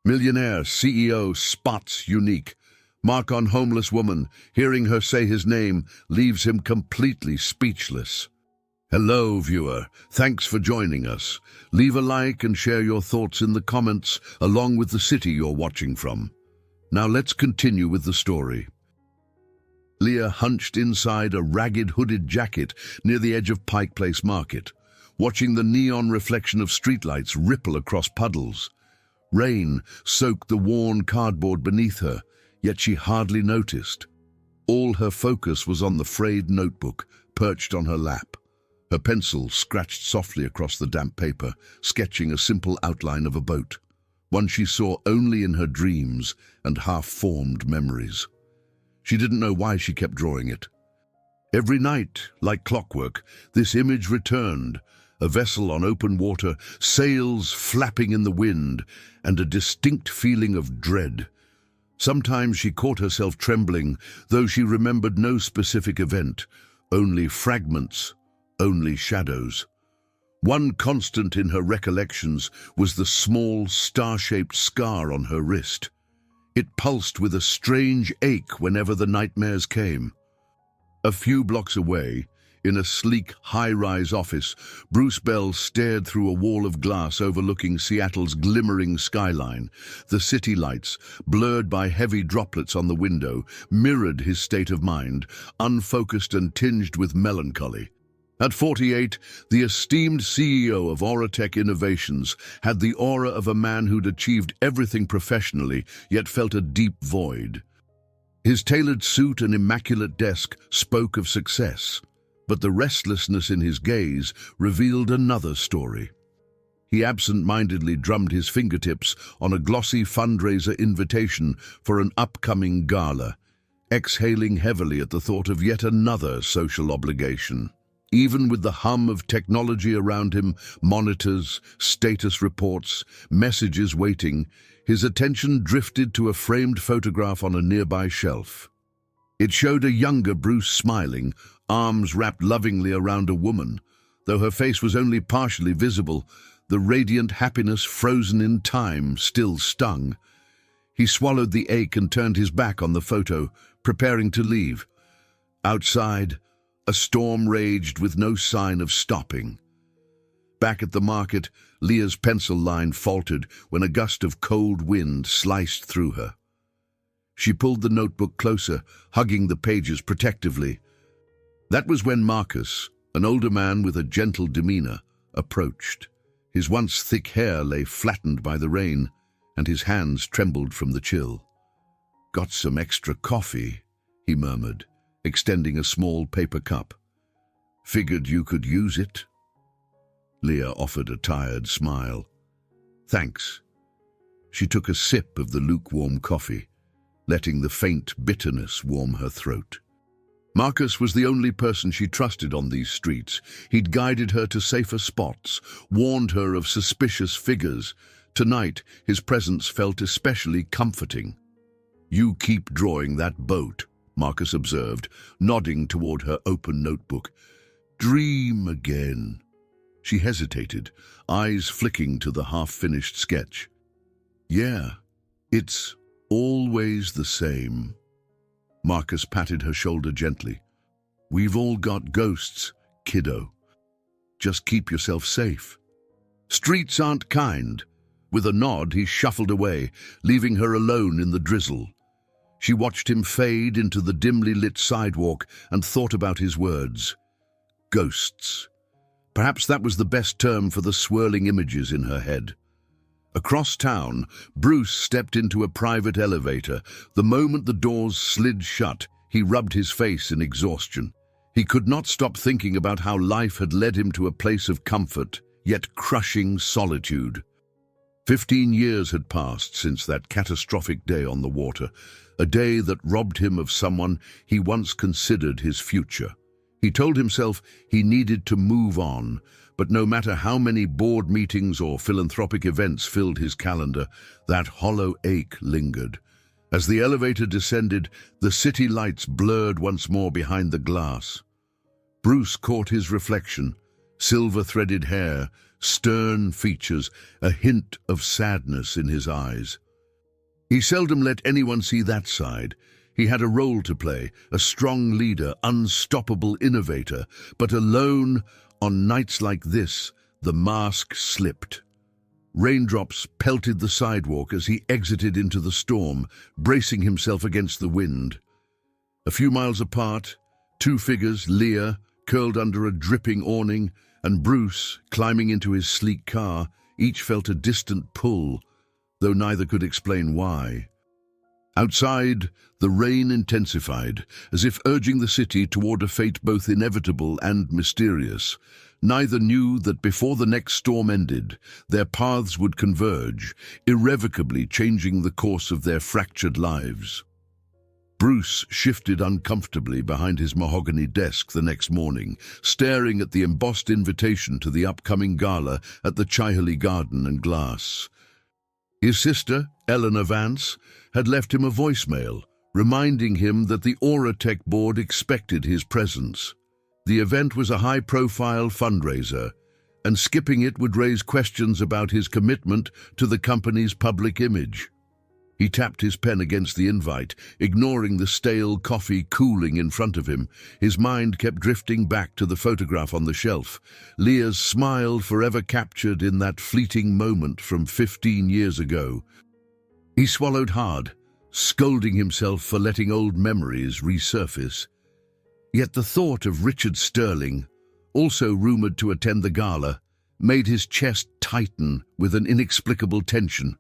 Millionaire CEO spots unique. Mark on homeless woman. Hearing her say his name leaves him completely speechless. Hello, viewer. Thanks for joining us. Leave a like and share your thoughts in the comments, along with the city you're watching from. Now let's continue with the story. Leah hunched inside a ragged hooded jacket near the edge of Pike Place Market, watching the neon reflection of streetlights ripple across puddles. Rain soaked the worn cardboard beneath her, yet she hardly noticed. All her focus was on the frayed notebook perched on her lap. Her pencil scratched softly across the damp paper, sketching a simple outline of a boat, one she saw only in her dreams and half-formed memories. She didn't know why she kept drawing it. Every night, like clockwork, this image returned, a vessel on open water, sails flapping in the wind, and a distinct feeling of dread. Sometimes she caught herself trembling, though she remembered no specific event, only fragments, only shadows. One constant in her recollections was the small, star-shaped scar on her wrist. It pulsed with a strange ache whenever the nightmares came. A few blocks away, in a sleek, high-rise office, Bruce Bell stared through a wall of glass overlooking Seattle's glimmering skyline. The city lights, blurred by heavy droplets on the window, mirrored his state of mind, unfocused and tinged with melancholy. At 48, the esteemed CEO of Auratech Innovations had the aura of a man who'd achieved everything professionally, yet felt a deep void. His tailored suit and immaculate desk spoke of success, but the restlessness in his gaze revealed another story. He absent-mindedly drummed his fingertips on a glossy fundraiser invitation for an upcoming gala, exhaling heavily at the thought of yet another social obligation. Even with the hum of technology around him, monitors, status reports, messages waiting, his attention drifted to a framed photograph on a nearby shelf. It showed a younger Bruce smiling, arms wrapped lovingly around a woman. Though her face was only partially visible, the radiant happiness frozen in time still stung. He swallowed the ache and turned his back on the photo, preparing to leave. Outside, a storm raged with no sign of stopping. Back at the market, Leah's pencil line faltered when a gust of cold wind sliced through her. She pulled the notebook closer, hugging the pages protectively. That was when Marcus, an older man with a gentle demeanor, approached. His once thick hair lay flattened by the rain, and his hands trembled from the chill. "Got some extra coffee," he murmured, extending a small paper cup. "Figured you could use it." Leah offered a tired smile. "Thanks." She took a sip of the lukewarm coffee, letting the faint bitterness warm her throat. Marcus was the only person she trusted on these streets. He'd guided her to safer spots, warned her of suspicious figures. Tonight, his presence felt especially comforting. "You keep drawing that boat," Marcus observed, nodding toward her open notebook. "Dream again." She hesitated, eyes flicking to the half-finished sketch. "Yeah, it's always the same." Marcus patted her shoulder gently. "We've all got ghosts, kiddo. Just keep yourself safe. Streets aren't kind." With a nod, he shuffled away, leaving her alone in the drizzle. She watched him fade into the dimly lit sidewalk and thought about his words. Ghosts. Perhaps that was the best term for the swirling images in her head. Across town, Bruce stepped into a private elevator. The moment the doors slid shut, he rubbed his face in exhaustion. He could not stop thinking about how life had led him to a place of comfort, yet crushing solitude. 15 years had passed since that catastrophic day on the water, a day that robbed him of someone he once considered his future. He told himself he needed to move on, but no matter how many board meetings or philanthropic events filled his calendar, that hollow ache lingered. As the elevator descended, the city lights blurred once more behind the glass. Bruce caught his reflection, silver-threaded hair, stern features, a hint of sadness in his eyes. He seldom let anyone see that side. He had a role to play, a strong leader, unstoppable innovator, but alone, on nights like this, the mask slipped. Raindrops pelted the sidewalk as he exited into the storm, bracing himself against the wind. A few miles apart, two figures, Leah, curled under a dripping awning, and Bruce, climbing into his sleek car, each felt a distant pull, though neither could explain why. Outside, the rain intensified, as if urging the city toward a fate both inevitable and mysterious. Neither knew that before the next storm ended, their paths would converge, irrevocably changing the course of their fractured lives. Bruce shifted uncomfortably behind his mahogany desk the next morning, staring at the embossed invitation to the upcoming gala at the Chihley Garden and Glass. His sister, Eleanor Vance, had left him a voicemail, reminding him that the Auratech board expected his presence. The event was a high-profile fundraiser, and skipping it would raise questions about his commitment to the company's public image. He tapped his pen against the invite, ignoring the stale coffee cooling in front of him. His mind kept drifting back to the photograph on the shelf, Leah's smile forever captured in that fleeting moment from 15 years ago. He swallowed hard, scolding himself for letting old memories resurface. Yet the thought of Richard Sterling, also rumored to attend the gala, made his chest tighten with an inexplicable tension.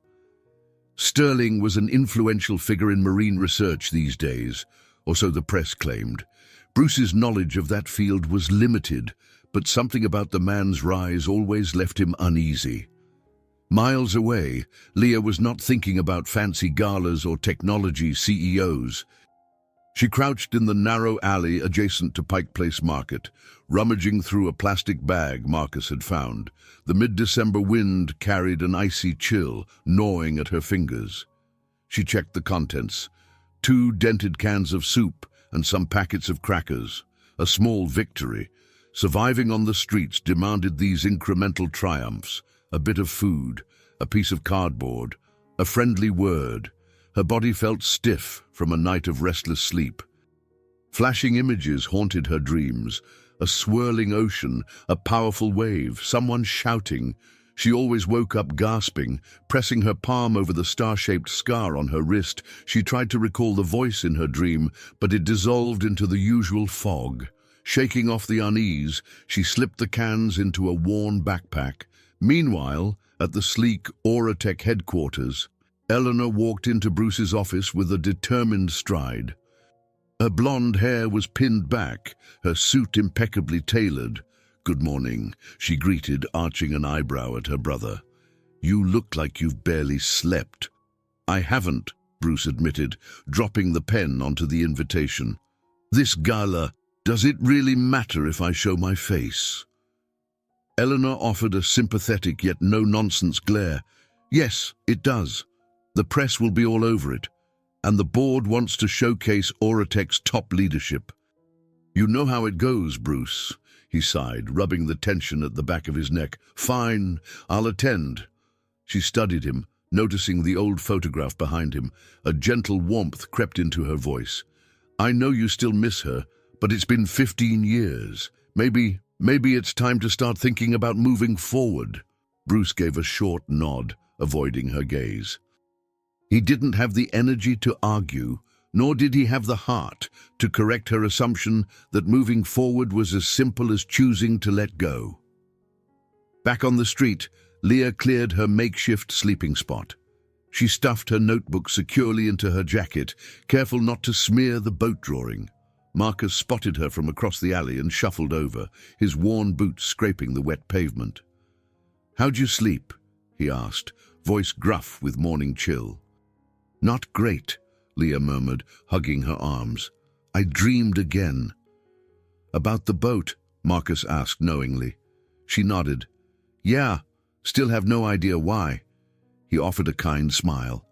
Sterling was an influential figure in marine research these days, or so the press claimed. Bruce's knowledge of that field was limited, but something about the man's rise always left him uneasy. Miles away, Leah was not thinking about fancy galas or technology CEOs. She crouched in the narrow alley adjacent to Pike Place Market, rummaging through a plastic bag Marcus had found. The mid-December wind carried an icy chill, gnawing at her fingers. She checked the contents: 2 dented cans of soup and some packets of crackers. A small victory. Surviving on the streets demanded these incremental triumphs: a bit of food, a piece of cardboard, a friendly word. Her body felt stiff from a night of restless sleep. Flashing images haunted her dreams: a swirling ocean, a powerful wave, someone shouting. She always woke up gasping, pressing her palm over the star-shaped scar on her wrist. She tried to recall the voice in her dream, but it dissolved into the usual fog. Shaking off the unease, she slipped the cans into a worn backpack. Meanwhile, at the sleek Auratech headquarters, Eleanor walked into Bruce's office with a determined stride. Her blonde hair was pinned back, her suit impeccably tailored. "Good morning," she greeted, arching an eyebrow at her brother. "You look like you've barely slept." "I haven't," Bruce admitted, dropping the pen onto the invitation. "This gala, does it really matter if I show my face?" Eleanor offered a sympathetic yet no-nonsense glare. "Yes, it does. The press will be all over it, and the board wants to showcase Auratech's top leadership." "You know how it goes, Bruce," he sighed, rubbing the tension at the back of his neck. "Fine, I'll attend." She studied him, noticing the old photograph behind him. A gentle warmth crept into her voice. "I know you still miss her, but it's been 15 years. Maybe it's time to start thinking about moving forward." Bruce gave a short nod, avoiding her gaze. He didn't have the energy to argue, nor did he have the heart to correct her assumption that moving forward was as simple as choosing to let go. Back on the street, Leah cleared her makeshift sleeping spot. She stuffed her notebook securely into her jacket, careful not to smear the boat drawing. Marcus spotted her from across the alley and shuffled over, his worn boots scraping the wet pavement. "How'd you sleep?" he asked, voice gruff with morning chill. "Not great," Leah murmured, hugging her arms. "I dreamed again." "About the boat?" Marcus asked knowingly. She nodded. "Yeah, still have no idea why." He offered a kind smile.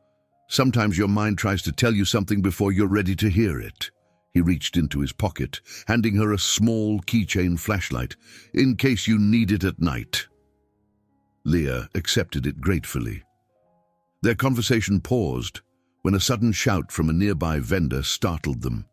"Sometimes your mind tries to tell you something before you're ready to hear it." He reached into his pocket, handing her a small keychain flashlight, "in case you need it at night." Leah accepted it gratefully. Their conversation paused. when a sudden shout from a nearby vendor startled them.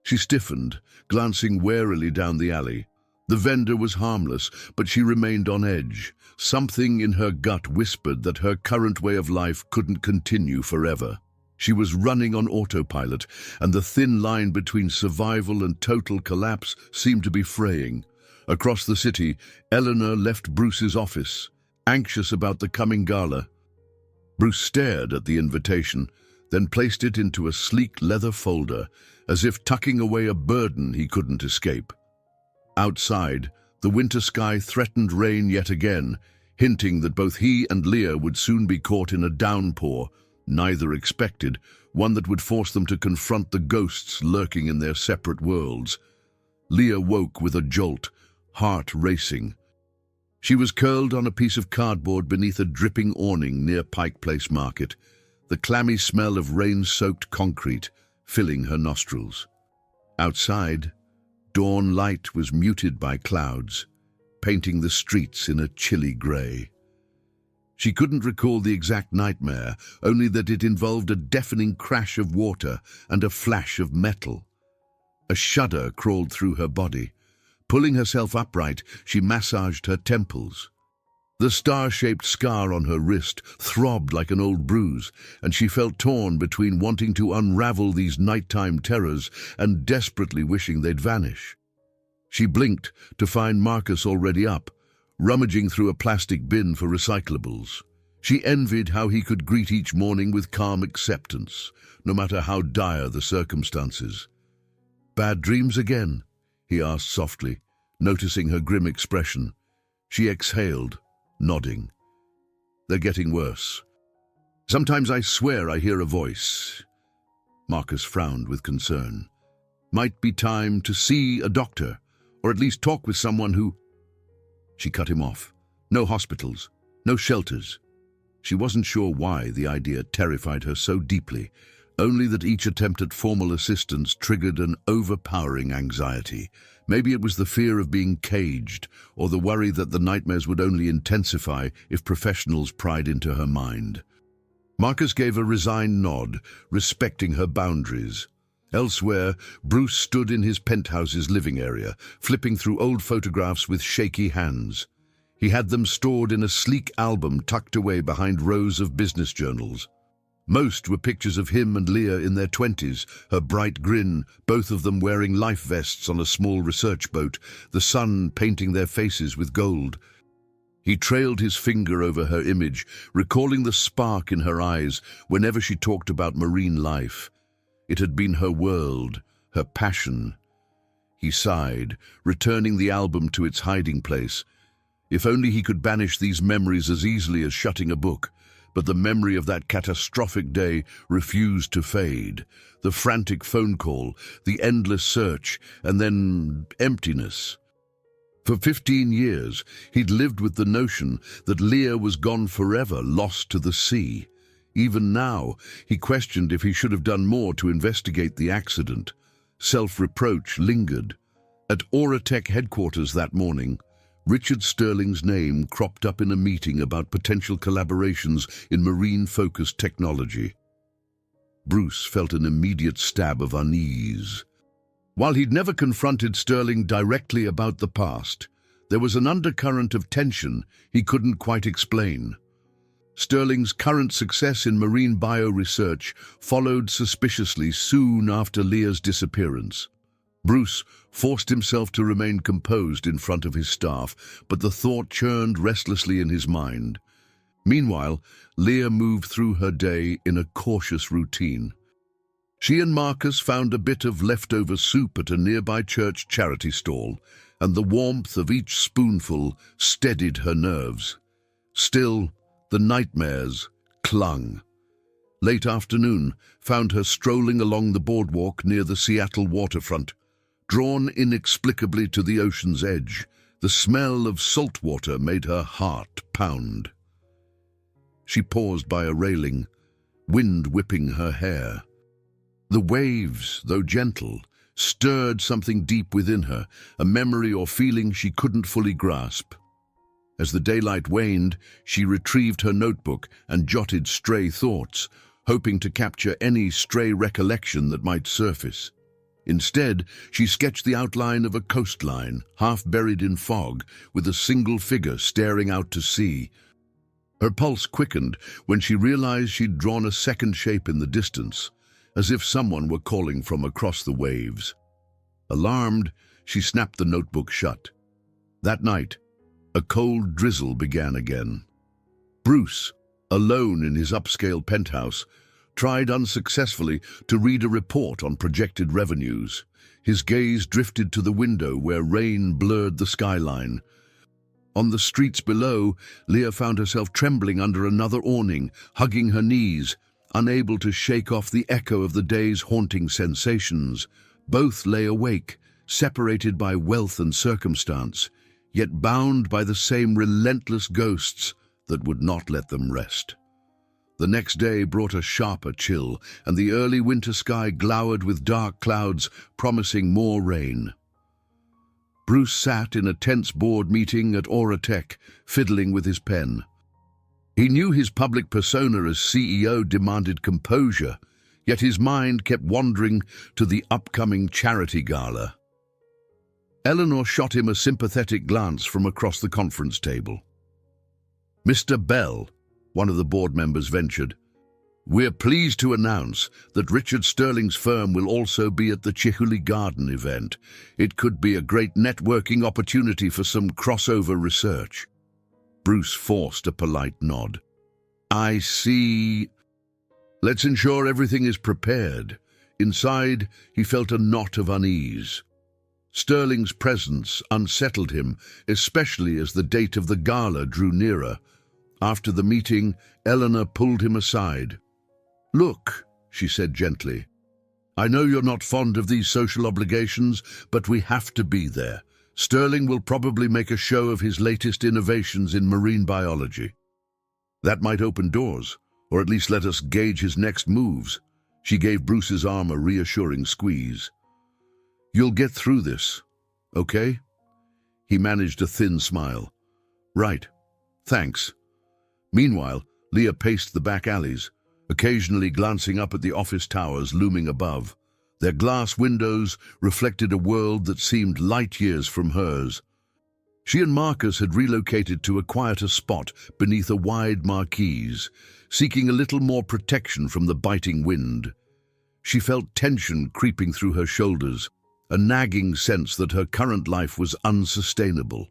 She stiffened, glancing warily down the alley. The vendor was harmless, but she remained on edge. Something in her gut whispered that her current way of life couldn't continue forever. She was running on autopilot, and the thin line between survival and total collapse seemed to be fraying. Across the city, Eleanor left Bruce's office, anxious about the coming gala. Bruce stared at the invitation, then placed it into a sleek leather folder, as if tucking away a burden he couldn't escape. Outside, the winter sky threatened rain yet again, hinting that both he and Leah would soon be caught in a downpour, neither expected, one that would force them to confront the ghosts lurking in their separate worlds. Leah woke with a jolt, heart racing. She was curled on a piece of cardboard beneath a dripping awning near Pike Place Market, the clammy smell of rain-soaked concrete filling her nostrils. Outside, dawn light was muted by clouds, painting the streets in a chilly grey. She couldn't recall the exact nightmare, only that it involved a deafening crash of water and a flash of metal. A shudder crawled through her body. Pulling herself upright, she massaged her temples. The star-shaped scar on her wrist throbbed like an old bruise, and she felt torn between wanting to unravel these nighttime terrors and desperately wishing they'd vanish. She blinked to find Marcus already up, rummaging through a plastic bin for recyclables. She envied how he could greet each morning with calm acceptance, no matter how dire the circumstances. "Bad dreams again?" he asked softly, noticing her grim expression. She exhaled, nodding. "They're getting worse. Sometimes I swear I hear a voice." Marcus frowned with concern. "Might be time to see a doctor, or at least talk with someone who—" She cut him off. No hospitals, no shelters. She wasn't sure why the idea terrified her so deeply, only that each attempt at formal assistance triggered an overpowering anxiety. Maybe it was the fear of being caged, or the worry that the nightmares would only intensify if professionals pried into her mind. Marcus gave a resigned nod, respecting her boundaries. Elsewhere, Bruce stood in his penthouse's living area, flipping through old photographs with shaky hands. He had them stored in a sleek album tucked away behind rows of business journals. Most were pictures of him and Leah in their 20s, her bright grin, both of them wearing life vests on a small research boat, the sun painting their faces with gold. He trailed his finger over her image, recalling the spark in her eyes whenever she talked about marine life. It had been her world, her passion. He sighed, returning the album to its hiding place. If only he could banish these memories as easily as shutting a book. But the memory of that catastrophic day refused to fade. The frantic phone call, the endless search, and then emptiness. For 15 years, he'd lived with the notion that Leah was gone forever, lost to the sea. Even now, he questioned if he should have done more to investigate the accident. Self-reproach lingered. At Auratech headquarters that morning, Richard Sterling's name cropped up in a meeting about potential collaborations in marine-focused technology. Bruce felt an immediate stab of unease. While he'd never confronted Sterling directly about the past, there was an undercurrent of tension he couldn't quite explain. Sterling's current success in marine bioresearch followed suspiciously soon after Leah's disappearance. Bruce forced himself to remain composed in front of his staff, but the thought churned restlessly in his mind. Meanwhile, Leah moved through her day in a cautious routine. She and Marcus found a bit of leftover soup at a nearby church charity stall, and the warmth of each spoonful steadied her nerves. Still, the nightmares clung. Late afternoon found her strolling along the boardwalk near the Seattle waterfront. Drawn inexplicably to the ocean's edge, the smell of salt water made her heart pound. She paused by a railing, wind whipping her hair. The waves, though gentle, stirred something deep within her, a memory or feeling she couldn't fully grasp. As the daylight waned, she retrieved her notebook and jotted stray thoughts, hoping to capture any stray recollection that might surface. Instead, she sketched the outline of a coastline, half buried in fog, with a single figure staring out to sea. Her pulse quickened when she realized she'd drawn a second shape in the distance, as if someone were calling from across the waves. Alarmed, she snapped the notebook shut. That night, a cold drizzle began again. Bruce, alone in his upscale penthouse, tried unsuccessfully to read a report on projected revenues. His gaze drifted to the window where rain blurred the skyline. On the streets below, Leah found herself trembling under another awning, hugging her knees, unable to shake off the echo of the day's haunting sensations. Both lay awake, separated by wealth and circumstance, yet bound by the same relentless ghosts that would not let them rest. The next day brought a sharper chill, and the early winter sky glowered with dark clouds, promising more rain. Bruce sat in a tense board meeting at Aura Tech, fiddling with his pen. He knew his public persona as CEO demanded composure, yet his mind kept wandering to the upcoming charity gala. Eleanor shot him a sympathetic glance from across the conference table. "Mr. Bell," one of the board members ventured, "we're pleased to announce that Richard Sterling's firm will also be at the Chihuly Garden event. It could be a great networking opportunity for some crossover research." Bruce forced a polite nod. "I see. Let's ensure everything is prepared." Inside, he felt a knot of unease. Sterling's presence unsettled him, especially as the date of the gala drew nearer. After the meeting, Eleanor pulled him aside. "Look," she said gently, "I know you're not fond of these social obligations, but we have to be there. Sterling will probably make a show of his latest innovations in marine biology. That might open doors, or at least let us gauge his next moves." She gave Bruce's arm a reassuring squeeze. "You'll get through this, okay?" He managed a thin smile. "Right. Thanks." Meanwhile, Leah paced the back alleys, occasionally glancing up at the office towers looming above. Their glass windows reflected a world that seemed light years from hers. She and Marcus had relocated to a quieter spot beneath a wide marquise, seeking a little more protection from the biting wind. She felt tension creeping through her shoulders, a nagging sense that her current life was unsustainable.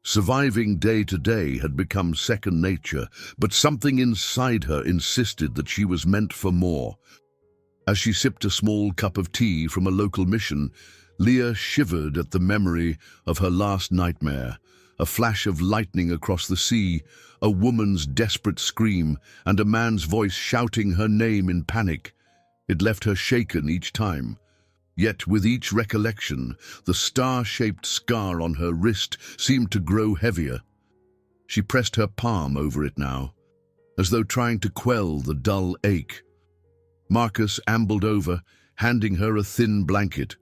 Surviving day to day had become second nature, but something inside her insisted that she was meant for more. As she sipped a small cup of tea from a local mission, Leah shivered at the memory of her last nightmare, a flash of lightning across the sea, a woman's desperate scream, and a man's voice shouting her name in panic. It left her shaken each time. Yet with each recollection, the star-shaped scar on her wrist seemed to grow heavier. She pressed her palm over it now, as though trying to quell the dull ache. Marcus ambled over, handing her a thin blanket.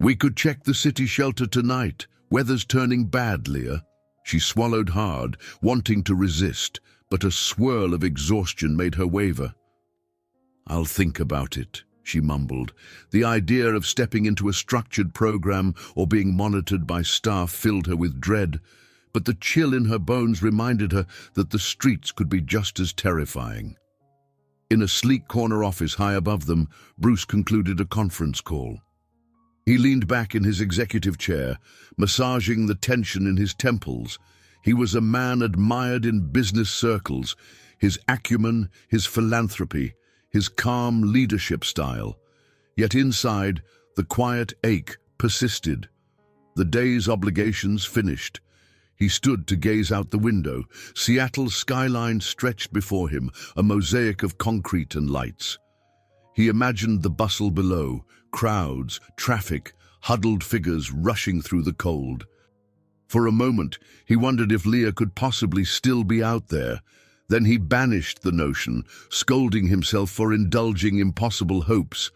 "We could check the city shelter tonight. Weather's turning bad, Leah." She swallowed hard, wanting to resist, but a swirl of exhaustion made her waver. "I'll think about it," she mumbled. The idea of stepping into a structured program or being monitored by staff filled her with dread, but the chill in her bones reminded her that the streets could be just as terrifying. In a sleek corner office high above them, Bruce concluded a conference call. He leaned back in his executive chair, massaging the tension in his temples. He was a man admired in business circles, his acumen, his philanthropy, his calm leadership style. Yet inside, the quiet ache persisted. The day's obligations finished. He stood to gaze out the window. Seattle's skyline stretched before him, a mosaic of concrete and lights. He imagined the bustle below, crowds, traffic, huddled figures rushing through the cold. For a moment, he wondered if Leah could possibly still be out there. Then he banished the notion, scolding himself for indulging impossible hopes.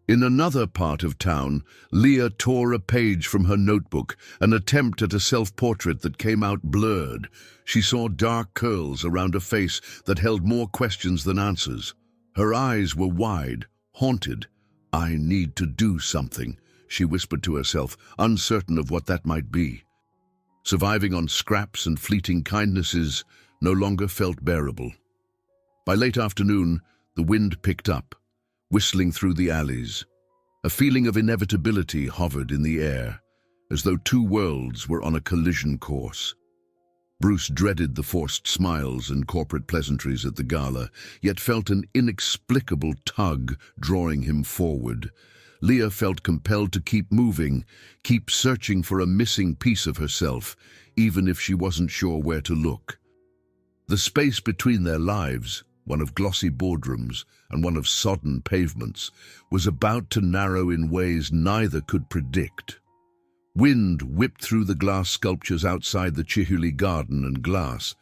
In another part of town, Leah tore a page from her notebook, an attempt at a self-portrait that came out blurred. She saw dark curls around a face that held more questions than answers. Her eyes were wide, haunted. "I need to do something," she whispered to herself, uncertain of what that might be. Surviving on scraps and fleeting kindnesses no longer felt bearable. By late afternoon, the wind picked up, whistling through the alleys. A feeling of inevitability hovered in the air, as though two worlds were on a collision course. Bruce dreaded the forced smiles and corporate pleasantries at the gala, yet felt an inexplicable tug drawing him forward. Leah felt compelled to keep moving, keep searching for a missing piece of herself, even if she wasn't sure where to look. The space between their lives, one of glossy boardrooms and one of sodden pavements, was about to narrow in ways neither could predict. Wind whipped through the glass sculptures outside the Chihuly garden and glass,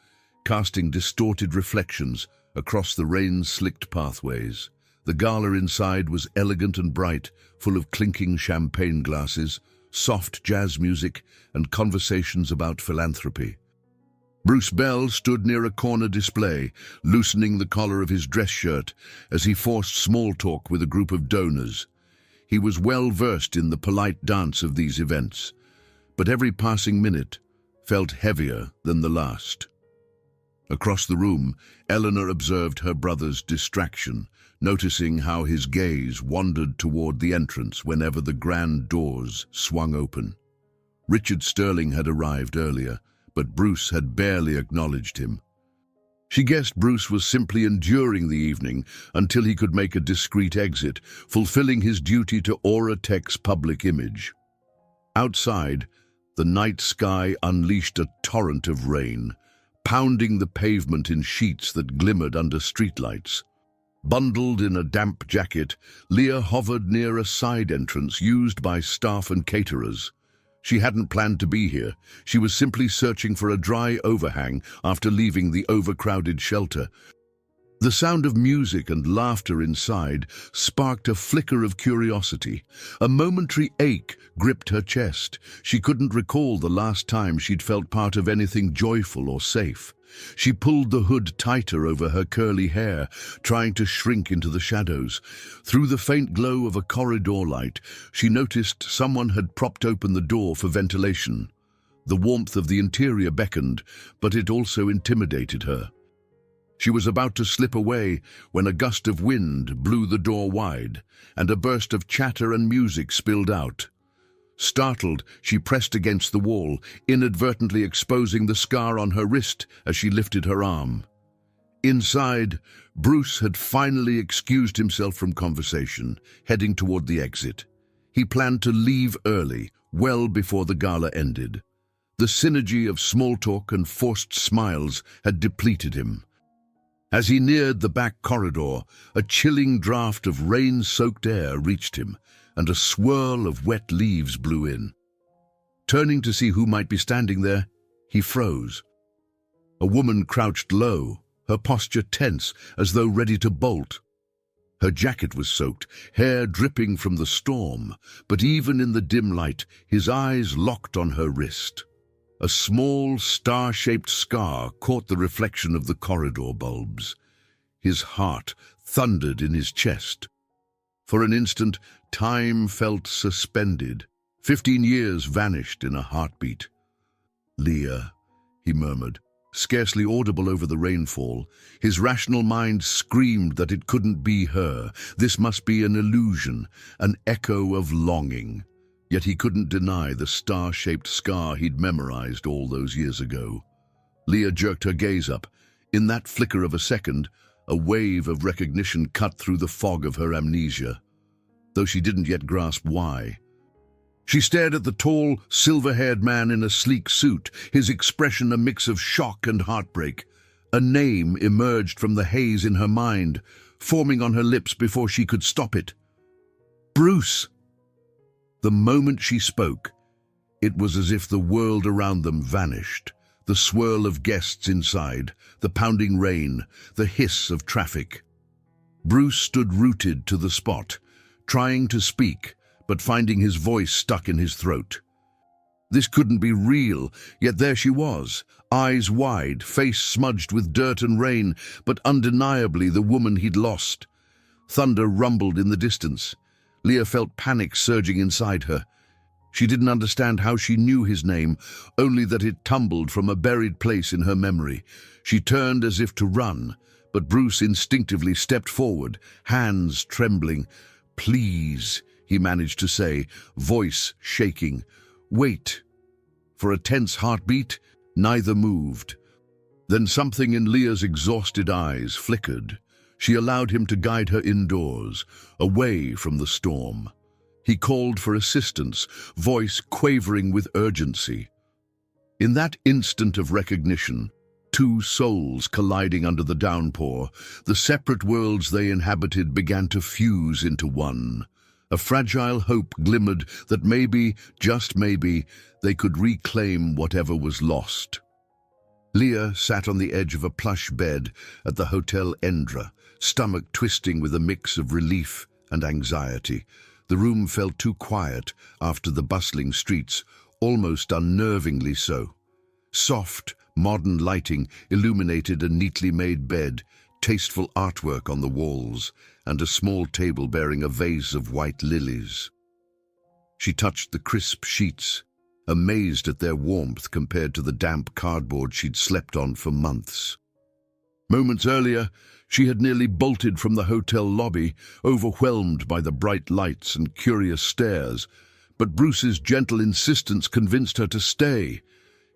casting distorted reflections across the rain-slicked pathways. The gala inside was elegant and bright, full of clinking champagne glasses, soft jazz music, and conversations about philanthropy. Bruce Bell stood near a corner display, loosening the collar of his dress shirt as he forced small talk with a group of donors. He was well versed in the polite dance of these events, but every passing minute felt heavier than the last. Across the room, Eleanor observed her brother's distraction, noticing how his gaze wandered toward the entrance whenever the grand doors swung open. Richard Sterling had arrived earlier, but Bruce had barely acknowledged him. She guessed Bruce was simply enduring the evening until he could make a discreet exit, fulfilling his duty to Aura Tech's public image. Outside, the night sky unleashed a torrent of rain, pounding the pavement in sheets that glimmered under streetlights. Bundled in a damp jacket, Leah hovered near a side entrance used by staff and caterers. She hadn't planned to be here. She was simply searching for a dry overhang after leaving the overcrowded shelter. The sound of music and laughter inside sparked a flicker of curiosity. A momentary ache gripped her chest. She couldn't recall the last time she'd felt part of anything joyful or safe. She pulled the hood tighter over her curly hair, trying to shrink into the shadows. Through the faint glow of a corridor light, she noticed someone had propped open the door for ventilation. The warmth of the interior beckoned, but it also intimidated her. She was about to slip away when a gust of wind blew the door wide, and a burst of chatter and music spilled out. Startled, she pressed against the wall, inadvertently exposing the scar on her wrist as she lifted her arm. Inside, Bruce had finally excused himself from conversation, heading toward the exit. He planned to leave early, well before the gala ended. The synergy of small talk and forced smiles had depleted him. As he neared the back corridor, a chilling draft of rain-soaked air reached him, and a swirl of wet leaves blew in. Turning to see who might be standing there, he froze. A woman crouched low, her posture tense, as though ready to bolt. Her jacket was soaked, hair dripping from the storm, but even in the dim light, his eyes locked on her wrist. A small, star-shaped scar caught the reflection of the corridor bulbs. His heart thundered in his chest. For an instant, time felt suspended. 15 years vanished in a heartbeat. "Leah," he murmured, scarcely audible over the rainfall. His rational mind screamed that it couldn't be her. This must be an illusion, an echo of longing. Yet he couldn't deny the star-shaped scar he'd memorized all those years ago. Leah jerked her gaze up. In that flicker of a second, a wave of recognition cut through the fog of her amnesia, though she didn't yet grasp why. She stared at the tall, silver-haired man in a sleek suit, his expression a mix of shock and heartbreak. A name emerged from the haze in her mind, forming on her lips before she could stop it. "Bruce!" The moment she spoke, it was as if the world around them vanished. The swirl of guests inside, the pounding rain, the hiss of traffic. Bruce stood rooted to the spot, trying to speak, but finding his voice stuck in his throat. This couldn't be real, yet there she was, eyes wide, face smudged with dirt and rain, but undeniably the woman he'd lost. Thunder rumbled in the distance. Leah felt panic surging inside her. She didn't understand how she knew his name, only that it tumbled from a buried place in her memory. She turned as if to run, but Bruce instinctively stepped forward, hands trembling. "Please," he managed to say, voice shaking. "Wait." For a tense heartbeat, neither moved. Then something in Leah's exhausted eyes flickered. She allowed him to guide her indoors, away from the storm. He called for assistance, voice quavering with urgency. In that instant of recognition, two souls colliding under the downpour, the separate worlds they inhabited began to fuse into one. A fragile hope glimmered that maybe, just maybe, they could reclaim whatever was lost. Leah sat on the edge of a plush bed at the Hotel Endra, stomach twisting with a mix of relief and anxiety. The room felt too quiet after the bustling streets, almost unnervingly so. Soft, modern lighting illuminated a neatly made bed, tasteful artwork on the walls, and a small table bearing a vase of white lilies. She touched the crisp sheets, amazed at their warmth compared to the damp cardboard she'd slept on for months. Moments earlier, she had nearly bolted from the hotel lobby, overwhelmed by the bright lights and curious stares, but Bruce's gentle insistence convinced her to stay.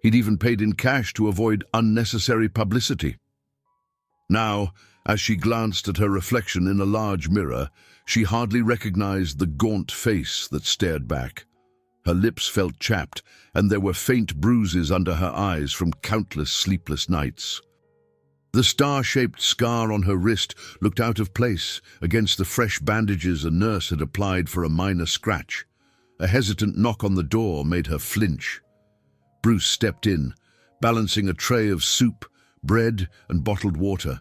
He'd even paid in cash to avoid unnecessary publicity. Now, as she glanced at her reflection in a large mirror, she hardly recognized the gaunt face that stared back. Her lips felt chapped, and there were faint bruises under her eyes from countless sleepless nights. The star-shaped scar on her wrist looked out of place against the fresh bandages a nurse had applied for a minor scratch. A hesitant knock on the door made her flinch. Bruce stepped in, balancing a tray of soup, bread, and bottled water.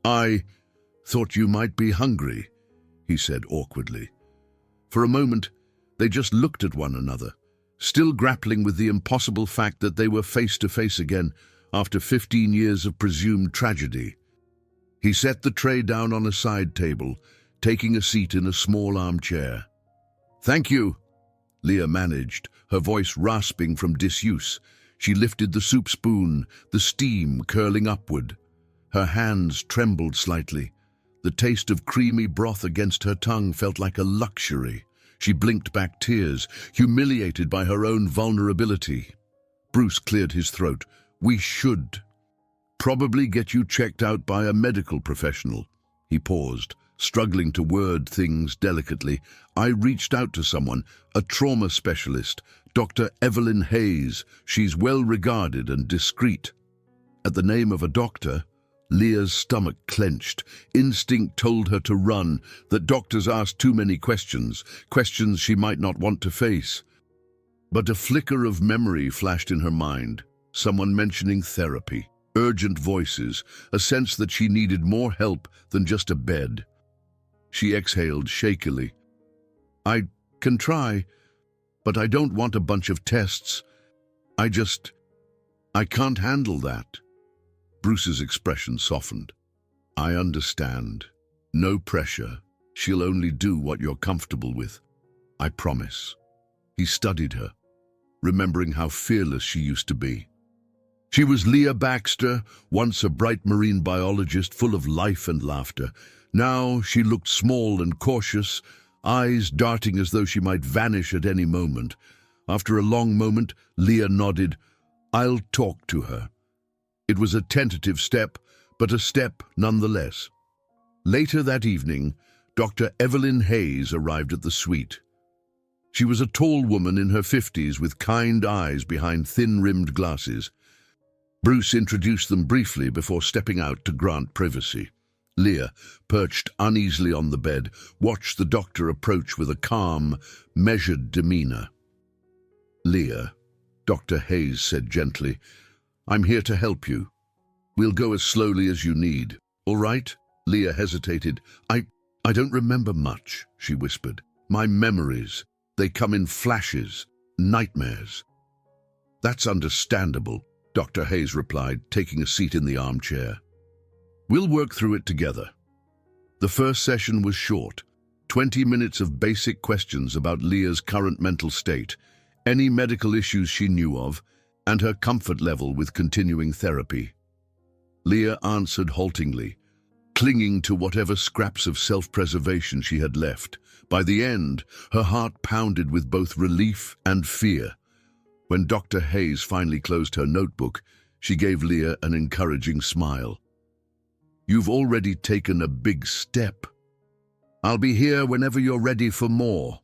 "I thought you might be hungry," he said awkwardly. For a moment, they just looked at one another, still grappling with the impossible fact that they were face to face again after 15 years of presumed tragedy. He set the tray down on a side table, taking a seat in a small armchair. "Thank you," Leah managed, her voice rasping from disuse. She lifted the soup spoon, the steam curling upward. Her hands trembled slightly. The taste of creamy broth against her tongue felt like a luxury. She blinked back tears, humiliated by her own vulnerability. Bruce cleared his throat. "We should probably get you checked out by a medical professional." He paused, struggling to word things delicately. "I reached out to someone, a trauma specialist, Dr. Evelyn Hayes. She's well regarded and discreet." At the name of a doctor, Leah's stomach clenched. Instinct told her to run, that doctors asked too many questions she might not want to face. But a flicker of memory flashed in her mind. Someone mentioning therapy, urgent voices, a sense that she needed more help than just a bed. She exhaled shakily. "I can try, but I don't want a bunch of tests. I can't handle that." Bruce's expression softened. "I understand. No pressure. She'll only do what you're comfortable with. I promise." He studied her, remembering how fearless she used to be. She was Leah Baxter, once a bright marine biologist full of life and laughter. Now she looked small and cautious, eyes darting as though she might vanish at any moment. After a long moment, Leah nodded. "I'll talk to her." It was a tentative step, but a step nonetheless. Later that evening, Dr. Evelyn Hayes arrived at the suite. She was a tall woman in her 50s with kind eyes behind thin-rimmed glasses. Bruce introduced them briefly before stepping out to grant privacy. Leah, perched uneasily on the bed, watched the doctor approach with a calm, measured demeanor. "Leah," Dr. Hayes said gently, "I'm here to help you. We'll go as slowly as you need. All right?" Leah hesitated. I don't remember much," she whispered. "My memories, they come in flashes, nightmares." "That's understandable," Dr. Hayes replied, taking a seat in the armchair. "We'll work through it together." The first session was short, 20 minutes of basic questions about Leah's current mental state, any medical issues she knew of, and her comfort level with continuing therapy. Leah answered haltingly, clinging to whatever scraps of self-preservation she had left. By the end, her heart pounded with both relief and fear. When Dr. Hayes finally closed her notebook, she gave Leah an encouraging smile. "You've already taken a big step. I'll be here whenever you're ready for more."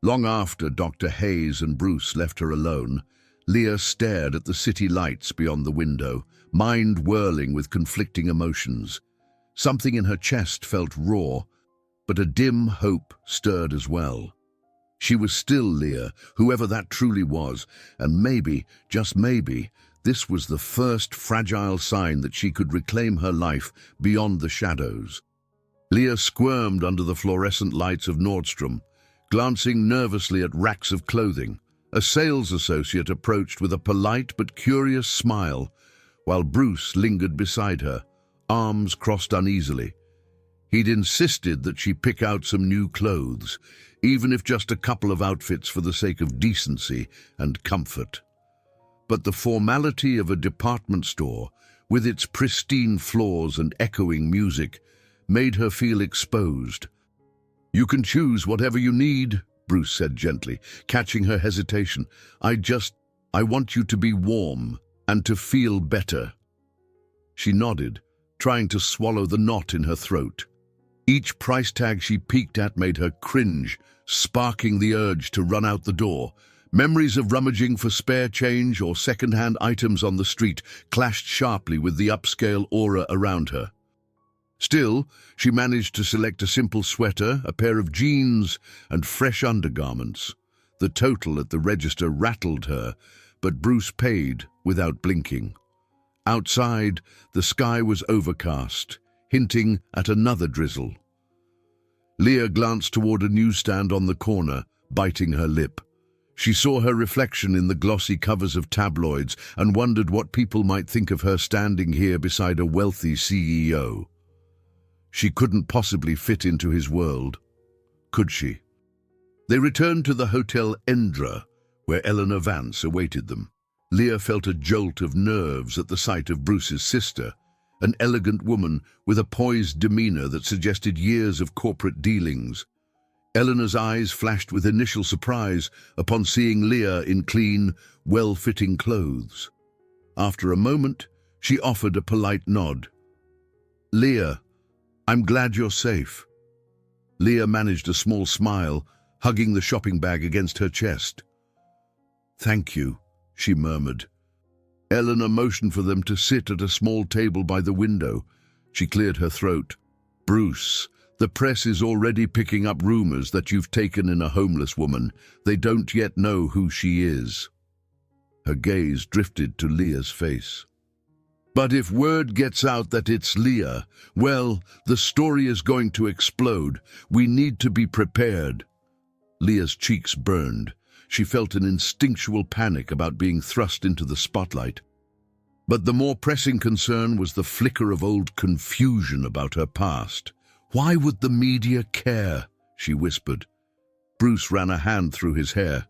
Long after Dr. Hayes and Bruce left her alone, Leah stared at the city lights beyond the window, mind whirling with conflicting emotions. Something in her chest felt raw, but a dim hope stirred as well. She was still Leah, whoever that truly was, and maybe, just maybe, this was the first fragile sign that she could reclaim her life beyond the shadows. Leah squirmed under the fluorescent lights of Nordstrom, glancing nervously at racks of clothing. A sales associate approached with a polite but curious smile, while Bruce lingered beside her, arms crossed uneasily. He'd insisted that she pick out some new clothes, even if just a couple of outfits for the sake of decency and comfort. But the formality of a department store, with its pristine floors and echoing music, made her feel exposed. "You can choose whatever you need," Bruce said gently, catching her hesitation. I want you to be warm and to feel better." She nodded, trying to swallow the knot in her throat. Each price tag she peeked at made her cringe, sparking the urge to run out the door. Memories of rummaging for spare change or second-hand items on the street clashed sharply with the upscale aura around her. Still, she managed to select a simple sweater, a pair of jeans, and fresh undergarments. The total at the register rattled her, but Bruce paid without blinking. Outside, the sky was overcast, hinting at another drizzle. Leah glanced toward a newsstand on the corner, biting her lip. She saw her reflection in the glossy covers of tabloids and wondered what people might think of her standing here beside a wealthy CEO. She couldn't possibly fit into his world, could she? They returned to the Hotel Endra, where Eleanor Vance awaited them. Leah felt a jolt of nerves at the sight of Bruce's sister, an elegant woman with a poised demeanor that suggested years of corporate dealings. Eleanor's eyes flashed with initial surprise upon seeing Leah in clean, well-fitting clothes. After a moment, she offered a polite nod. "Leah, I'm glad you're safe." Leah managed a small smile, hugging the shopping bag against her chest. "Thank you," she murmured. Eleanor motioned for them to sit at a small table by the window. She cleared her throat. "Bruce, the press is already picking up rumors that you've taken in a homeless woman. They don't yet know who she is." Her gaze drifted to Leah's face. "But if word gets out that it's Leah, well, the story is going to explode. We need to be prepared." Leah's cheeks burned. She felt an instinctual panic about being thrust into the spotlight. But the more pressing concern was the flicker of old confusion about her past. "Why would the media care?" she whispered. Bruce ran a hand through his hair.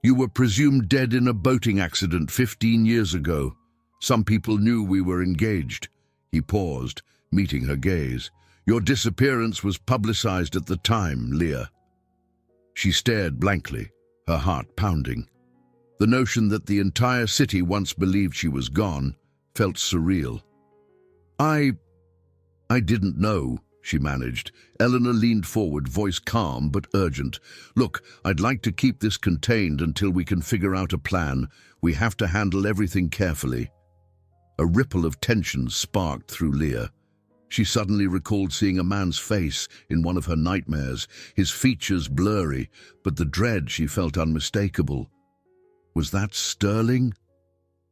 "You were presumed dead in a boating accident 15 years ago. Some people knew we were engaged." He paused, meeting her gaze. "Your disappearance was publicized at the time, Leah." She stared blankly, her heart pounding. The notion that the entire city once believed she was gone felt surreal. I didn't know," she managed. Eleanor leaned forward, voice calm but urgent. "Look, I'd like to keep this contained until we can figure out a plan. We have to handle everything carefully." A ripple of tension sparked through Leah. She suddenly recalled seeing a man's face in one of her nightmares, his features blurry, but the dread she felt unmistakable. Was that Sterling?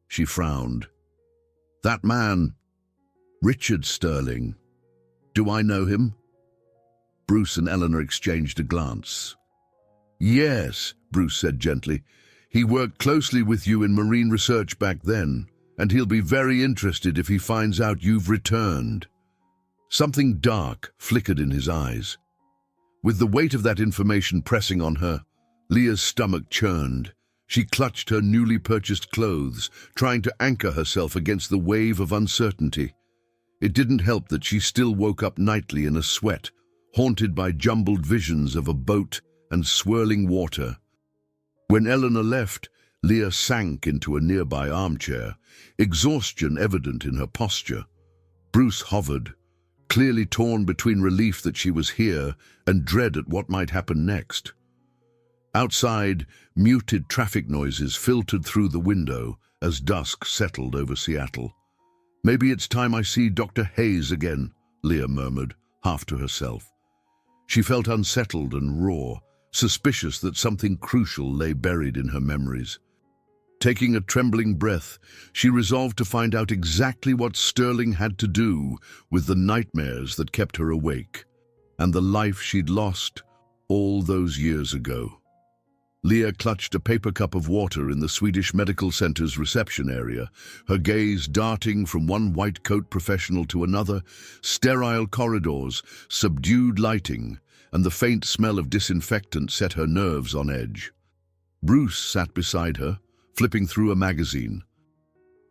She frowned. "That man, Richard Sterling. Do I know him?" Bruce and Eleanor exchanged a glance. "Yes," Bruce said gently. "He worked closely with you in marine research back then, and he'll be very interested if he finds out you've returned." Something dark flickered in his eyes. With the weight of that information pressing on her, Leah's stomach churned. She clutched her newly purchased clothes, trying to anchor herself against the wave of uncertainty. It didn't help that she still woke up nightly in a sweat, haunted by jumbled visions of a boat and swirling water. When Eleanor left, Leah sank into a nearby armchair, exhaustion evident in her posture. Bruce hovered, clearly torn between relief that she was here and dread at what might happen next. Outside, muted traffic noises filtered through the window as dusk settled over Seattle. "Maybe it's time I see Dr. Hayes again," Leah murmured, half to herself. She felt unsettled and raw, suspicious that something crucial lay buried in her memories. Taking a trembling breath, she resolved to find out exactly what Sterling had to do with the nightmares that kept her awake, and the life she'd lost all those years ago. Leah clutched a paper cup of water in the Swedish Medical Center's reception area, her gaze darting from one white-coat professional to another, sterile corridors, subdued lighting, and the faint smell of disinfectant set her nerves on edge. Bruce sat beside her, flipping through a magazine.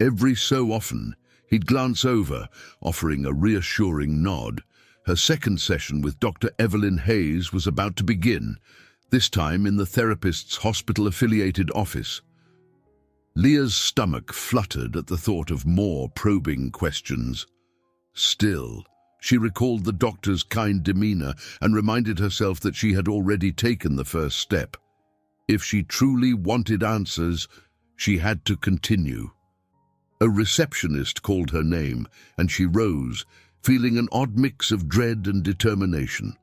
Every so often, he'd glance over, offering a reassuring nod. Her second session with Dr. Evelyn Hayes was about to begin, this time in the therapist's hospital-affiliated office. Leah's stomach fluttered at the thought of more probing questions. Still, she recalled the doctor's kind demeanor and reminded herself that she had already taken the first step. If she truly wanted answers, she had to continue. A receptionist called her name, and she rose, feeling an odd mix of dread and determination.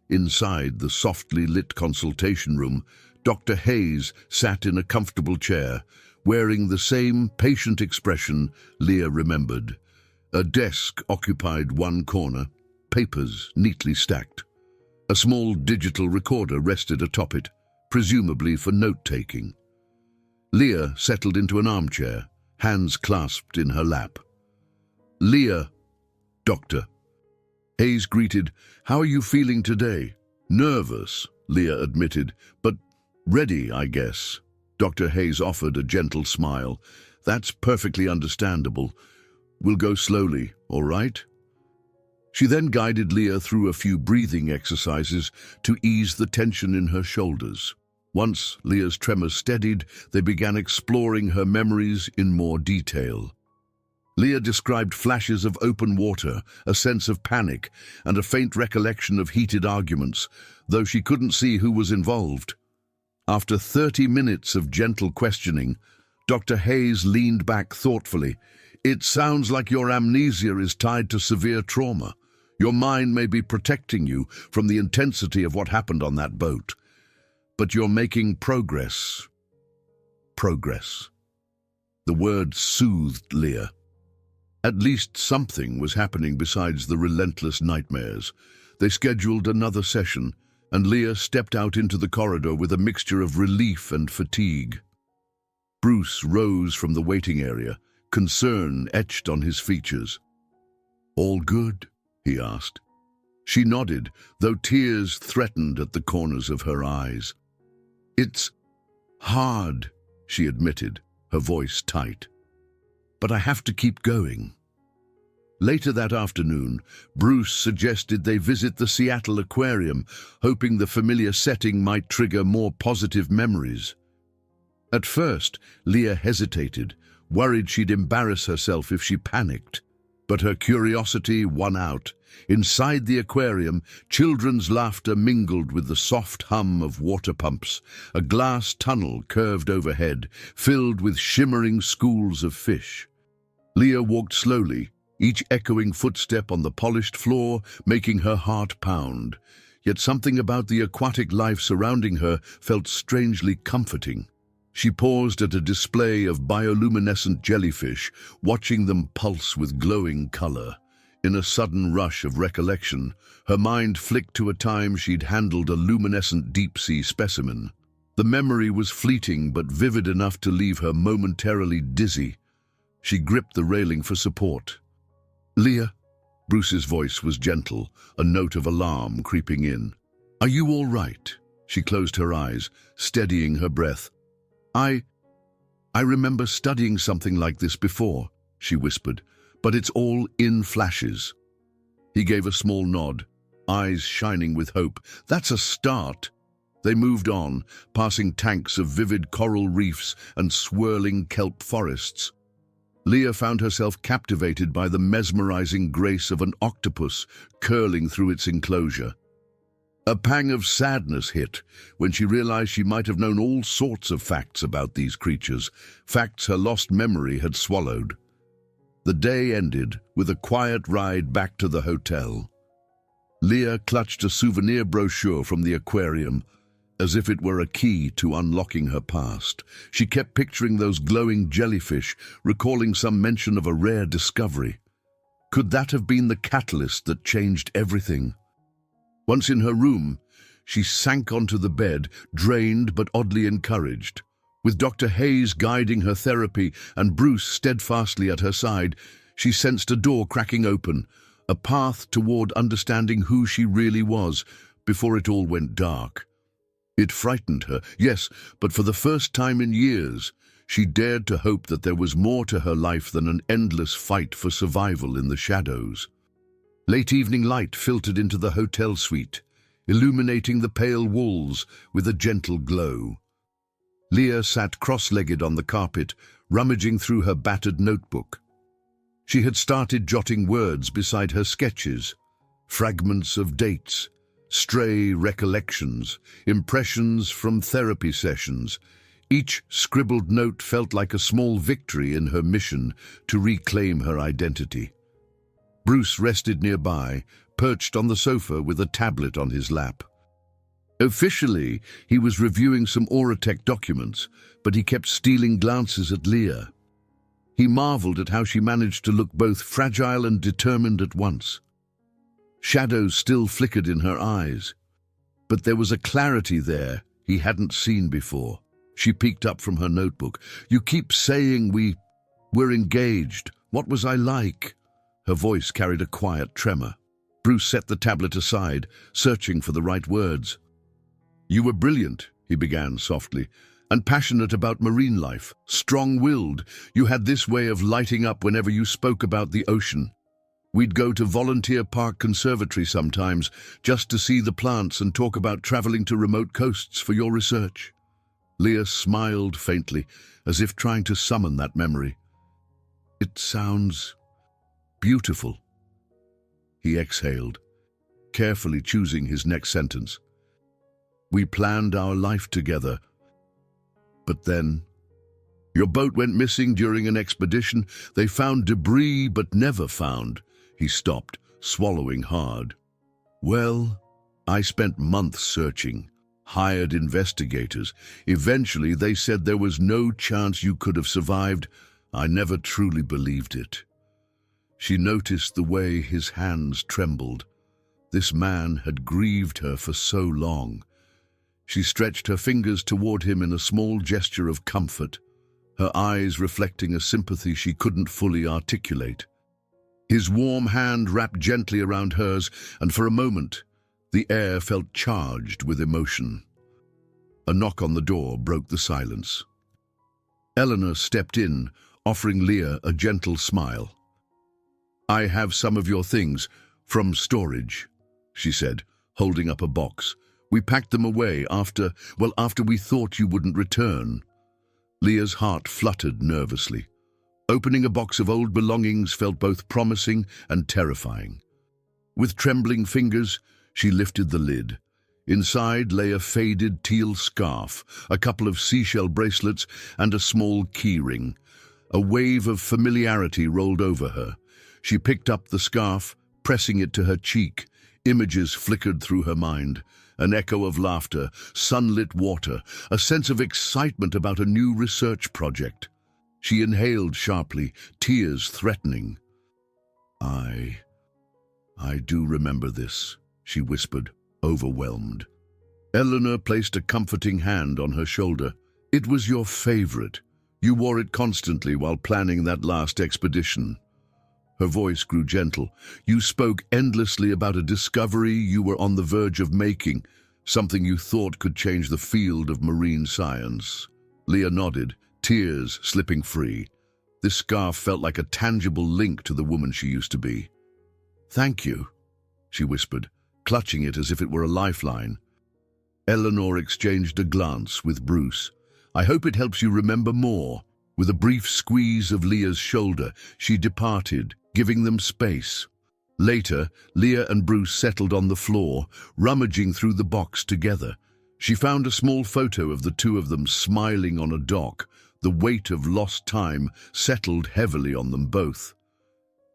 Inside the softly lit consultation room, Dr. Hayes sat in a comfortable chair, wearing the same patient expression Leah remembered. A desk occupied one corner, papers neatly stacked. A small digital recorder rested atop it, presumably for note-taking. Leah settled into an armchair, hands clasped in her lap. "Leah, Doctor." Hayes greeted. "How are you feeling today?" "Nervous," Leah admitted, "but ready, I guess." Dr. Hayes offered a gentle smile. "That's perfectly understandable. We'll go slowly, all right?" She then guided Leah through a few breathing exercises to ease the tension in her shoulders. Once Leah's tremors steadied, they began exploring her memories in more detail. Leah described flashes of open water, a sense of panic, and a faint recollection of heated arguments, though she couldn't see who was involved. After 30 minutes of gentle questioning, Dr. Hayes leaned back thoughtfully. "It sounds like your amnesia is tied to severe trauma. Your mind may be protecting you from the intensity of what happened on that boat. But you're making progress." Progress. The word soothed Leah. At least something was happening besides the relentless nightmares. They scheduled another session, and Leah stepped out into the corridor with a mixture of relief and fatigue. Bruce rose from the waiting area, concern etched on his features. "All good?" he asked. She nodded, though tears threatened at the corners of her eyes. "It's hard," she admitted, her voice tight. "But I have to keep going." Later that afternoon, Bruce suggested they visit the Seattle Aquarium, hoping the familiar setting might trigger more positive memories. At first, Leah hesitated, worried she'd embarrass herself if she panicked. But her curiosity won out. Inside the aquarium, children's laughter mingled with the soft hum of water pumps. A glass tunnel curved overhead, filled with shimmering schools of fish. Leah walked slowly, each echoing footstep on the polished floor making her heart pound. Yet something about the aquatic life surrounding her felt strangely comforting. She paused at a display of bioluminescent jellyfish, watching them pulse with glowing color. In a sudden rush of recollection, her mind flicked to a time she'd handled a luminescent deep-sea specimen. The memory was fleeting but vivid enough to leave her momentarily dizzy. She gripped the railing for support. "Leah, Bruce's voice was gentle, a note of alarm creeping in. "Are you all right?" She closed her eyes, steadying her breath. I remember studying something like this before," she whispered, "but it's all in flashes." He gave a small nod, eyes shining with hope. "That's a start." They moved on, passing tanks of vivid coral reefs and swirling kelp forests. Leah found herself captivated by the mesmerizing grace of an octopus curling through its enclosure. A pang of sadness hit when she realized she might have known all sorts of facts about these creatures, facts her lost memory had swallowed. The day ended with a quiet ride back to the hotel. Leah clutched a souvenir brochure from the aquarium, as if it were a key to unlocking her past. She kept picturing those glowing jellyfish, recalling some mention of a rare discovery. Could that have been the catalyst that changed everything? Once in her room, she sank onto the bed, drained but oddly encouraged. With Dr. Hayes guiding her therapy and Bruce steadfastly at her side, she sensed a door cracking open, a path toward understanding who she really was before it all went dark. It frightened her, yes, but for the first time in years, she dared to hope that there was more to her life than an endless fight for survival in the shadows. Late evening light filtered into the hotel suite, illuminating the pale walls with a gentle glow. Leah sat cross-legged on the carpet, rummaging through her battered notebook. She had started jotting words beside her sketches, fragments of dates, stray recollections, impressions from therapy sessions. Each scribbled note felt like a small victory in her mission to reclaim her identity. Bruce rested nearby, perched on the sofa with a tablet on his lap. Officially, he was reviewing some Auratech documents, but he kept stealing glances at Leah. He marveled at how she managed to look both fragile and determined at once. Shadows still flickered in her eyes, but there was a clarity there he hadn't seen before. She peeked up from her notebook. "You keep saying we're engaged. What was I like?" Her voice carried a quiet tremor. Bruce set the tablet aside, searching for the right words. "You were brilliant," he began softly, "and passionate about marine life, strong-willed. You had this way of lighting up whenever you spoke about the ocean. We'd go to Volunteer Park Conservatory sometimes, just to see the plants and talk about traveling to remote coasts for your research." Leah smiled faintly, as if trying to summon that memory. "It sounds beautiful." He exhaled, carefully choosing his next sentence. "We planned our life together. But then, your boat went missing during an expedition. They found debris but never found." He stopped, swallowing hard. "Well, I spent months searching, hired investigators. Eventually, they said there was no chance you could have survived. I never truly believed it." She noticed the way his hands trembled. This man had grieved her for so long. She stretched her fingers toward him in a small gesture of comfort, her eyes reflecting a sympathy she couldn't fully articulate. His warm hand wrapped gently around hers, and for a moment, the air felt charged with emotion. A knock on the door broke the silence. Eleanor stepped in, offering Leah a gentle smile. "I have some of your things from storage," she said, holding up a box. "We packed them away after we thought you wouldn't return." Leah's heart fluttered nervously. Opening a box of old belongings felt both promising and terrifying. With trembling fingers, she lifted the lid. Inside lay a faded teal scarf, a couple of seashell bracelets, and a small key ring. A wave of familiarity rolled over her. She picked up the scarf, pressing it to her cheek. Images flickered through her mind. An echo of laughter, sunlit water, a sense of excitement about a new research project. She inhaled sharply, tears threatening. I do remember this," she whispered, overwhelmed. Eleanor placed a comforting hand on her shoulder. "It was your favorite. You wore it constantly while planning that last expedition." Her voice grew gentle. "You spoke endlessly about a discovery you were on the verge of making, something you thought could change the field of marine science." Leah nodded, tears slipping free. This scarf felt like a tangible link to the woman she used to be. "Thank you," she whispered, clutching it as if it were a lifeline. Eleanor exchanged a glance with Bruce. "I hope it helps you remember more." With a brief squeeze of Leah's shoulder, she departed, giving them space. Later, Leah and Bruce settled on the floor, rummaging through the box together. She found a small photo of the two of them smiling on a dock. The weight of lost time settled heavily on them both.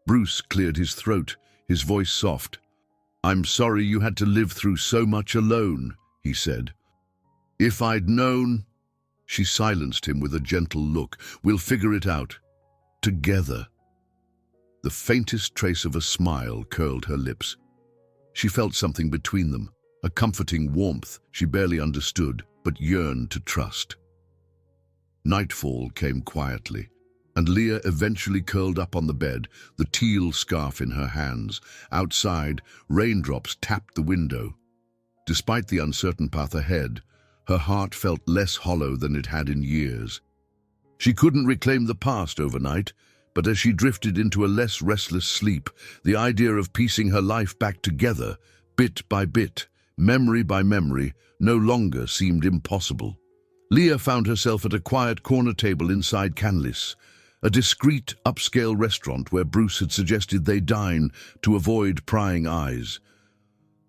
Bruce cleared his throat, his voice soft. "I'm sorry you had to live through so much alone," he said. "If I'd known—" She silenced him with a gentle look. "We'll figure it out. Together." The faintest trace of a smile curled her lips. She felt something between them, a comforting warmth she barely understood, but yearned to trust. Nightfall came quietly, and Leah eventually curled up on the bed, the teal scarf in her hands. Outside, raindrops tapped the window. Despite the uncertain path ahead, her heart felt less hollow than it had in years. She couldn't reclaim the past overnight, but as she drifted into a less restless sleep, the idea of piecing her life back together, bit by bit, memory by memory, no longer seemed impossible. Leah found herself at a quiet corner table inside Canlis, a discreet, upscale restaurant where Bruce had suggested they dine to avoid prying eyes.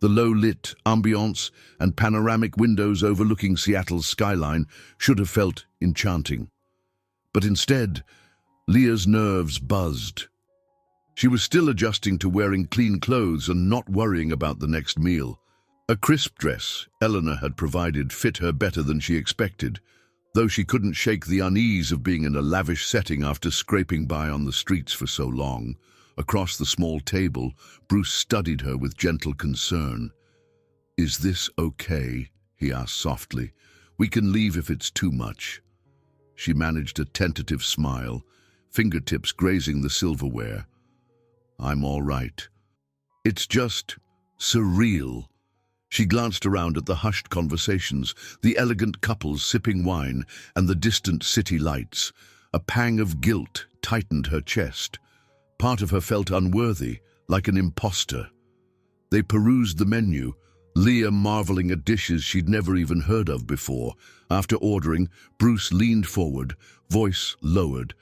The low-lit ambiance and panoramic windows overlooking Seattle's skyline should have felt enchanting. But instead, Leah's nerves buzzed. She was still adjusting to wearing clean clothes and not worrying about the next meal. A crisp dress Eleanor had provided fit her better than she expected, though she couldn't shake the unease of being in a lavish setting after scraping by on the streets for so long. Across the small table, Bruce studied her with gentle concern. "Is this okay?" he asked softly. "We can leave if it's too much." She managed a tentative smile, fingertips grazing the silverware. "I'm all right. It's just surreal." She glanced around at the hushed conversations, the elegant couples sipping wine, and the distant city lights. A pang of guilt tightened her chest. Part of her felt unworthy, like an imposter. They perused the menu, Leah marveling at dishes she'd never even heard of before. After ordering, Bruce leaned forward, voice lowered.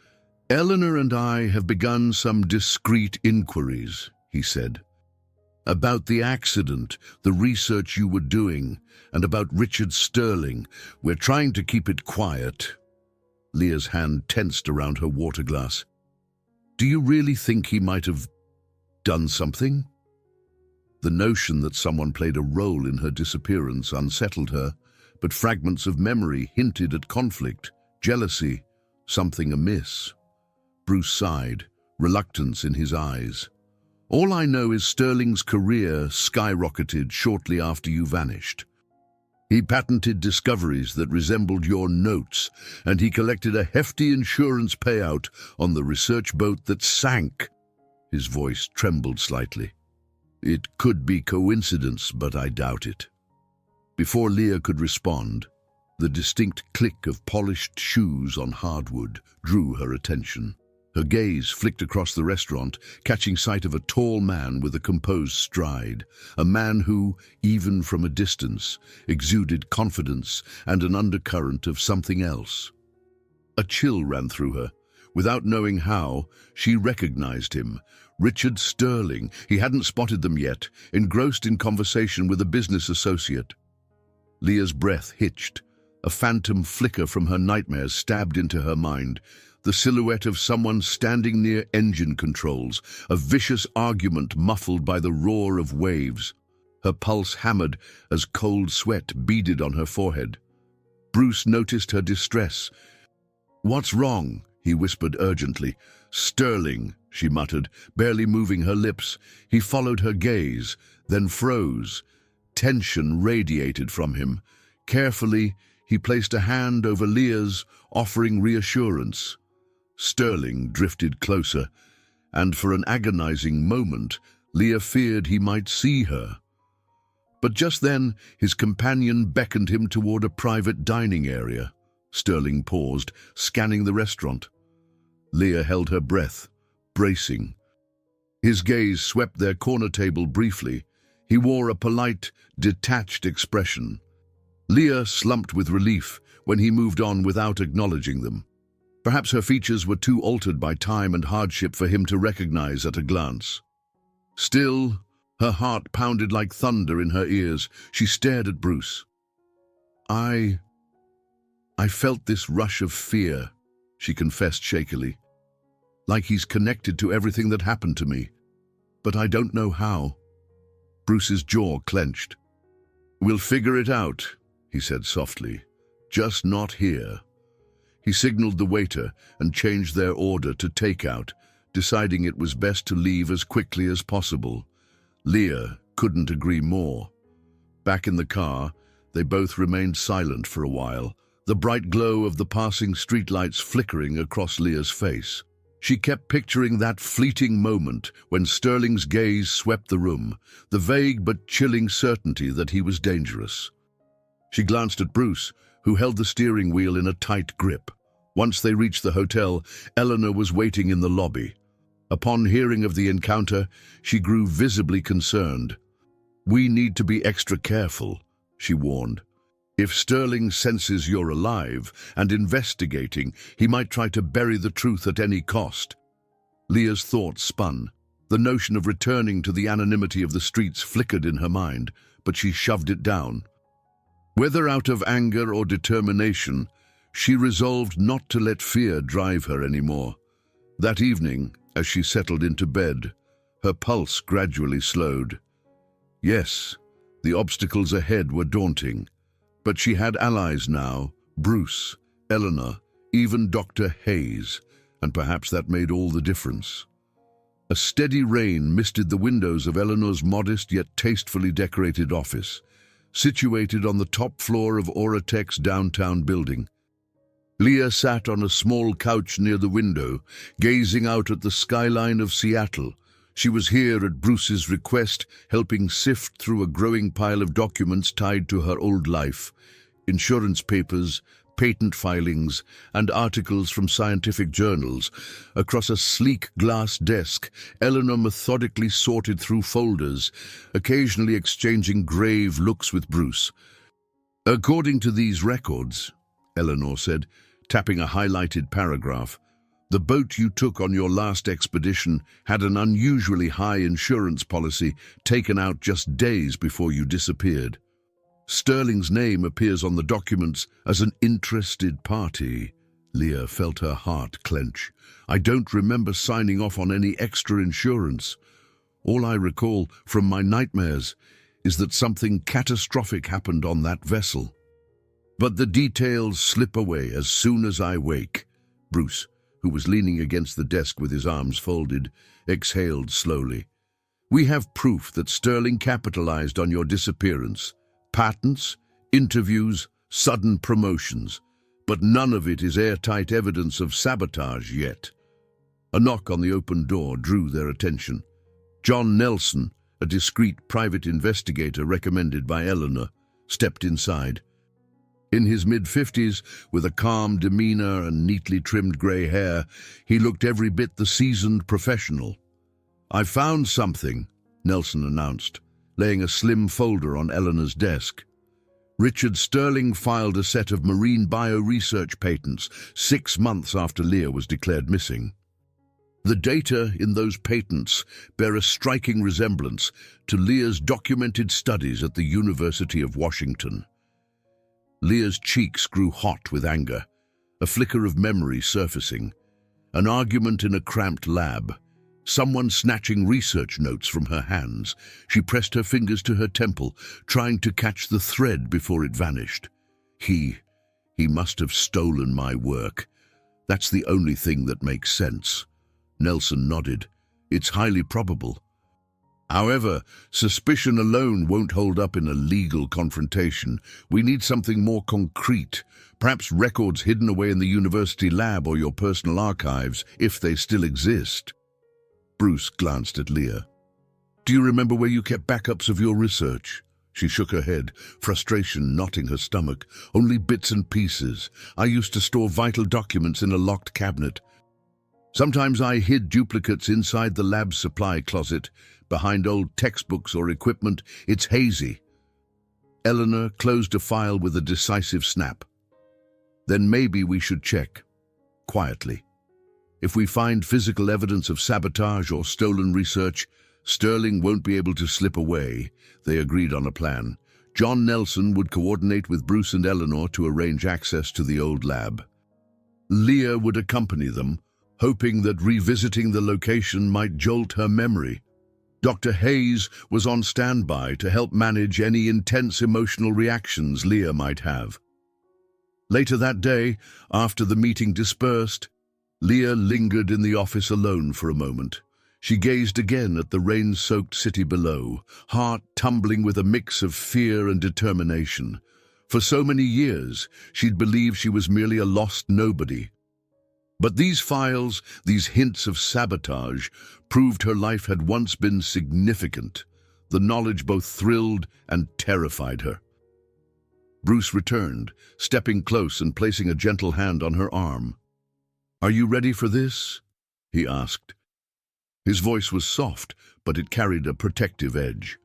"Eleanor and I have begun some discreet inquiries," he said. "About the accident, the research you were doing, and about Richard Sterling. We're trying to keep it quiet." Leah's hand tensed around her water glass. "Do you really think he might have done something?" The notion that someone played a role in her disappearance unsettled her, but fragments of memory hinted at conflict, jealousy, something amiss. Bruce sighed, reluctance in his eyes. "All I know is Sterling's career skyrocketed shortly after you vanished. He patented discoveries that resembled your notes, and he collected a hefty insurance payout on the research boat that sank." His voice trembled slightly. "It could be coincidence, but I doubt it." Before Leah could respond, the distinct click of polished shoes on hardwood drew her attention. Her gaze flicked across the restaurant, catching sight of a tall man with a composed stride, a man who, even from a distance, exuded confidence and an undercurrent of something else. A chill ran through her. Without knowing how, she recognized him. Richard Sterling. He hadn't spotted them yet, engrossed in conversation with a business associate. Leah's breath hitched. A phantom flicker from her nightmares stabbed into her mind. The silhouette of someone standing near engine controls, a vicious argument muffled by the roar of waves. Her pulse hammered as cold sweat beaded on her forehead. Bruce noticed her distress. "What's wrong?" he whispered urgently. "Sterling," she muttered, barely moving her lips. He followed her gaze, then froze. Tension radiated from him. Carefully, he placed a hand over Leah's, offering reassurance. Sterling drifted closer. and for an agonizing moment, Leah feared he might see her. But just then, his companion beckoned him toward a private dining area. Sterling paused, scanning the restaurant. Leah held her breath, bracing. His gaze swept their corner table briefly. He wore a polite, detached expression. Leah slumped with relief when he moved on without acknowledging them. Perhaps her features were too altered by time and hardship for him to recognize at a glance. Still, her heart pounded like thunder in her ears. She stared at Bruce. I felt this rush of fear, she confessed shakily. Like he's connected to everything that happened to me. But I don't know how. Bruce's jaw clenched. We'll figure it out, he said softly. Just not here. He signaled the waiter and changed their order to takeout, deciding it was best to leave as quickly as possible. Leah couldn't agree more. Back in the car, they both remained silent for a while, the bright glow of the passing streetlights flickering across Leah's face. She kept picturing that fleeting moment when Sterling's gaze swept the room, the vague but chilling certainty that he was dangerous. She glanced at Bruce, who held the steering wheel in a tight grip. Once they reached the hotel, Eleanor was waiting in the lobby. Upon hearing of the encounter, she grew visibly concerned. "We need to be extra careful," she warned. "If Sterling senses you're alive and investigating, he might try to bury the truth at any cost." Leah's thoughts spun. The notion of returning to the anonymity of the streets flickered in her mind, but she shoved it down. Whether out of anger or determination, she resolved not to let fear drive her anymore. That evening, as she settled into bed, her pulse gradually slowed. Yes, the obstacles ahead were daunting, but she had allies now: Bruce, Eleanor, even Dr. Hayes, and perhaps that made all the difference. A steady rain misted the windows of Eleanor's modest yet tastefully decorated office, situated on the top floor of Oratech's downtown building. Leah sat on a small couch near the window, gazing out at the skyline of Seattle. She was here at Bruce's request, helping sift through a growing pile of documents tied to her old life: insurance papers, patent filings, and articles from scientific journals. Across a sleek glass desk, Eleanor methodically sorted through folders, occasionally exchanging grave looks with Bruce. "According to these records," Eleanor said, tapping a highlighted paragraph, "the boat you took on your last expedition had an unusually high insurance policy taken out just days before you disappeared. Sterling's name appears on the documents as an interested party." Leah felt her heart clench. "I don't remember signing off on any extra insurance. All I recall from my nightmares is that something catastrophic happened on that vessel. But the details slip away as soon as I wake." Bruce, who was leaning against the desk with his arms folded, exhaled slowly. "We have proof that Sterling capitalized on your disappearance. Patents, interviews, sudden promotions. But none of it is airtight evidence of sabotage yet." A knock on the open door drew their attention. John Nelson, a discreet private investigator recommended by Eleanor, stepped inside. In his mid-50s, with a calm demeanor and neatly trimmed grey hair, he looked every bit the seasoned professional. "I found something," Nelson announced, laying a slim folder on Eleanor's desk. Richard Sterling filed a set of marine bioresearch patents 6 months after Leah was declared missing. The data in those patents bear a striking resemblance to Leah's documented studies at the University of Washington. Leah's cheeks grew hot with anger, a flicker of memory surfacing. An argument in a cramped lab, someone snatching research notes from her hands. She pressed her fingers to her temple, trying to catch the thread before it vanished. He must have stolen my work. That's the only thing that makes sense." Nelson nodded. "It's highly probable. However, suspicion alone won't hold up in a legal confrontation. We need something more concrete, perhaps records hidden away in the university lab or your personal archives, if they still exist." Bruce glanced at Leah. "Do you remember where you kept backups of your research?" She shook her head, frustration knotting her stomach. "Only bits and pieces. I used to store vital documents in a locked cabinet. Sometimes I hid duplicates inside the lab supply closet, behind old textbooks or equipment. It's hazy." Eleanor closed a file with a decisive snap. "Then maybe we should check. Quietly. If we find physical evidence of sabotage or stolen research, Sterling won't be able to slip away." They agreed on a plan. John Nelson would coordinate with Bruce and Eleanor to arrange access to the old lab. Leah would accompany them, hoping that revisiting the location might jolt her memory. Dr. Hayes was on standby to help manage any intense emotional reactions Leah might have. Later that day, after the meeting dispersed, Leah lingered in the office alone for a moment. She gazed again at the rain-soaked city below, heart tumbling with a mix of fear and determination. For so many years, she'd believed she was merely a lost nobody. But these files, these hints of sabotage, proved her life had once been significant. The knowledge both thrilled and terrified her. Bruce returned, stepping close and placing a gentle hand on her arm. "Are you ready for this?" he asked. His voice was soft, but it carried a protective edge.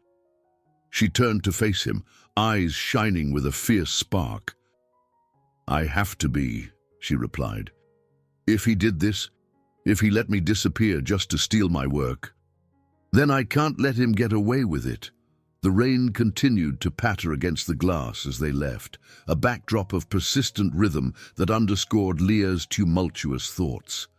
She turned to face him, eyes shining with a fierce spark. "I have to be," she replied. "If he did this, if he let me disappear just to steal my work, then I can't let him get away with it." The rain continued to patter against the glass as they left, a backdrop of persistent rhythm that underscored Leah's tumultuous thoughts.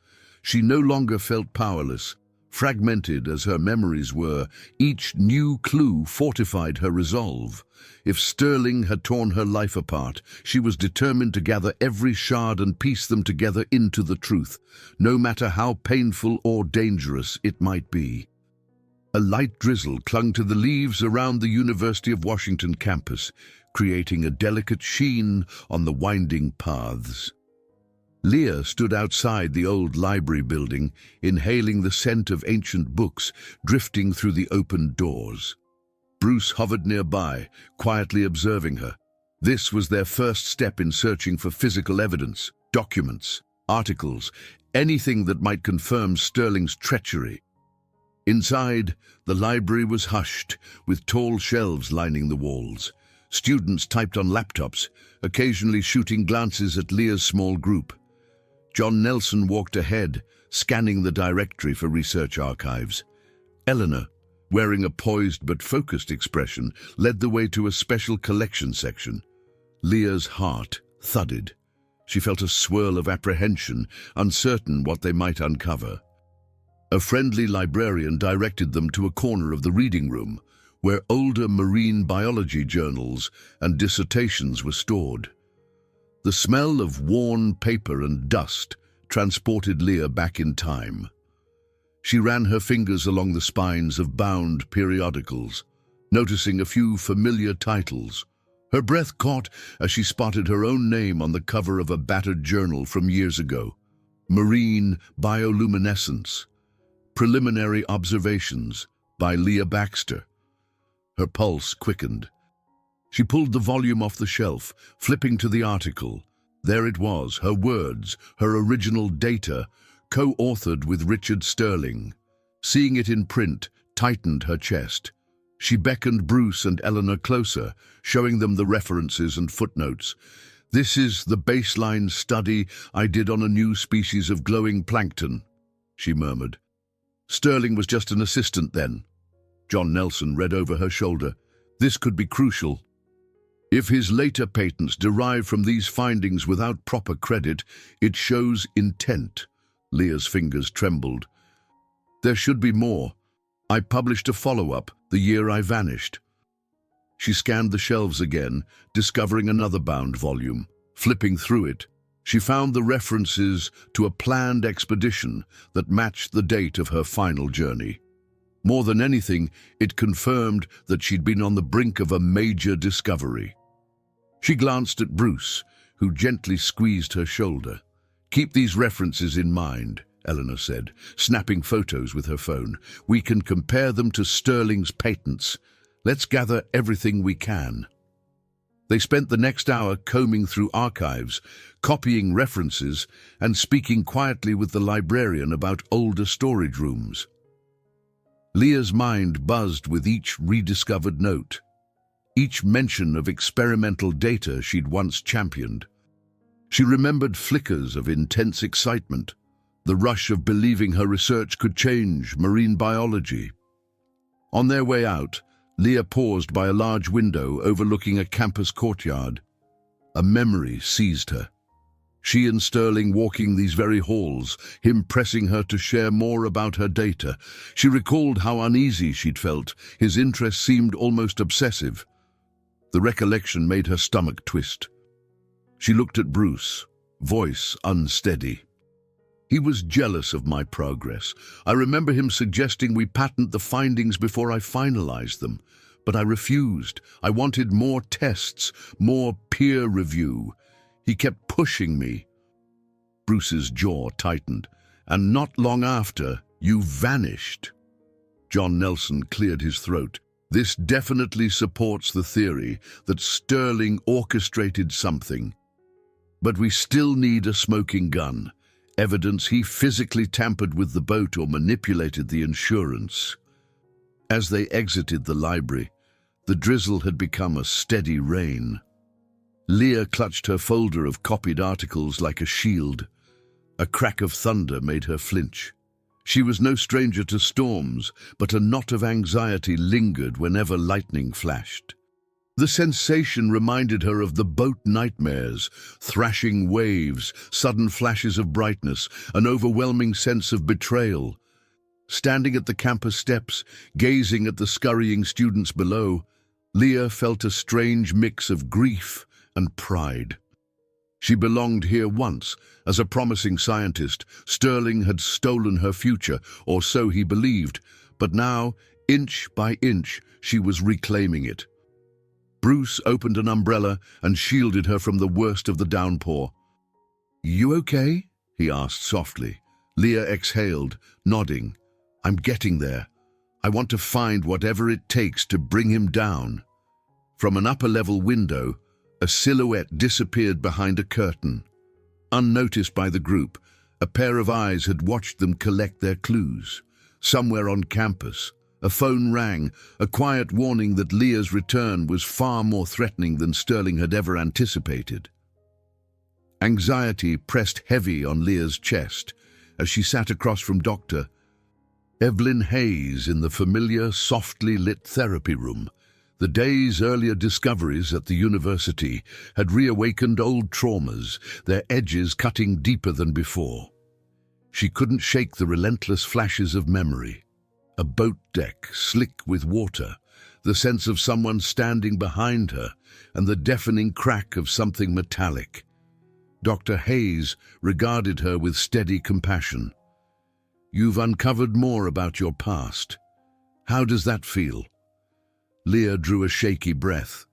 She no longer felt powerless. Fragmented as her memories were, each new clue fortified her resolve. If Sterling had torn her life apart, she was determined to gather every shard and piece them together into the truth, no matter how painful or dangerous it might be. A light drizzle clung to the leaves around the University of Washington campus, creating a delicate sheen on the winding paths. Leah stood outside the old library building, inhaling the scent of ancient books drifting through the open doors. Bruce hovered nearby, quietly observing her. This was their first step in searching for physical evidence, documents, articles, anything that might confirm Sterling's treachery. Inside, the library was hushed, with tall shelves lining the walls. Students typed on laptops, occasionally shooting glances at Leah's small group. John Nelson walked ahead, scanning the directory for research archives. Eleanor, wearing a poised but focused expression, led the way to a special collection section. Leah's heart thudded. She felt a swirl of apprehension, uncertain what they might uncover. A friendly librarian directed them to a corner of the reading room, where older marine biology journals and dissertations were stored. The smell of worn paper and dust transported Leah back in time. She ran her fingers along the spines of bound periodicals, noticing a few familiar titles. Her breath caught as she spotted her own name on the cover of a battered journal from years ago. Marine Bioluminescence. Preliminary Observations by Leah Baxter. Her pulse quickened. She pulled the volume off the shelf, flipping to the article. There it was, her words, her original data, co-authored with Richard Sterling. Seeing it in print tightened her chest. She beckoned Bruce and Eleanor closer, showing them the references and footnotes. "This is the baseline study I did on a new species of glowing plankton," she murmured. "Sterling was just an assistant then." John Nelson read over her shoulder. "This could be crucial. If his later patents derive from these findings without proper credit, it shows intent." Leah's fingers trembled. "There should be more. I published a follow-up the year I vanished." She scanned the shelves again, discovering another bound volume. Flipping through it, she found the references to a planned expedition that matched the date of her final journey. More than anything, it confirmed that she'd been on the brink of a major discovery. She glanced at Bruce, who gently squeezed her shoulder. "Keep these references in mind, Eleanor said, snapping photos with her phone. "We can compare them to Sterling's patents. Let's gather everything we can." They spent the next hour combing through archives, copying references, and speaking quietly with the librarian about older storage rooms. Leah's mind buzzed with each rediscovered note, each mention of experimental data she'd once championed. She remembered flickers of intense excitement, the rush of believing her research could change marine biology. On their way out, Leah paused by a large window overlooking a campus courtyard. A memory seized her. She and Sterling walking these very halls, him pressing her to share more about her data. She recalled how uneasy she'd felt. His interest seemed almost obsessive. The recollection made her stomach twist. She looked at Bruce, voice unsteady. "He was jealous of my progress. I remember him suggesting we patent the findings before I finalized them. But I refused. I wanted more tests, more peer review. He kept pushing me." Bruce's jaw tightened. "And not long after, you vanished." John Nelson cleared his throat. "This definitely supports the theory that Sterling orchestrated something. But we still need a smoking gun. Evidence he physically tampered with the boat or manipulated the insurance." As they exited the library, the drizzle had become a steady rain. Leah clutched her folder of copied articles like a shield. A crack of thunder made her flinch. She was no stranger to storms, but a knot of anxiety lingered whenever lightning flashed. The sensation reminded her of the boat nightmares, thrashing waves, sudden flashes of brightness, an overwhelming sense of betrayal. Standing at the campus steps, gazing at the scurrying students below, Leah felt a strange mix of grief and pride. She belonged here once. As a promising scientist, Sterling had stolen her future, or so he believed, but now, inch by inch, she was reclaiming it. Bruce opened an umbrella and shielded her from the worst of the downpour. "You okay?" he asked softly. Leah exhaled, nodding. "I'm getting there. I want to find whatever it takes to bring him down." From an upper-level window, a silhouette disappeared behind a curtain. Unnoticed by the group, a pair of eyes had watched them collect their clues. Somewhere on campus, a phone rang, a quiet warning that Leah's return was far more threatening than Sterling had ever anticipated. Anxiety pressed heavy on Leah's chest as she sat across from Dr. Evelyn Hayes in the familiar, softly lit therapy room. The day's earlier discoveries at the university had reawakened old traumas, their edges cutting deeper than before. She couldn't shake the relentless flashes of memory. A boat deck slick with water, the sense of someone standing behind her, and the deafening crack of something metallic. Dr. Hayes regarded her with steady compassion. "You've uncovered more about your past. How does that feel?" Leah drew a shaky breath.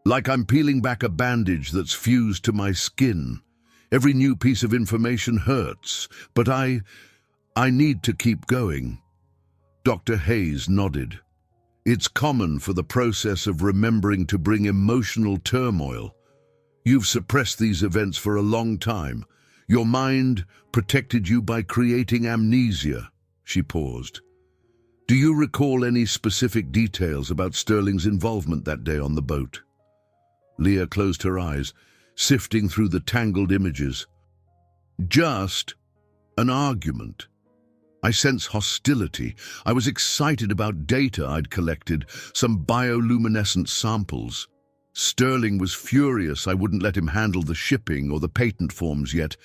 "Like I'm peeling back a bandage that's fused to my skin. Every new piece of information hurts, but I need to keep going." Dr. Hayes nodded. "It's common for the process of remembering to bring emotional turmoil. You've suppressed these events for a long time. Your mind protected you by creating amnesia." She paused. "Do you recall any specific details about Sterling's involvement that day on the boat?" Leah closed her eyes, sifting through the tangled images. "Just an argument. I sense hostility. I was excited about data I'd collected, some bioluminescent samples. Sterling was furious I wouldn't let him handle the shipping or the patent forms yet.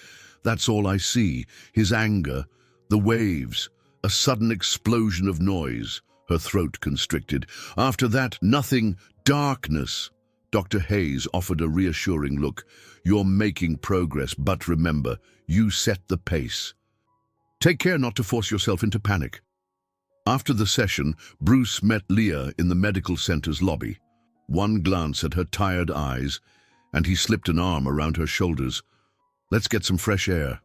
That's all I see, his anger, the waves, a sudden explosion of noise." Her throat constricted. "After that, nothing. Darkness." Dr. Hayes offered a reassuring look. "You're making progress, but remember, you set the pace. Take care not to force yourself into panic." After the session, Bruce met Leah in the medical center's lobby. One glance at her tired eyes, and he slipped an arm around her shoulders. "Let's get some fresh air,"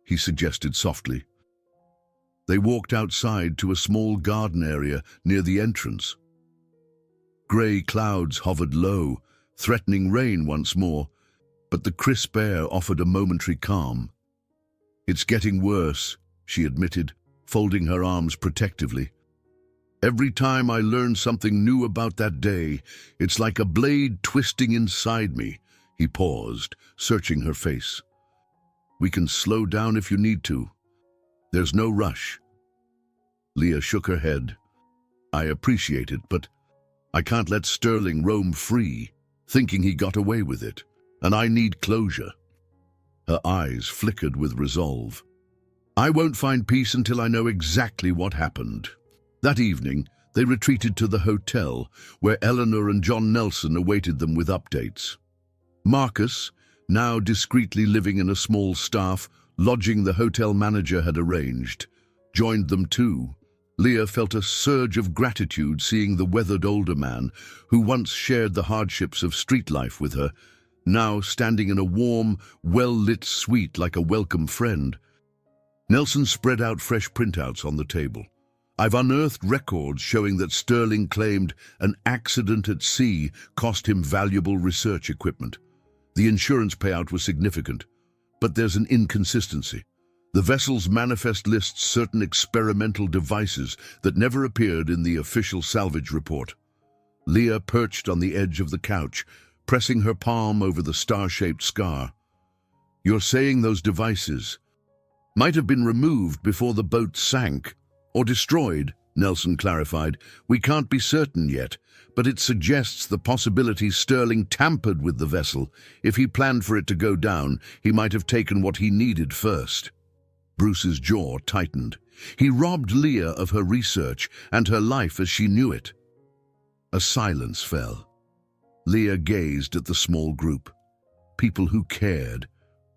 he suggested softly. They walked outside to a small garden area near the entrance. Grey clouds hovered low, threatening rain once more, but the crisp air offered a momentary calm. "It's getting worse," she admitted, folding her arms protectively. "Every time I learn something new about that day, it's like a blade twisting inside me." He paused, searching her face. "We can slow down if you need to. There's no rush." Leah shook her head. "I appreciate it, but I can't let Sterling roam free, thinking he got away with it, and I need closure." Her eyes flickered with resolve. "I won't find peace until I know exactly what happened." That evening, they retreated to the hotel, where Eleanor and John Nelson awaited them with updates. Marcus, now discreetly living in a small staff lodging the hotel manager had arranged, joined them too. Leah felt a surge of gratitude seeing the weathered older man, who once shared the hardships of street life with her, now standing in a warm, well-lit suite like a welcome friend. Nelson spread out fresh printouts on the table. "I've unearthed records showing that Sterling claimed an accident at sea cost him valuable research equipment. The insurance payout was significant, but there's an inconsistency. The vessel's manifest lists certain experimental devices that never appeared in the official salvage report." Leah perched on the edge of the couch, pressing her palm over the star-shaped scar. "You're saying those devices might have been removed before the boat sank, or destroyed," Nelson clarified. "We can't be certain yet, but it suggests the possibility Sterling tampered with the vessel. If he planned for it to go down, he might have taken what he needed first." Bruce's jaw tightened. He robbed Leah of her research and her life as she knew it. A silence fell. Leah gazed at the small group. People who cared,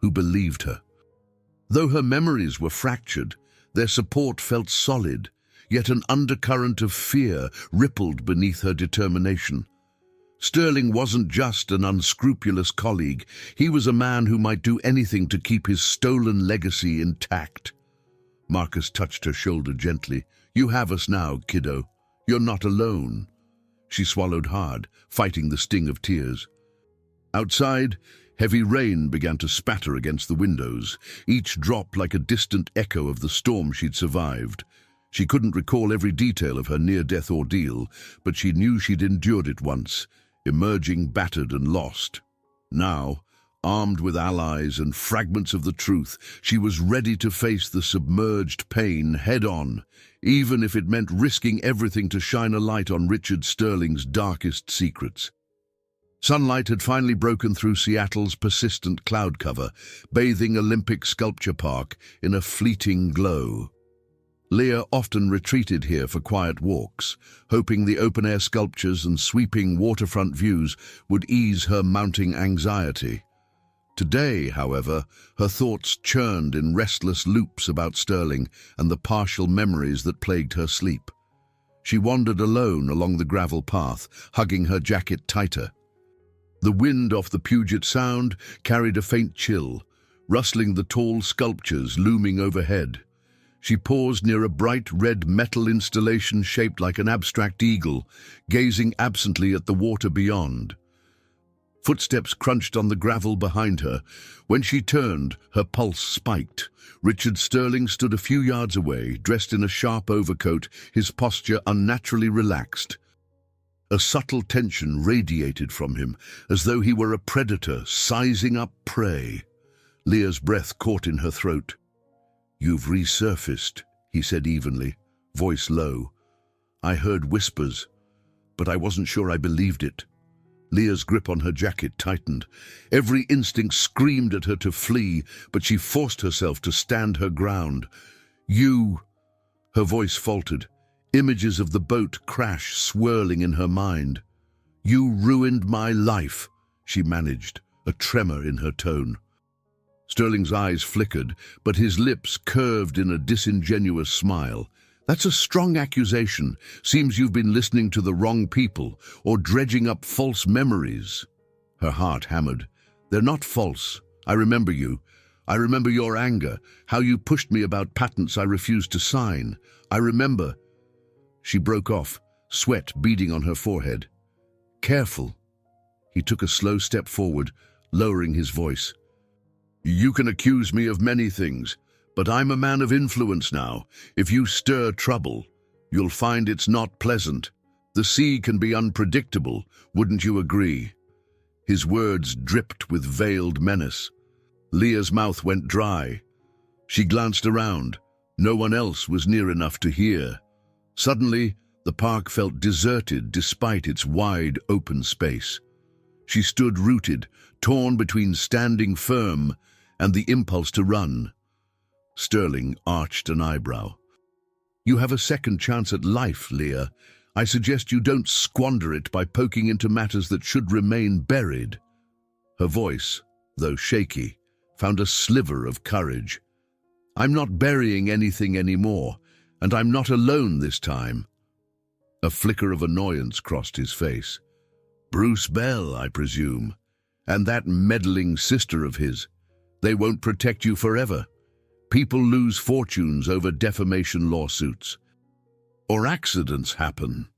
who believed her. Though her memories were fractured, their support felt solid, yet an undercurrent of fear rippled beneath her determination. Sterling wasn't just an unscrupulous colleague. He was a man who might do anything to keep his stolen legacy intact. Marcus touched her shoulder gently. "You have us now, kiddo. You're not alone." She swallowed hard, fighting the sting of tears. Outside, heavy rain began to spatter against the windows, each drop like a distant echo of the storm she'd survived. She couldn't recall every detail of her near-death ordeal, but she knew she'd endured it once, emerging battered and lost. Now, armed with allies and fragments of the truth, she was ready to face the submerged pain head-on, even if it meant risking everything to shine a light on Richard Sterling's darkest secrets. Sunlight had finally broken through Seattle's persistent cloud cover, bathing Olympic Sculpture Park in a fleeting glow. Leah often retreated here for quiet walks, hoping the open-air sculptures and sweeping waterfront views would ease her mounting anxiety. Today, however, her thoughts churned in restless loops about Sterling and the partial memories that plagued her sleep. She wandered alone along the gravel path, hugging her jacket tighter. The wind off the Puget Sound carried a faint chill, rustling the tall sculptures looming overhead. She paused near a bright red metal installation shaped like an abstract eagle, gazing absently at the water beyond. Footsteps crunched on the gravel behind her. When she turned, her pulse spiked. Richard Sterling stood a few yards away, dressed in a sharp overcoat, his posture unnaturally relaxed. A subtle tension radiated from him, as though he were a predator sizing up prey. Leah's breath caught in her throat. "You've resurfaced," he said evenly, voice low. "I heard whispers, but I wasn't sure I believed it." Leah's grip on her jacket tightened. Every instinct screamed at her to flee, but she forced herself to stand her ground. "You—" Her voice faltered, images of the boat crash swirling in her mind. "You ruined my life," she managed, a tremor in her tone. Sterling's eyes flickered, but his lips curved in a disingenuous smile. "That's a strong accusation. Seems you've been listening to the wrong people, or dredging up false memories." Her heart hammered. "They're not false. I remember you. I remember your anger, how you pushed me about patents I refused to sign. I remember—" She broke off, sweat beading on her forehead. "Careful." He took a slow step forward, lowering his voice. "You can accuse me of many things, but I'm a man of influence now. If you stir trouble, you'll find it's not pleasant. The sea can be unpredictable, wouldn't you agree?" His words dripped with veiled menace. Leah's mouth went dry. She glanced around. No one else was near enough to hear. Suddenly, the park felt deserted despite its wide, open space. She stood rooted, torn between standing firm and the impulse to run. Sterling arched an eyebrow. "You have a second chance at life, Leah. I suggest you don't squander it by poking into matters that should remain buried." Her voice, though shaky, found a sliver of courage. "I'm not burying anything anymore, and I'm not alone this time." A flicker of annoyance crossed his face. "Bruce Bell, I presume, and that meddling sister of his. They won't protect you forever. People lose fortunes over defamation lawsuits. Or accidents happen."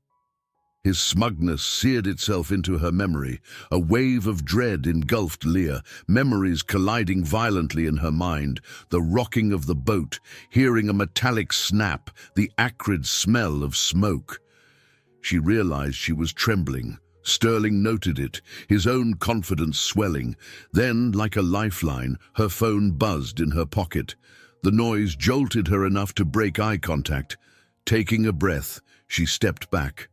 His smugness seared itself into her memory. A wave of dread engulfed Leah, memories colliding violently in her mind, the rocking of the boat, hearing a metallic snap, the acrid smell of smoke. She realized she was trembling. Sterling noted it, his own confidence swelling. Then, like a lifeline, her phone buzzed in her pocket. The noise jolted her enough to break eye contact. Taking a breath, she stepped back.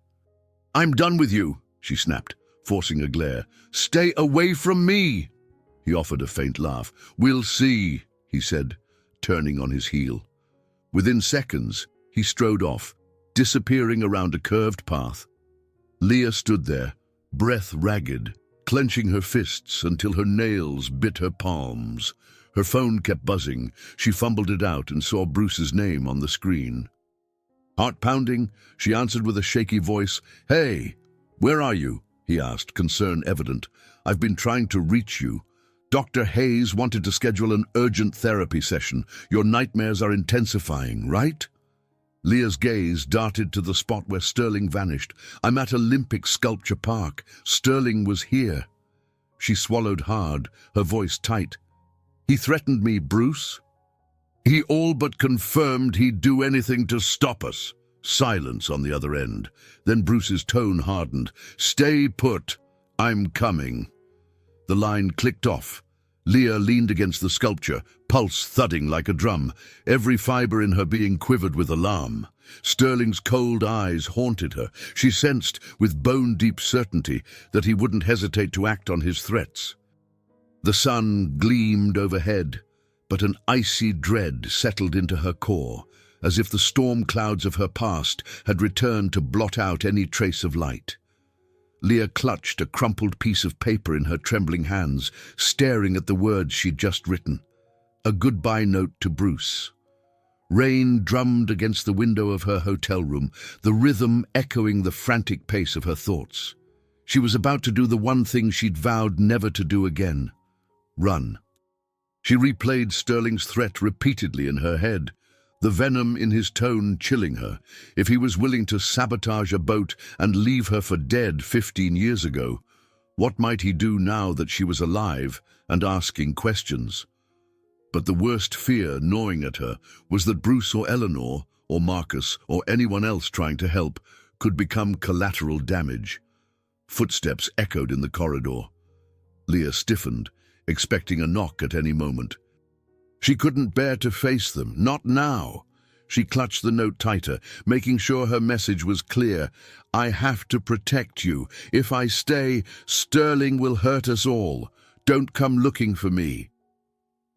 "I'm done with you," she snapped, forcing a glare. "Stay away from me!" He offered a faint laugh. "We'll see," he said, turning on his heel. Within seconds, he strode off, disappearing around a curved path. Leah stood there, breath ragged, clenching her fists until her nails bit her palms. Her phone kept buzzing. She fumbled it out and saw Bruce's name on the screen. Heart pounding, she answered with a shaky voice. "Hey, where are you?" he asked, concern evident. "I've been trying to reach you. Dr. Hayes wanted to schedule an urgent therapy session. Your nightmares are intensifying, right?" Leah's gaze darted to the spot where Sterling vanished. "I'm at Olympic Sculpture Park. Sterling was here." She swallowed hard, her voice tight. "He threatened me, Bruce. He all but confirmed he'd do anything to stop us." Silence on the other end. Then Bruce's tone hardened. "Stay put. I'm coming." The line clicked off. Leah leaned against the sculpture, pulse thudding like a drum. Every fiber in her being quivered with alarm. Sterling's cold eyes haunted her. She sensed, with bone-deep certainty, that he wouldn't hesitate to act on his threats. The sun gleamed overhead, but an icy dread settled into her core, as if the storm clouds of her past had returned to blot out any trace of light. Leah clutched a crumpled piece of paper in her trembling hands, staring at the words she'd just written. A goodbye note to Bruce. Rain drummed against the window of her hotel room, the rhythm echoing the frantic pace of her thoughts. She was about to do the one thing she'd vowed never to do again: run. She replayed Sterling's threat repeatedly in her head, the venom in his tone chilling her. If he was willing to sabotage a boat and leave her for dead 15 years ago, what might he do now that she was alive and asking questions? But the worst fear gnawing at her was that Bruce or Eleanor, or Marcus, or anyone else trying to help, could become collateral damage. Footsteps echoed in the corridor. Leah stiffened, expecting a knock at any moment. She couldn't bear to face them, not now. She clutched the note tighter, making sure her message was clear. "I have to protect you. If I stay, Sterling will hurt us all. Don't come looking for me."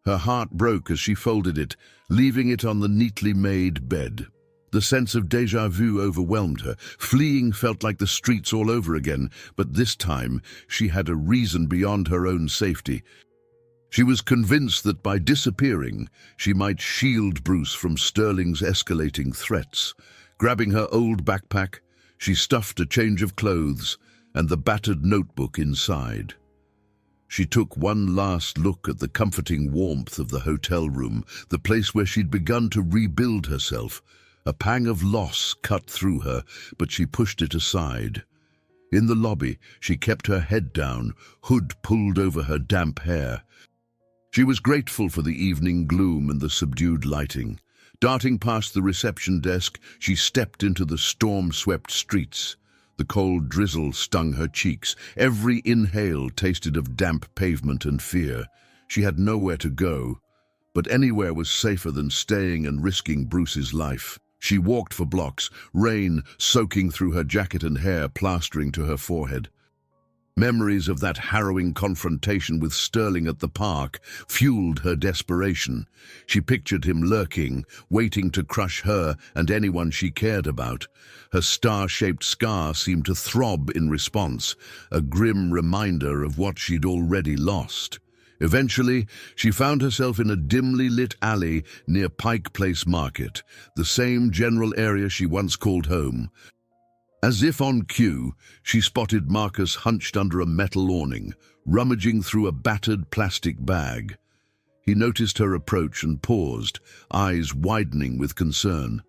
Her heart broke as she folded it, leaving it on the neatly made bed. The sense of déjà vu overwhelmed her. Fleeing felt like the streets all over again, but this time she had a reason beyond her own safety. She was convinced that by disappearing, she might shield Bruce from Sterling's escalating threats. Grabbing her old backpack, she stuffed a change of clothes and the battered notebook inside. She took one last look at the comforting warmth of the hotel room, the place where she'd begun to rebuild herself. A pang of loss cut through her, but she pushed it aside. In the lobby, she kept her head down, hood pulled over her damp hair. She was grateful for the evening gloom and the subdued lighting. Darting past the reception desk, she stepped into the storm-swept streets. The cold drizzle stung her cheeks. Every inhale tasted of damp pavement and fear. She had nowhere to go, but anywhere was safer than staying and risking Bruce's life. She walked for blocks, rain soaking through her jacket and hair plastering to her forehead. Memories of that harrowing confrontation with Sterling at the park fueled her desperation. She pictured him lurking, waiting to crush her and anyone she cared about. Her star-shaped scar seemed to throb in response, a grim reminder of what she'd already lost. Eventually, she found herself in a dimly lit alley near Pike Place Market, the same general area she once called home. As if on cue, she spotted Marcus hunched under a metal awning, rummaging through a battered plastic bag. He noticed her approach and paused, eyes widening with concern.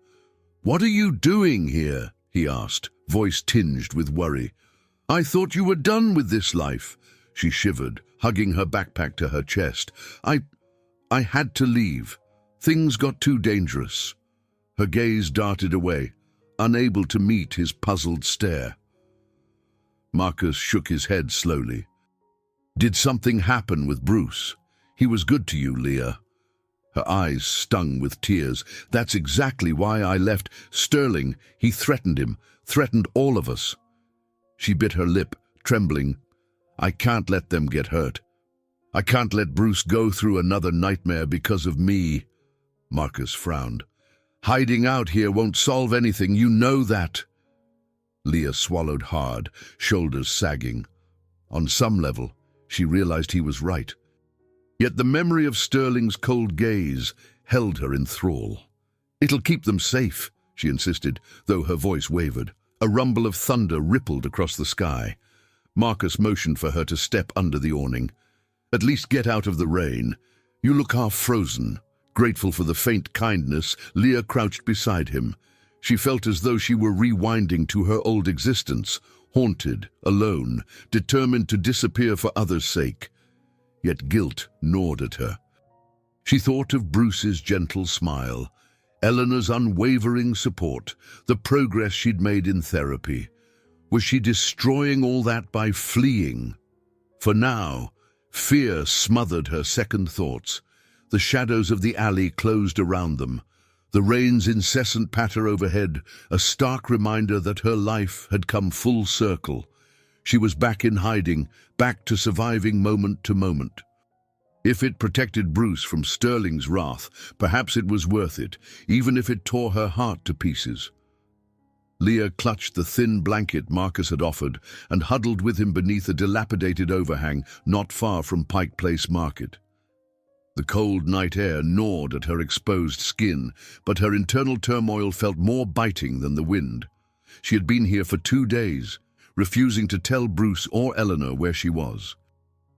"What are you doing here?" he asked, voice tinged with worry. "I thought you were done with this life." She shivered, hugging her backpack to her chest. I had to leave. Things got too dangerous." Her gaze darted away, unable to meet his puzzled stare. Marcus shook his head slowly. "Did something happen with Bruce? He was good to you, Leah." Her eyes stung with tears. "That's exactly why I left. Sterling, he threatened him, threatened all of us." She bit her lip, trembling. "I can't let them get hurt. I can't let Bruce go through another nightmare because of me." Marcus frowned. "Hiding out here won't solve anything, you know that." Leah swallowed hard, shoulders sagging. On some level, she realized he was right. Yet the memory of Sterling's cold gaze held her in thrall. "It'll keep them safe," she insisted, though her voice wavered. A rumble of thunder rippled across the sky. Marcus motioned for her to step under the awning. "At least get out of the rain. You look half frozen." Grateful for the faint kindness, Leah crouched beside him. She felt as though she were rewinding to her old existence, haunted, alone, determined to disappear for others' sake. Yet guilt gnawed at her. She thought of Bruce's gentle smile, Eleanor's unwavering support, the progress she'd made in therapy. Was she destroying all that by fleeing? For now, fear smothered her second thoughts. The shadows of the alley closed around them. The rain's incessant patter overhead, a stark reminder that her life had come full circle. She was back in hiding, back to surviving moment to moment. If it protected Bruce from Sterling's wrath, perhaps it was worth it, even if it tore her heart to pieces. Leah clutched the thin blanket Marcus had offered and huddled with him beneath a dilapidated overhang not far from Pike Place Market. The cold night air gnawed at her exposed skin, but her internal turmoil felt more biting than the wind. She had been here for 2 days, refusing to tell Bruce or Eleanor where she was.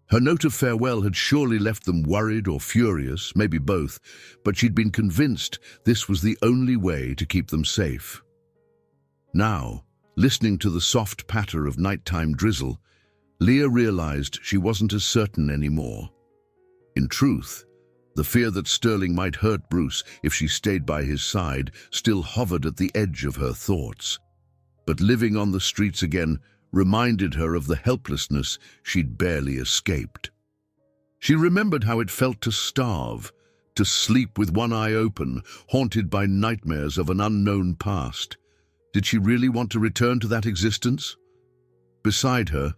Her note of farewell had surely left them worried or furious, maybe both, but she'd been convinced this was the only way to keep them safe. Now, listening to the soft patter of nighttime drizzle, Leah realized she wasn't as certain anymore. In truth, the fear that Sterling might hurt Bruce if she stayed by his side still hovered at the edge of her thoughts. But living on the streets again reminded her of the helplessness she'd barely escaped. She remembered how it felt to starve, to sleep with one eye open, haunted by nightmares of an unknown past. Did she really want to return to that existence? Beside her,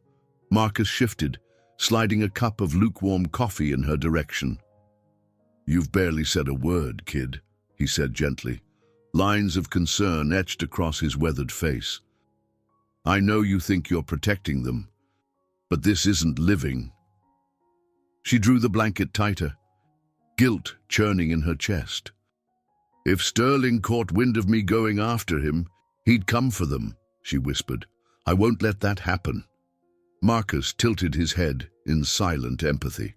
Marcus shifted, sliding a cup of lukewarm coffee in her direction. "You've barely said a word, kid," he said gently, lines of concern etched across his weathered face. "I know you think you're protecting them, but this isn't living." She drew the blanket tighter, guilt churning in her chest. "If Sterling caught wind of me going after him, he'd come for them," she whispered. "I won't let that happen." Marcus tilted his head, in silent empathy.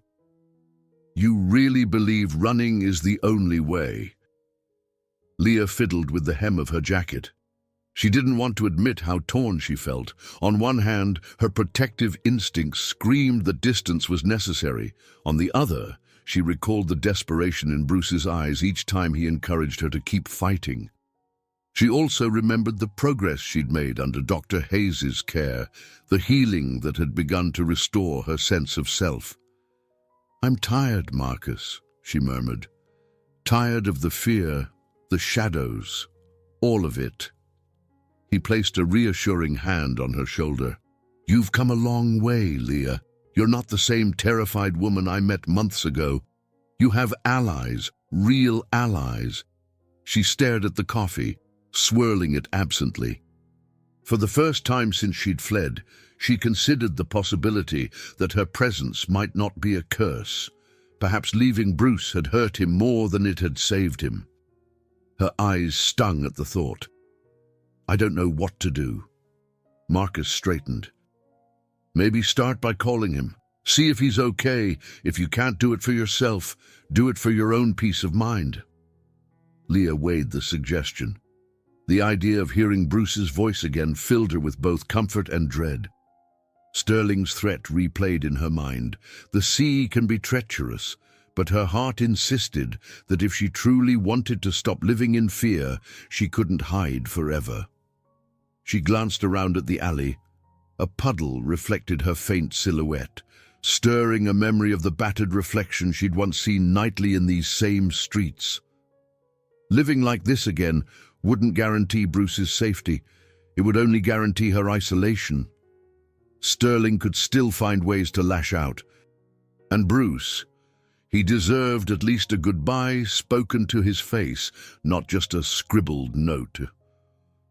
You really believe running is the only way? Leah fiddled with the hem of her jacket. She didn't want to admit how torn she felt. On one hand, her protective instincts screamed that distance was necessary. On the other, she recalled the desperation in Bruce's eyes each time he encouraged her to keep fighting. She also remembered the progress she'd made under Dr. Hayes's care, the healing that had begun to restore her sense of self. "I'm tired, Marcus," she murmured. "Tired of the fear, the shadows, all of it." He placed a reassuring hand on her shoulder. "You've come a long way, Leah. You're not the same terrified woman I met months ago. You have allies, real allies." She stared at the coffee, swirling it absently. For the first time since she'd fled, she considered the possibility that her presence might not be a curse. Perhaps leaving Bruce had hurt him more than it had saved him. Her eyes stung at the thought. "I don't know what to do." Marcus straightened. "Maybe start by calling him. See if he's okay. If you can't do it for yourself, do it for your own peace of mind." Leah weighed the suggestion. The idea of hearing Bruce's voice again filled her with both comfort and dread. Sterling's threat replayed in her mind. The sea can be treacherous, but her heart insisted that if she truly wanted to stop living in fear, she couldn't hide forever. She glanced around at the alley. A puddle reflected her faint silhouette, stirring a memory of the battered reflection she'd once seen nightly in these same streets. Living like this again wouldn't guarantee Bruce's safety. It would only guarantee her isolation. Sterling could still find ways to lash out. And Bruce, he deserved at least a goodbye spoken to his face, not just a scribbled note.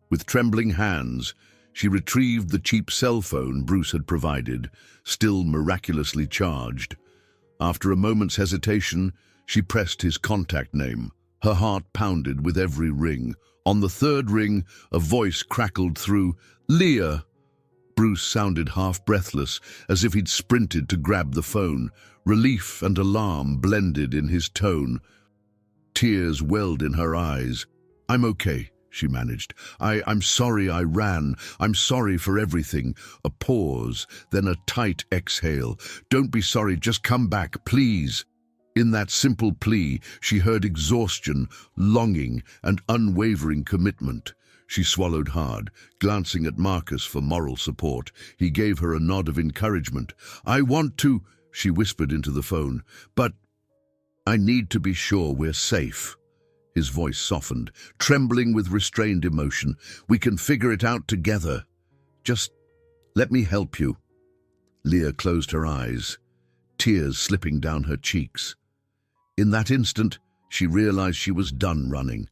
With trembling hands, she retrieved the cheap cell phone Bruce had provided, still miraculously charged. After a moment's hesitation, she pressed his contact name. Her heart pounded with every ring. On the third ring, a voice crackled through. "Leah!" Bruce sounded half breathless, as if he'd sprinted to grab the phone. Relief and alarm blended in his tone. Tears welled in her eyes. "I'm okay," she managed. I'm sorry I ran. I'm sorry for everything." A pause, then a tight exhale. "Don't be sorry, just come back, please." In that simple plea, she heard exhaustion, longing, and unwavering commitment. She swallowed hard, glancing at Marcus for moral support. He gave her a nod of encouragement. "I want to," she whispered into the phone, "but I need to be sure we're safe." His voice softened, trembling with restrained emotion. "We can figure it out together. Just let me help you." Leah closed her eyes, tears slipping down her cheeks. In that instant, she realized she was done running.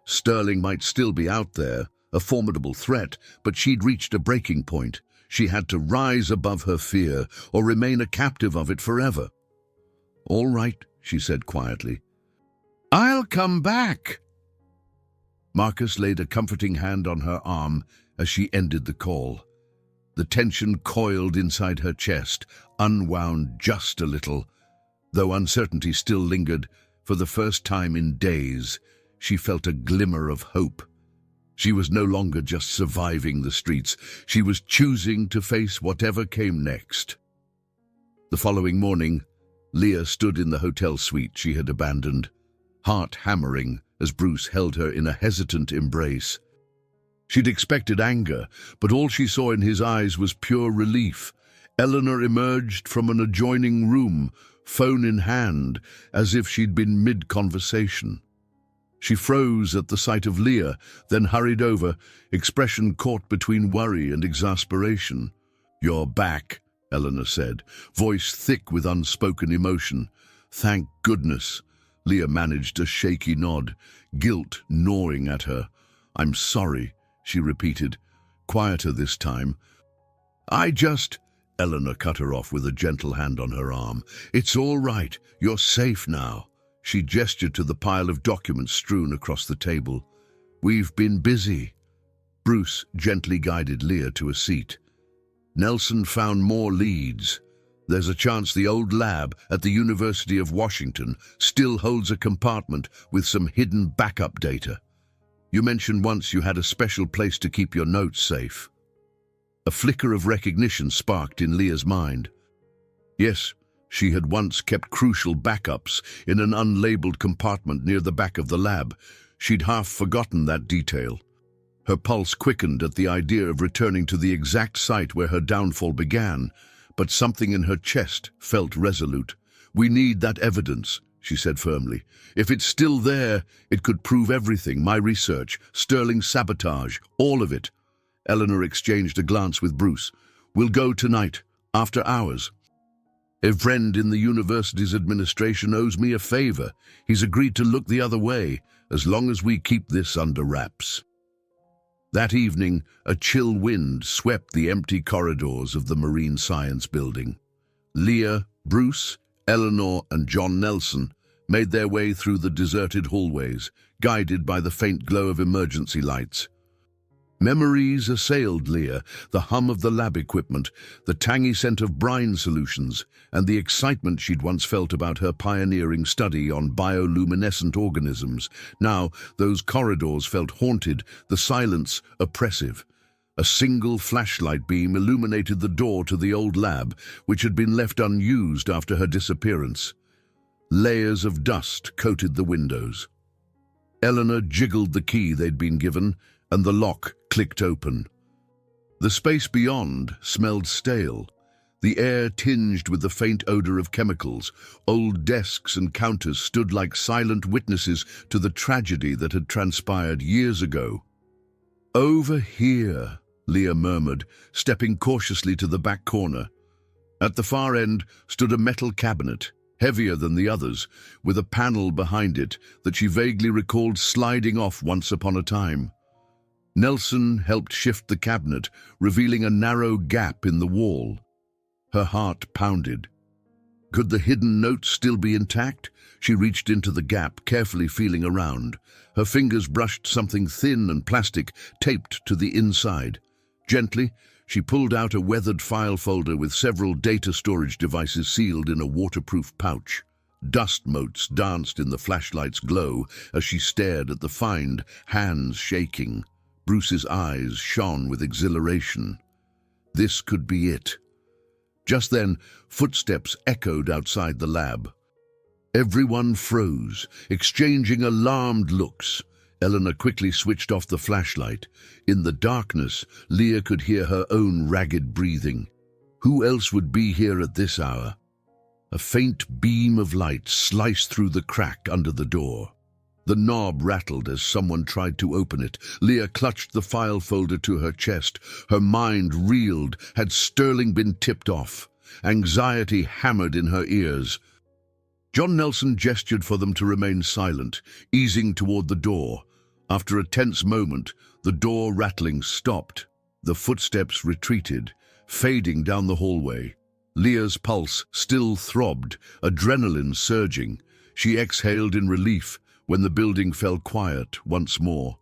Sterling might still be out there, a formidable threat, but she'd reached a breaking point. She had to rise above her fear, or remain a captive of it forever. "All right," she said quietly. "I'll come back." Marcus laid a comforting hand on her arm as she ended the call. The tension coiled inside her chest, unwound just a little. Though uncertainty still lingered, for the first time in days, she felt a glimmer of hope. She was no longer just surviving the streets. She was choosing to face whatever came next. The following morning, Leah stood in the hotel suite she had abandoned, heart hammering as Bruce held her in a hesitant embrace. She'd expected anger, but all she saw in his eyes was pure relief. Eleanor emerged from an adjoining room, phone in hand, as if she'd been mid-conversation. She froze at the sight of Leah, then hurried over, expression caught between worry and exasperation. "You're back," Eleanor said, voice thick with unspoken emotion. "Thank goodness." Leah managed a shaky nod, guilt gnawing at her. "I'm sorry," she repeated, quieter this time. Eleanor cut her off with a gentle hand on her arm. "It's all right. You're safe now." She gestured to the pile of documents strewn across the table. "We've been busy." Bruce gently guided Leah to a seat. "Nelson found more leads." There's a chance the old lab at the University of Washington still holds a compartment with some hidden backup data. You mentioned once you had a special place to keep your notes safe. A flicker of recognition sparked in Leah's mind. Yes, she had once kept crucial backups in an unlabeled compartment near the back of the lab. She'd half forgotten that detail. Her pulse quickened at the idea of returning to the exact site where her downfall began, but something in her chest felt resolute. "We need that evidence," she said firmly. "If it's still there, it could prove everything, my research, Sterling's sabotage, all of it." Eleanor exchanged a glance with Bruce. "We'll go tonight, after hours. A friend in the university's administration owes me a favor. He's agreed to look the other way, as long as we keep this under wraps." That evening, a chill wind swept the empty corridors of the Marine Science Building. Leah, Bruce, Eleanor, and John Nelson made their way through the deserted hallways, guided by the faint glow of emergency lights. Memories assailed Leah, the hum of the lab equipment, the tangy scent of brine solutions, and the excitement she'd once felt about her pioneering study on bioluminescent organisms. Now, those corridors felt haunted, the silence oppressive. A single flashlight beam illuminated the door to the old lab, which had been left unused after her disappearance. Layers of dust coated the windows. Eleanor jiggled the key they'd been given, and the lock clicked open. The space beyond smelled stale, the air tinged with the faint odor of chemicals. Old desks and counters stood like silent witnesses to the tragedy that had transpired years ago. "Over here," Leah murmured, stepping cautiously to the back corner. At the far end stood a metal cabinet, heavier than the others, with a panel behind it that she vaguely recalled sliding off once upon a time. Nelson helped shift the cabinet, revealing a narrow gap in the wall. Her heart pounded. Could the hidden note still be intact? She reached into the gap, carefully feeling around. Her fingers brushed something thin and plastic, taped to the inside. Gently, she pulled out a weathered file folder with several data storage devices sealed in a waterproof pouch. Dust motes danced in the flashlight's glow as she stared at the find, hands shaking. Bruce's eyes shone with exhilaration. This could be it. Just then, footsteps echoed outside the lab. Everyone froze, exchanging alarmed looks. Eleanor quickly switched off the flashlight. In the darkness, Leah could hear her own ragged breathing. Who else would be here at this hour? A faint beam of light sliced through the crack under the door. The knob rattled as someone tried to open it. Leah clutched the file folder to her chest. Her mind reeled. Had Sterling been tipped off? Anxiety hammered in her ears. John Nelson gestured for them to remain silent, easing toward the door. After a tense moment, the door rattling stopped. The footsteps retreated, fading down the hallway. Leah's pulse still throbbed, adrenaline surging. She exhaled in relief when the building fell quiet once more.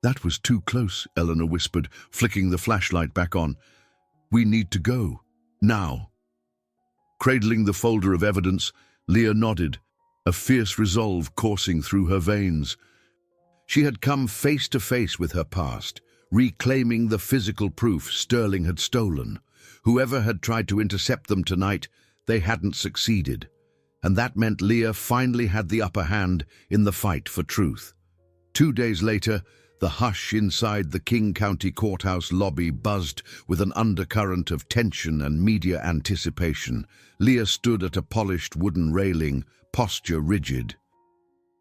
"That was too close," Eleanor whispered, flicking the flashlight back on. "We need to go. Now." Cradling the folder of evidence, Leah nodded, a fierce resolve coursing through her veins. She had come face to face with her past, reclaiming the physical proof Sterling had stolen. Whoever had tried to intercept them tonight, they hadn't succeeded. And that meant Leah finally had the upper hand in the fight for truth. 2 days later, the hush inside the King County Courthouse lobby buzzed with an undercurrent of tension and media anticipation. Leah stood at a polished wooden railing, posture rigid.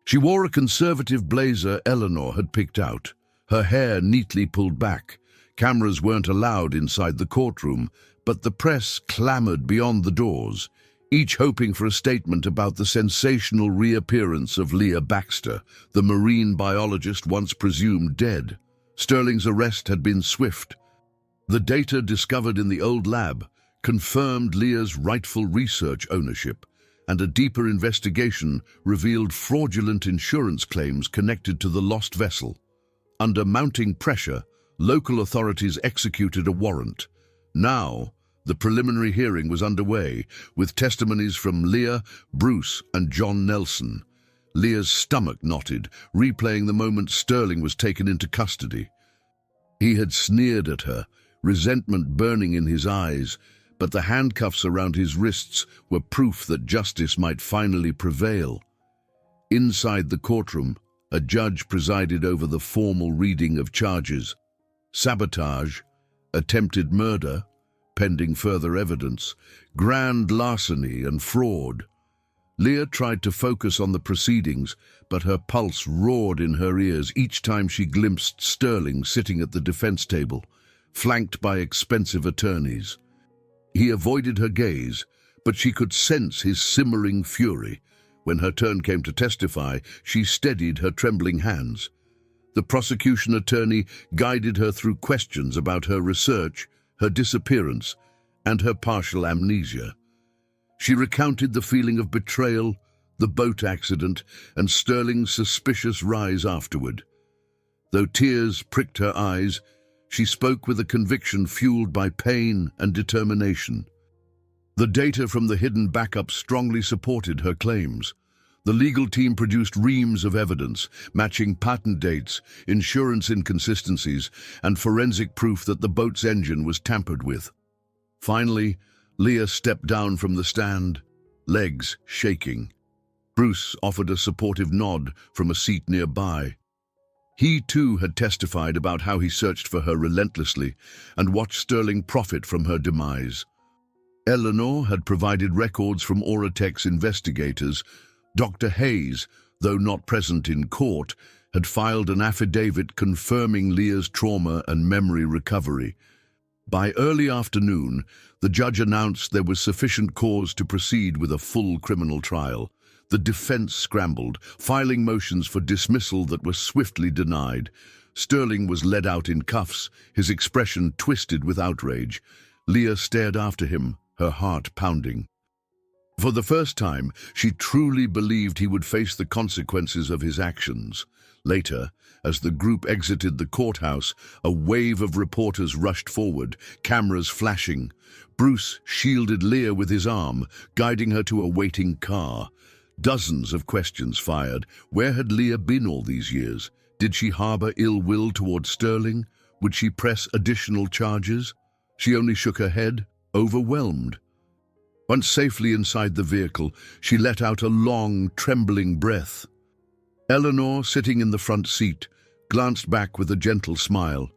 She wore a conservative blazer Eleanor had picked out, her hair neatly pulled back. Cameras weren't allowed inside the courtroom, but the press clamored beyond the doors, each hoping for a statement about the sensational reappearance of Leah Baxter, the marine biologist once presumed dead. Sterling's arrest had been swift. The data discovered in the old lab confirmed Leah's rightful research ownership, and a deeper investigation revealed fraudulent insurance claims connected to the lost vessel. Under mounting pressure, local authorities executed a warrant. Now, The preliminary hearing was underway, with testimonies from Leah, Bruce, and John Nelson. Leah's stomach knotted, replaying the moment Sterling was taken into custody. He had sneered at her, resentment burning in his eyes, but the handcuffs around his wrists were proof that justice might finally prevail. Inside the courtroom, a judge presided over the formal reading of charges. Sabotage, attempted murder, pending further evidence, grand larceny and fraud. Leah tried to focus on the proceedings, but her pulse roared in her ears each time she glimpsed Sterling sitting at the defense table, flanked by expensive attorneys. He avoided her gaze, but she could sense his simmering fury. When her turn came to testify, she steadied her trembling hands. The prosecution attorney guided her through questions about her research, her disappearance, and her partial amnesia. She recounted the feeling of betrayal, the boat accident, and Sterling's suspicious rise afterward. Though tears pricked her eyes, she spoke with a conviction fueled by pain and determination. The data from the hidden backup strongly supported her claims. The legal team produced reams of evidence, matching patent dates, insurance inconsistencies, and forensic proof that the boat's engine was tampered with. Finally, Leah stepped down from the stand, legs shaking. Bruce offered a supportive nod from a seat nearby. He too had testified about how he searched for her relentlessly and watched Sterling profit from her demise. Eleanor had provided records from Oratech's investigators. Dr. Hayes, though not present in court, had filed an affidavit confirming Leah's trauma and memory recovery. By early afternoon, the judge announced there was sufficient cause to proceed with a full criminal trial. The defense scrambled, filing motions for dismissal that were swiftly denied. Sterling was led out in cuffs, his expression twisted with outrage. Leah stared after him, her heart pounding. For the first time, she truly believed he would face the consequences of his actions. Later, as the group exited the courthouse, a wave of reporters rushed forward, cameras flashing. Bruce shielded Leah with his arm, guiding her to a waiting car. Dozens of questions fired. Where had Leah been all these years? Did she harbor ill will toward Sterling? Would she press additional charges? She only shook her head, overwhelmed. Once safely inside the vehicle, she let out a long, trembling breath. Eleanor, sitting in the front seat, glanced back with a gentle smile.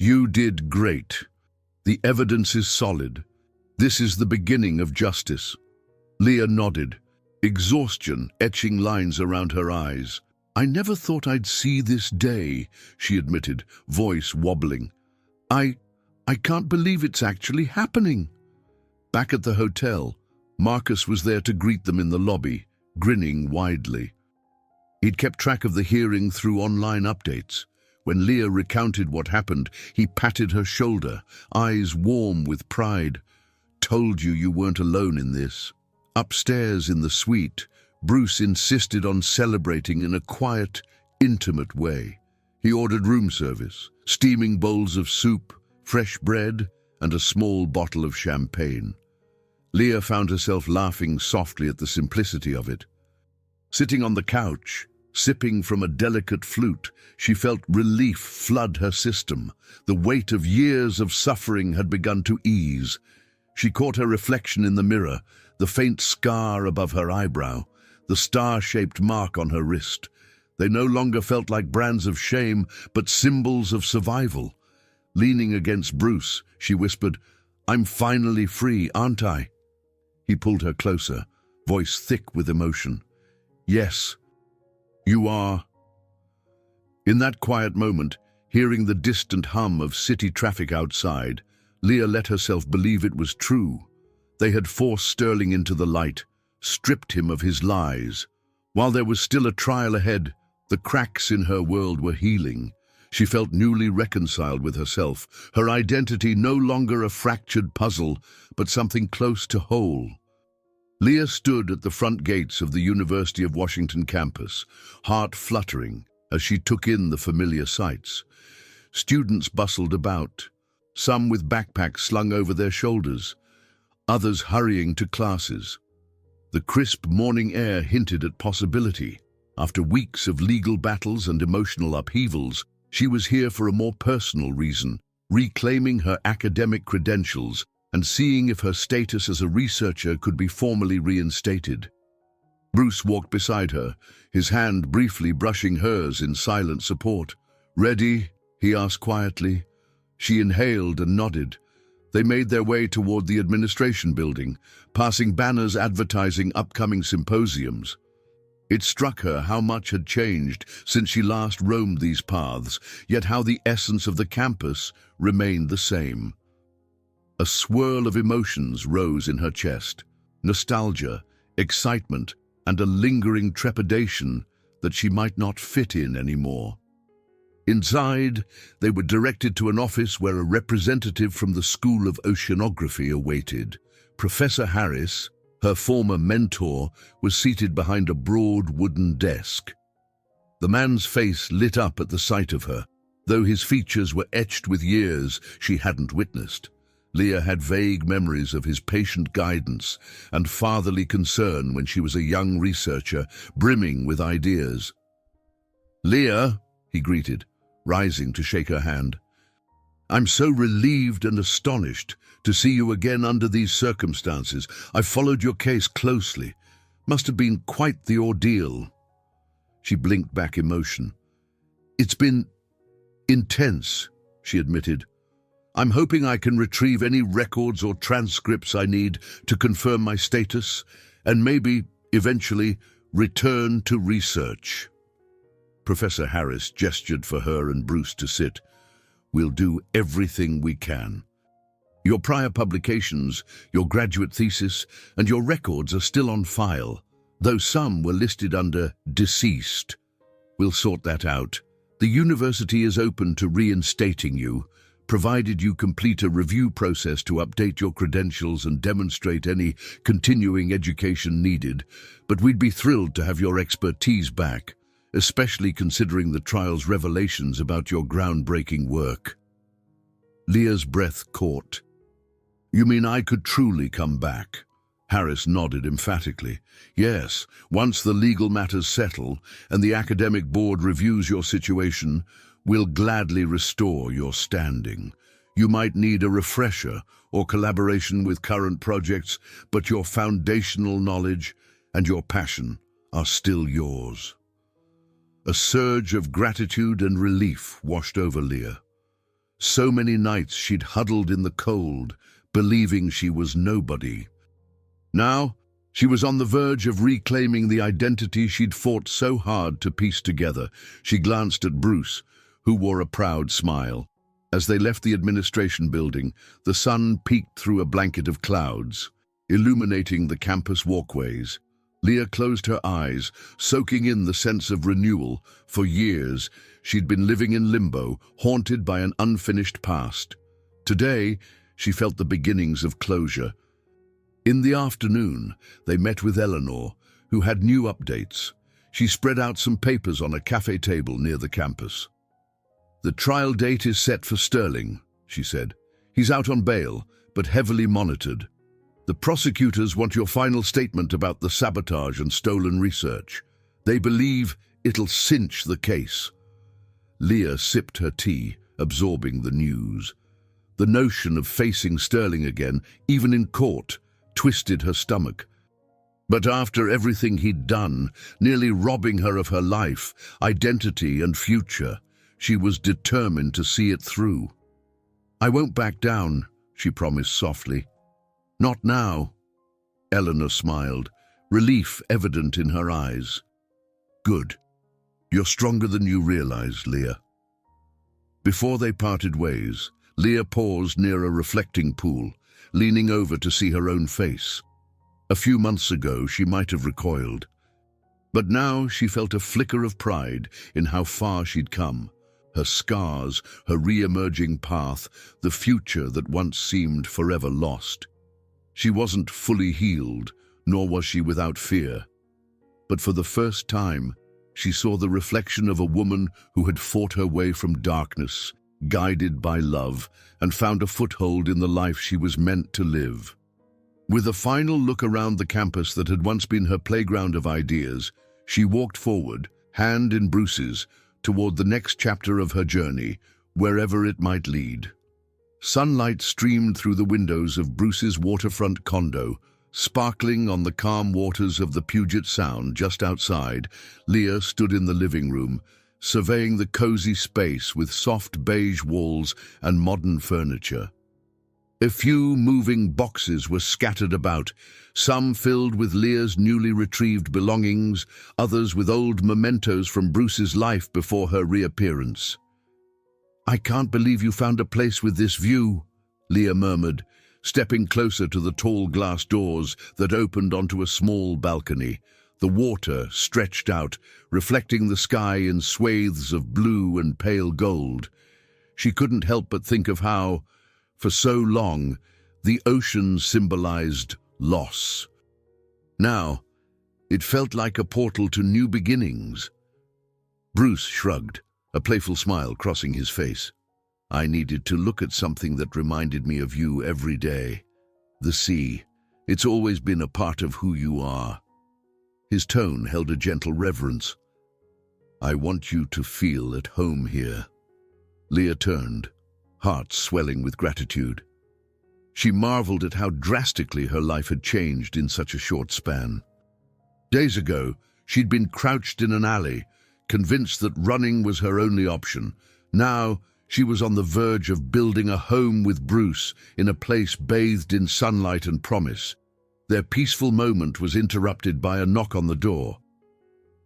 "You did great. The evidence is solid. This is the beginning of justice." Leah nodded, exhaustion etching lines around her eyes. "I never thought I'd see this day," she admitted, voice wobbling. I can't believe it's actually happening." Back at the hotel, Marcus was there to greet them in the lobby, grinning widely. He'd kept track of the hearing through online updates. When Leah recounted what happened, he patted her shoulder, eyes warm with pride. "Told you you weren't alone in this." Upstairs in the suite, Bruce insisted on celebrating in a quiet, intimate way. He ordered room service, steaming bowls of soup, fresh bread, and a small bottle of champagne. Leah found herself laughing softly at the simplicity of it. Sitting on the couch, sipping from a delicate flute, she felt relief flood her system. The weight of years of suffering had begun to ease. She caught her reflection in the mirror, the faint scar above her eyebrow, the star-shaped mark on her wrist. They no longer felt like brands of shame, but symbols of survival. Leaning against Bruce, she whispered, "I'm finally free, aren't I?" He pulled her closer, voice thick with emotion. "Yes, you are." In that quiet moment, hearing the distant hum of city traffic outside, Leah let herself believe it was true. They had forced Sterling into the light, stripped him of his lies. While there was still a trial ahead, the cracks in her world were healing. She felt newly reconciled with herself, her identity no longer a fractured puzzle, but something close to whole. Leah stood at the front gates of the University of Washington campus, heart fluttering as she took in the familiar sights. Students bustled about, some with backpacks slung over their shoulders, others hurrying to classes. The crisp morning air hinted at possibility. After weeks of legal battles and emotional upheavals, she was here for a more personal reason, reclaiming her academic credentials and seeing if her status as a researcher could be formally reinstated. Bruce walked beside her, his hand briefly brushing hers in silent support. "Ready?" he asked quietly. She inhaled and nodded. They made their way toward the administration building, passing banners advertising upcoming symposiums. It struck her how much had changed since she last roamed these paths, yet how the essence of the campus remained the same. A swirl of emotions rose in her chest: nostalgia, excitement, and a lingering trepidation that she might not fit in anymore. Inside, they were directed to an office where a representative from the School of Oceanography awaited. Professor Harris, her former mentor, was seated behind a broad wooden desk. The man's face lit up at the sight of her, though his features were etched with years she hadn't witnessed. Leah had vague memories of his patient guidance and fatherly concern when she was a young researcher, brimming with ideas. "Leah," he greeted, rising to shake her hand. "I'm so relieved and astonished to see you again under these circumstances. I've followed your case closely. Must have been quite the ordeal." She blinked back emotion. "It's been intense," she admitted. "I'm hoping I can retrieve any records or transcripts I need to confirm my status and maybe, eventually, return to research." Professor Harris gestured for her and Bruce to sit. "We'll do everything we can. Your prior publications, your graduate thesis, and your records are still on file, though some were listed under deceased. We'll sort that out. The university is open to reinstating you, provided you complete a review process to update your credentials and demonstrate any continuing education needed, but we'd be thrilled to have your expertise back, especially considering the trial's revelations about your groundbreaking work." Leah's breath caught. "You mean I could truly come back?" Harris nodded emphatically. "Yes, once the legal matters settle and the academic board reviews your situation, we'll gladly restore your standing. You might need a refresher or collaboration with current projects, but your foundational knowledge and your passion are still yours." A surge of gratitude and relief washed over Leah. So many nights she'd huddled in the cold, believing she was nobody. Now, she was on the verge of reclaiming the identity she'd fought so hard to piece together. She glanced at Bruce, who wore a proud smile. As they left the administration building, the sun peeked through a blanket of clouds, illuminating the campus walkways. Leah closed her eyes, soaking in the sense of renewal. For years, she'd been living in limbo, haunted by an unfinished past. Today, she felt the beginnings of closure. In the afternoon, they met with Eleanor, who had new updates. She spread out some papers on a cafe table near the campus. "The trial date is set for Sterling," she said. "He's out on bail, but heavily monitored. The prosecutors want your final statement about the sabotage and stolen research. They believe it'll cinch the case." Leah sipped her tea, absorbing the news. The notion of facing Sterling again, even in court, twisted her stomach. But after everything he'd done, nearly robbing her of her life, identity and future, she was determined to see it through. "I won't back down," she promised softly. "Not now." Eleanor smiled, relief evident in her eyes. "Good. You're stronger than you realized, Leah." Before they parted ways, Leah paused near a reflecting pool, leaning over to see her own face. A few months ago, she might have recoiled. But now she felt a flicker of pride in how far she'd come. Her scars, her re-emerging path, the future that once seemed forever lost. She wasn't fully healed, nor was she without fear. But for the first time, she saw the reflection of a woman who had fought her way from darkness, guided by love, and found a foothold in the life she was meant to live. With a final look around the campus that had once been her playground of ideas, she walked forward, hand in Bruce's, toward the next chapter of her journey, wherever it might lead. Sunlight streamed through the windows of Bruce's waterfront condo. Sparkling on the calm waters of the Puget Sound just outside, Leah stood in the living room, surveying the cozy space with soft beige walls and modern furniture. A few moving boxes were scattered about, some filled with Leah's newly retrieved belongings, others with old mementos from Bruce's life before her reappearance. "I can't believe you found a place with this view," Leah murmured, stepping closer to the tall glass doors that opened onto a small balcony. The water stretched out, reflecting the sky in swathes of blue and pale gold. She couldn't help but think of how, for so long, the ocean symbolized loss. Now, it felt like a portal to new beginnings. Bruce shrugged, a playful smile crossing his face. "I needed to look at something that reminded me of you every day. The sea. It's always been a part of who you are." His tone held a gentle reverence. "I want you to feel at home here." Leah turned, heart swelling with gratitude. She marveled at how drastically her life had changed in such a short span. Days ago, she'd been crouched in an alley, convinced that running was her only option. Now, she was on the verge of building a home with Bruce in a place bathed in sunlight and promise. Their peaceful moment was interrupted by a knock on the door.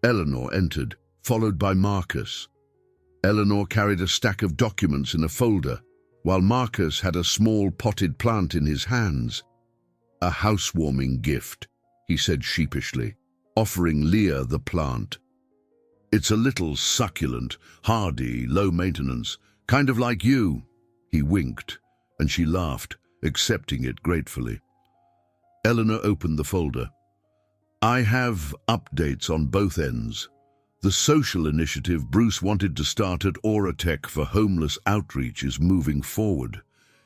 Eleanor entered, followed by Marcus. Eleanor carried a stack of documents in a folder, while Marcus had a small potted plant in his hands. "A housewarming gift," he said sheepishly, offering Leah the plant. "It's a little succulent, hardy, low maintenance, kind of like you." He winked, and she laughed, accepting it gratefully. Eleanor opened the folder. "I have updates on both ends. The social initiative Bruce wanted to start at Tech for homeless outreach is moving forward,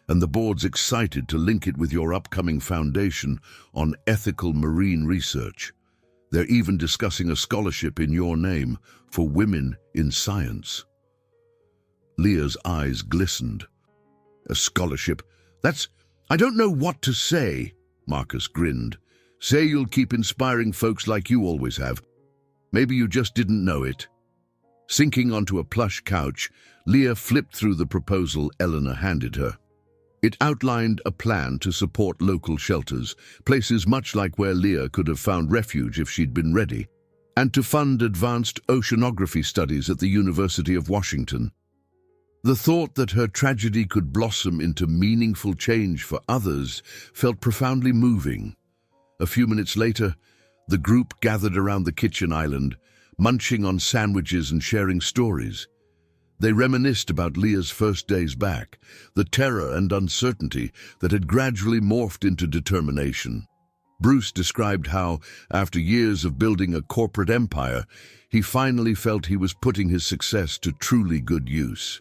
and the board's excited to link it with your upcoming foundation on ethical marine research. They're even discussing a scholarship in your name for women in science." Leah's eyes glistened. "A scholarship? I don't know what to say." Marcus grinned. "Say you'll keep inspiring folks like you always have. Maybe you just didn't know it." Sinking onto a plush couch, Leah flipped through the proposal Eleanor handed her. It outlined a plan to support local shelters, places much like where Leah could have found refuge if she'd been ready, and to fund advanced oceanography studies at the University of Washington. The thought that her tragedy could blossom into meaningful change for others felt profoundly moving. A few minutes later, the group gathered around the kitchen island, munching on sandwiches and sharing stories. They reminisced about Leah's first days back, the terror and uncertainty that had gradually morphed into determination. Bruce described how, after years of building a corporate empire, he finally felt he was putting his success to truly good use.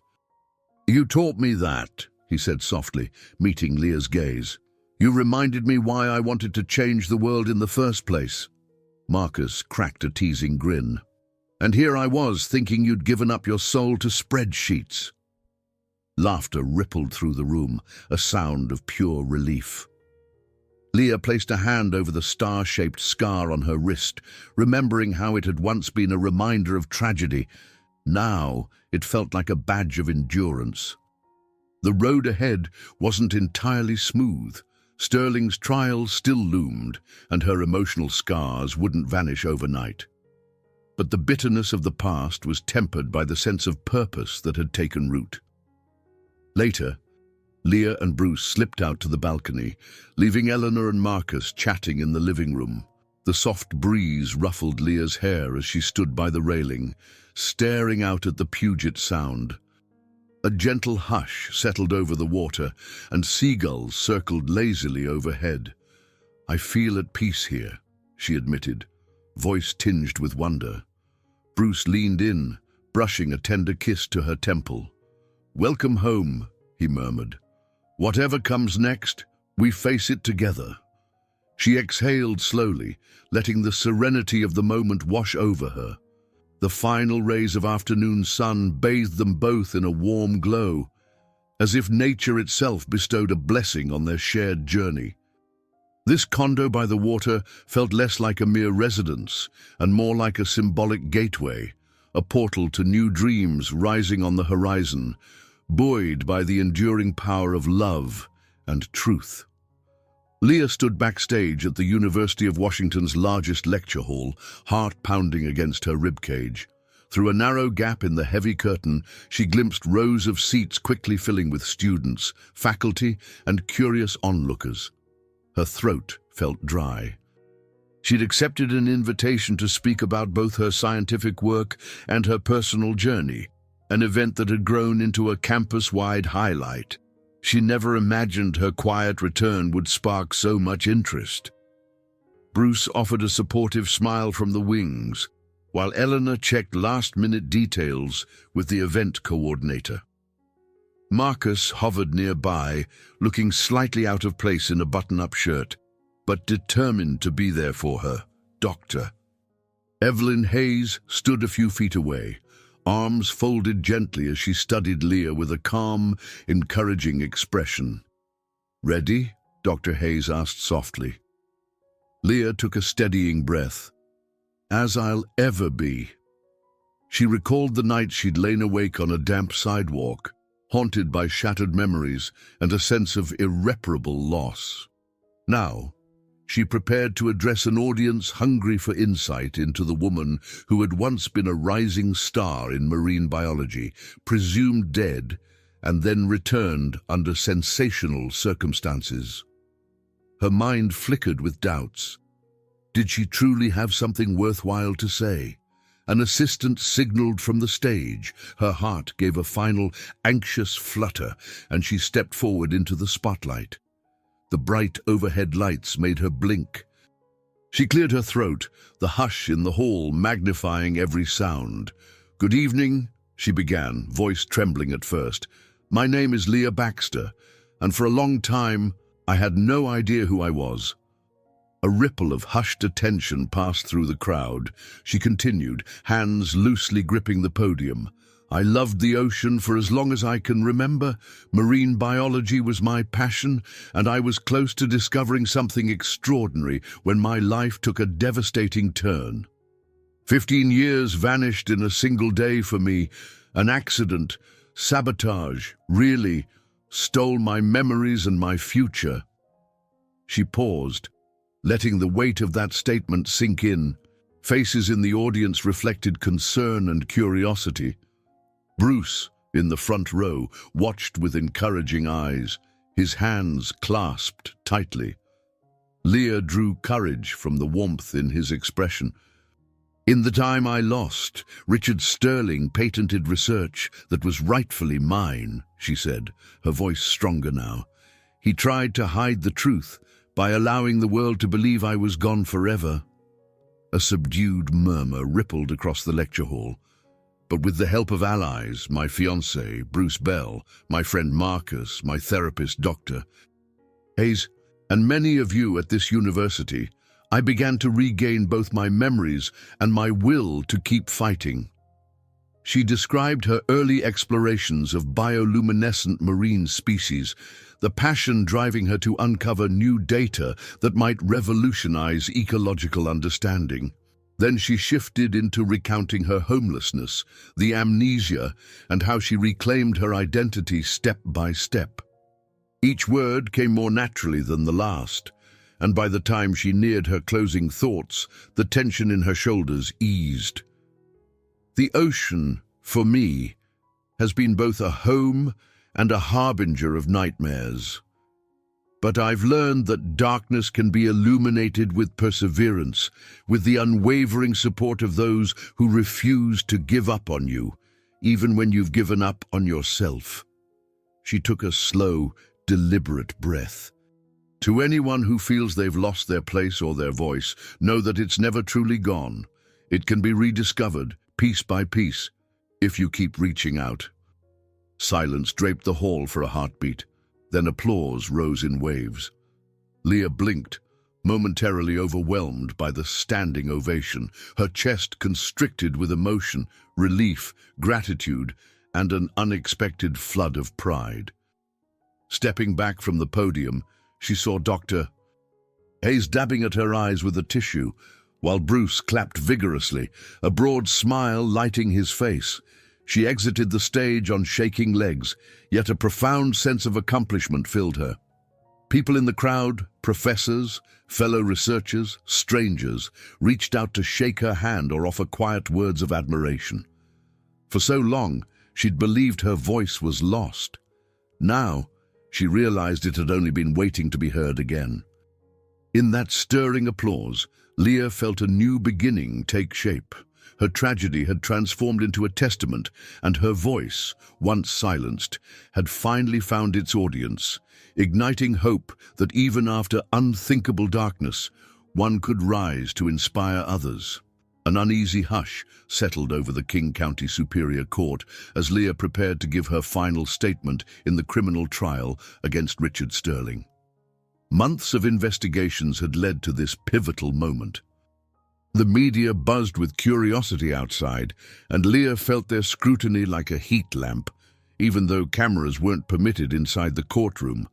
"You taught me that," he said softly, meeting Leah's gaze. "You reminded me why I wanted to change the world in the first place." Marcus cracked a teasing grin. "And here I was, thinking you'd given up your soul to spreadsheets." Laughter rippled through the room, a sound of pure relief. Leah placed a hand over the star-shaped scar on her wrist, remembering how it had once been a reminder of tragedy. Now, it felt like a badge of endurance. The road ahead wasn't entirely smooth. Sterling's trial still loomed, and her emotional scars wouldn't vanish overnight. But the bitterness of the past was tempered by the sense of purpose that had taken root. Later, Leah and Bruce slipped out to the balcony, leaving Eleanor and Marcus chatting in the living room. The soft breeze ruffled Leah's hair as she stood by the railing, staring out at the Puget Sound. A gentle hush settled over the water, and seagulls circled lazily overhead. "I feel at peace here," she admitted, voice tinged with wonder. Bruce leaned in, brushing a tender kiss to her temple. "Welcome home," he murmured. "Whatever comes next, we face it together." She exhaled slowly, letting the serenity of the moment wash over her. The final rays of afternoon sun bathed them both in a warm glow, as if nature itself bestowed a blessing on their shared journey. This condo by the water felt less like a mere residence and more like a symbolic gateway, a portal to new dreams rising on the horizon, buoyed by the enduring power of love and truth. Leah stood backstage at the University of Washington's largest lecture hall, heart pounding against her ribcage. Through a narrow gap in the heavy curtain, she glimpsed rows of seats quickly filling with students, faculty, and curious onlookers. Her throat felt dry. She'd accepted an invitation to speak about both her scientific work and her personal journey, an event that had grown into a campus-wide highlight. She never imagined her quiet return would spark so much interest. Bruce offered a supportive smile from the wings, while Eleanor checked last-minute details with the event coordinator. Marcus hovered nearby, looking slightly out of place in a button-up shirt, but determined to be there for her, Doctor. Evelyn Hayes stood a few feet away, arms folded gently as she studied Leah with a calm, encouraging expression. "Ready?" Dr. Hayes asked softly. Leah took a steadying breath. "As I'll ever be." She recalled the night she'd lain awake on a damp sidewalk, haunted by shattered memories and a sense of irreparable loss. Now, she prepared to address an audience hungry for insight into the woman who had once been a rising star in marine biology, presumed dead, and then returned under sensational circumstances. Her mind flickered with doubts. Did she truly have something worthwhile to say? An assistant signaled from the stage. Her heart gave a final, anxious flutter, and she stepped forward into the spotlight. The bright overhead lights made her blink. She cleared her throat, the hush in the hall magnifying every sound. "Good evening," she began, voice trembling at first. "My name is Leah Baxter, and for a long time I had no idea who I was." A ripple of hushed attention passed through the crowd. She continued, hands loosely gripping the podium. "I loved the ocean for as long as I can remember. Marine biology was my passion, and I was close to discovering something extraordinary when my life took a devastating turn. 15 years vanished in a single day for me. An accident, sabotage, really, stole my memories and my future." She paused, letting the weight of that statement sink in. Faces in the audience reflected concern and curiosity. Bruce, in the front row, watched with encouraging eyes, his hands clasped tightly. Leah drew courage from the warmth in his expression. "In the time I lost, Richard Sterling patented research that was rightfully mine," she said, her voice stronger now. "He tried to hide the truth by allowing the world to believe I was gone forever." A subdued murmur rippled across the lecture hall. But with the help of allies, my fiancé, Bruce Bell, my friend Marcus, my therapist, Dr. Hayes, and many of you at this university, I began to regain both my memories and my will to keep fighting. She described her early explorations of bioluminescent marine species, the passion driving her to uncover new data that might revolutionize ecological understanding. Then she shifted into recounting her homelessness, the amnesia, and how she reclaimed her identity step by step. Each word came more naturally than the last, and by the time she neared her closing thoughts, the tension in her shoulders eased. "The ocean, for me, has been both a home and a harbinger of nightmares. But I've learned that darkness can be illuminated with perseverance, with the unwavering support of those who refuse to give up on you, even when you've given up on yourself." She took a slow, deliberate breath. "To anyone who feels they've lost their place or their voice, know that it's never truly gone. It can be rediscovered, piece by piece, if you keep reaching out." Silence draped the hall for a heartbeat. Then applause rose in waves. Leah blinked, momentarily overwhelmed by the standing ovation, her chest constricted with emotion, relief, gratitude, and an unexpected flood of pride. Stepping back from the podium, she saw Dr. Hayes dabbing at her eyes with a tissue, while Bruce clapped vigorously, a broad smile lighting his face. She exited the stage on shaking legs, yet a profound sense of accomplishment filled her. People in the crowd, professors, fellow researchers, strangers, reached out to shake her hand or offer quiet words of admiration. For so long, she'd believed her voice was lost. Now, she realized it had only been waiting to be heard again. In that stirring applause, Leah felt a new beginning take shape. Her tragedy had transformed into a testament, and her voice, once silenced, had finally found its audience, igniting hope that even after unthinkable darkness, one could rise to inspire others. An uneasy hush settled over the King County Superior Court as Leah prepared to give her final statement in the criminal trial against Richard Sterling. Months of investigations had led to this pivotal moment. The media buzzed with curiosity outside, and Leah felt their scrutiny like a heat lamp. Even though cameras weren't permitted inside the courtroom,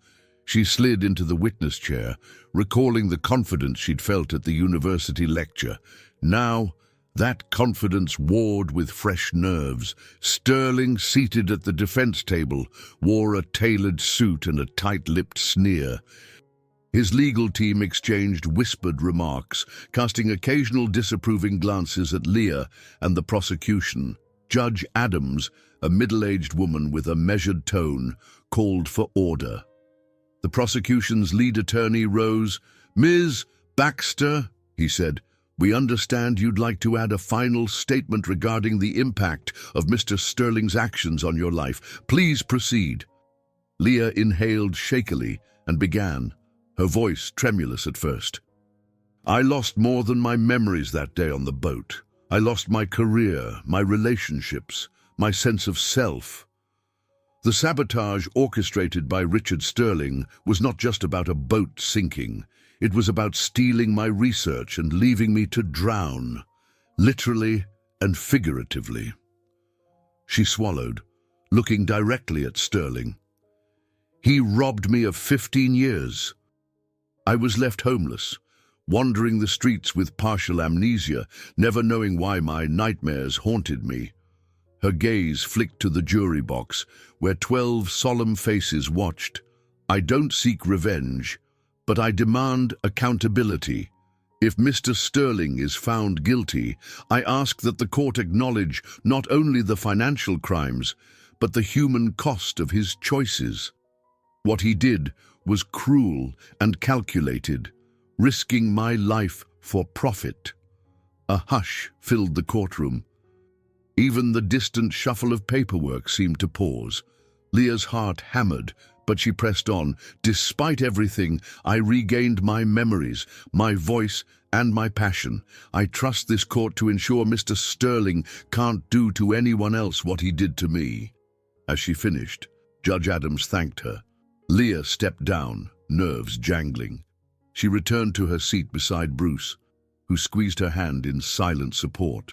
she slid into the witness chair, recalling the confidence she'd felt at the university lecture. Now, that confidence warred with fresh nerves. Sterling, seated at the defense table, wore a tailored suit and a tight-lipped sneer. His legal team exchanged whispered remarks, casting occasional disapproving glances at Leah and the prosecution. Judge Adams, a middle-aged woman with a measured tone, called for order. The prosecution's lead attorney rose. "Ms. Baxter," he said, "we understand you'd like to add a final statement regarding the impact of Mr. Sterling's actions on your life. Please proceed." Leah inhaled shakily and began, her voice tremulous at first. "I lost more than my memories that day on the boat. I lost my career, my relationships, my sense of self. The sabotage orchestrated by Richard Sterling was not just about a boat sinking. It was about stealing my research and leaving me to drown, literally and figuratively." She swallowed, looking directly at Sterling. "He robbed me of 15 years. I was left homeless, wandering the streets with partial amnesia, never knowing why my nightmares haunted me." Her gaze flicked to the jury box, where 12 solemn faces watched. "I don't seek revenge, but I demand accountability. If Mr. Sterling is found guilty, I ask that the court acknowledge not only the financial crimes, but the human cost of his choices. What he did was cruel and calculated, risking my life for profit." A hush filled the courtroom. Even the distant shuffle of paperwork seemed to pause. Leah's heart hammered, but she pressed on. "Despite everything, I regained my memories, my voice, and my passion. I trust this court to ensure Mr. Sterling can't do to anyone else what he did to me." As she finished, Judge Adams thanked her. Leah stepped down, nerves jangling. She returned to her seat beside Bruce, who squeezed her hand in silent support.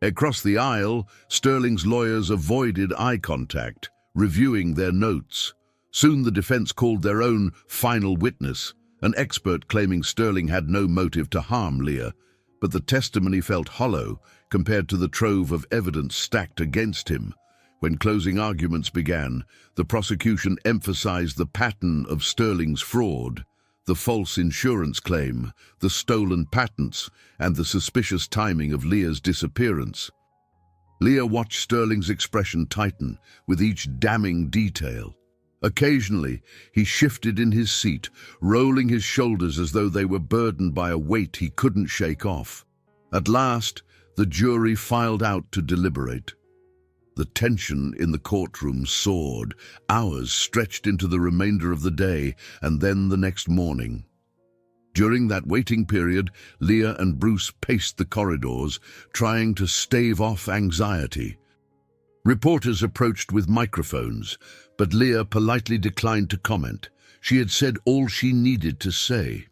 Across the aisle, Sterling's lawyers avoided eye contact, reviewing their notes. Soon the defense called their own final witness, an expert claiming Sterling had no motive to harm Leah, but the testimony felt hollow compared to the trove of evidence stacked against him. When closing arguments began, the prosecution emphasized the pattern of Sterling's fraud, the false insurance claim, the stolen patents, and the suspicious timing of Leah's disappearance. Leah watched Sterling's expression tighten with each damning detail. Occasionally, he shifted in his seat, rolling his shoulders as though they were burdened by a weight he couldn't shake off. At last, the jury filed out to deliberate. The tension in the courtroom soared. Hours stretched into the remainder of the day, and then the next morning. During that waiting period, Leah and Bruce paced the corridors, trying to stave off anxiety. Reporters approached with microphones, but Leah politely declined to comment. She had said all she needed to say.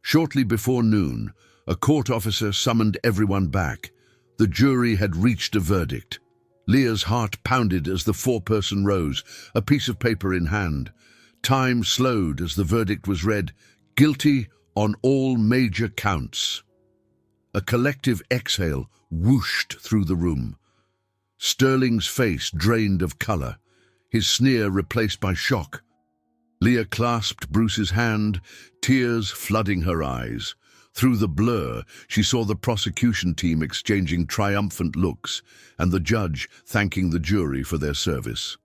Shortly before noon, a court officer summoned everyone back. The jury had reached a verdict. Leah's heart pounded as the foreperson rose, a piece of paper in hand. Time slowed as the verdict was read, guilty on all major counts. A collective exhale whooshed through the room. Sterling's face drained of color, his sneer replaced by shock. Leah clasped Bruce's hand, tears flooding her eyes. Through the blur, she saw the prosecution team exchanging triumphant looks and the judge thanking the jury for their service.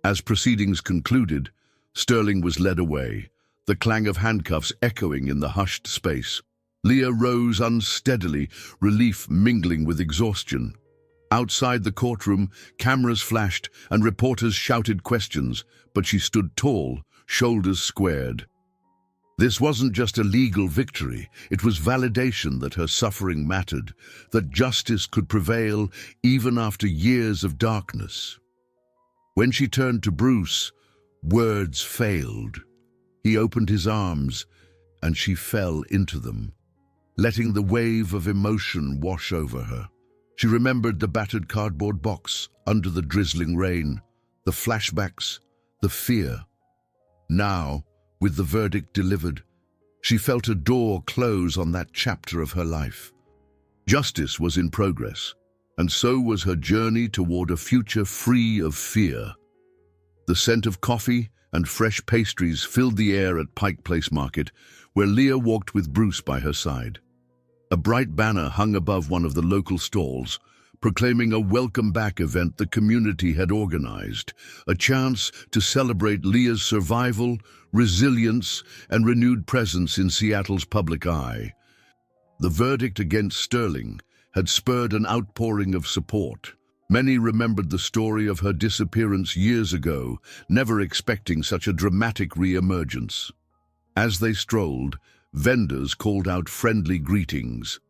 As proceedings concluded, Sterling was led away, the clang of handcuffs echoing in the hushed space. Leah rose unsteadily, relief mingling with exhaustion. Outside the courtroom, cameras flashed and reporters shouted questions, but she stood tall, shoulders squared. This wasn't just a legal victory, it was validation that her suffering mattered, that justice could prevail even after years of darkness. When she turned to Bruce, words failed. He opened his arms, and she fell into them, letting the wave of emotion wash over her. She remembered the battered cardboard box under the drizzling rain, the flashbacks, the fear. Now, with the verdict delivered, she felt a door close on that chapter of her life. Justice was in progress, and so was her journey toward a future free of fear. The scent of coffee and fresh pastries filled the air at Pike Place Market, where Leah walked with Bruce by her side. A bright banner hung above one of the local stalls, proclaiming a welcome back event the community had organized, a chance to celebrate Leah's survival, resilience, and renewed presence in Seattle's public eye. The verdict against Sterling had spurred an outpouring of support. Many remembered the story of her disappearance years ago, never expecting such a dramatic re-emergence. As they strolled, vendors called out friendly greetings.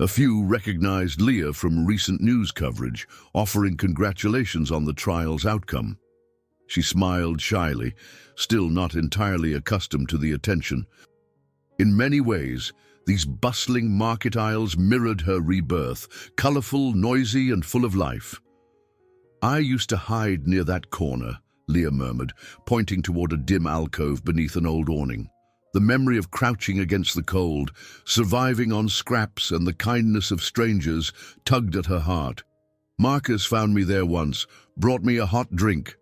A few recognized Leah from recent news coverage, offering congratulations on the trial's outcome. She smiled shyly, still not entirely accustomed to the attention. In many ways, these bustling market aisles mirrored her rebirth, colorful, noisy, and full of life. "I used to hide near that corner," Leah murmured, pointing toward a dim alcove beneath an old awning. The memory of crouching against the cold, surviving on scraps and the kindness of strangers tugged at her heart. "Marcus found me there once, brought me a hot drink."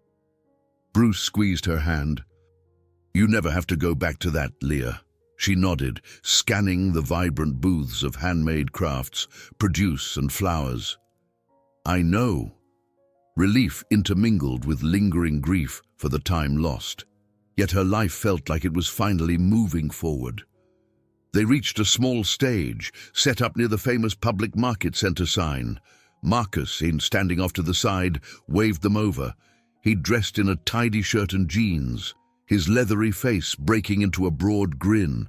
Bruce squeezed her hand. "You never have to go back to that, Leah." She nodded, scanning the vibrant booths of handmade crafts, produce and flowers. "I know." Relief intermingled with lingering grief for the time lost. Yet her life felt like it was finally moving forward. They reached a small stage, set up near the famous public market center sign. Marcus, seen standing off to the side, waved them over. He dressed in a tidy shirt and jeans, his leathery face breaking into a broad grin.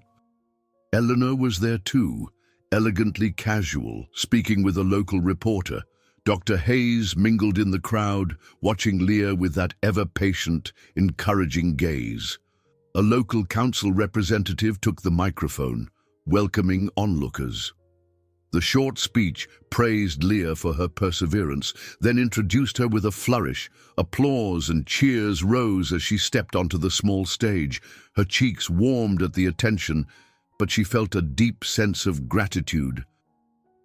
Eleanor was there too, elegantly casual, speaking with a local reporter. Dr. Hayes mingled in the crowd, watching Leah with that ever-patient, encouraging gaze. A local council representative took the microphone, welcoming onlookers. The short speech praised Leah for her perseverance, then introduced her with a flourish. Applause and cheers rose as she stepped onto the small stage. Her cheeks warmed at the attention, but she felt a deep sense of gratitude.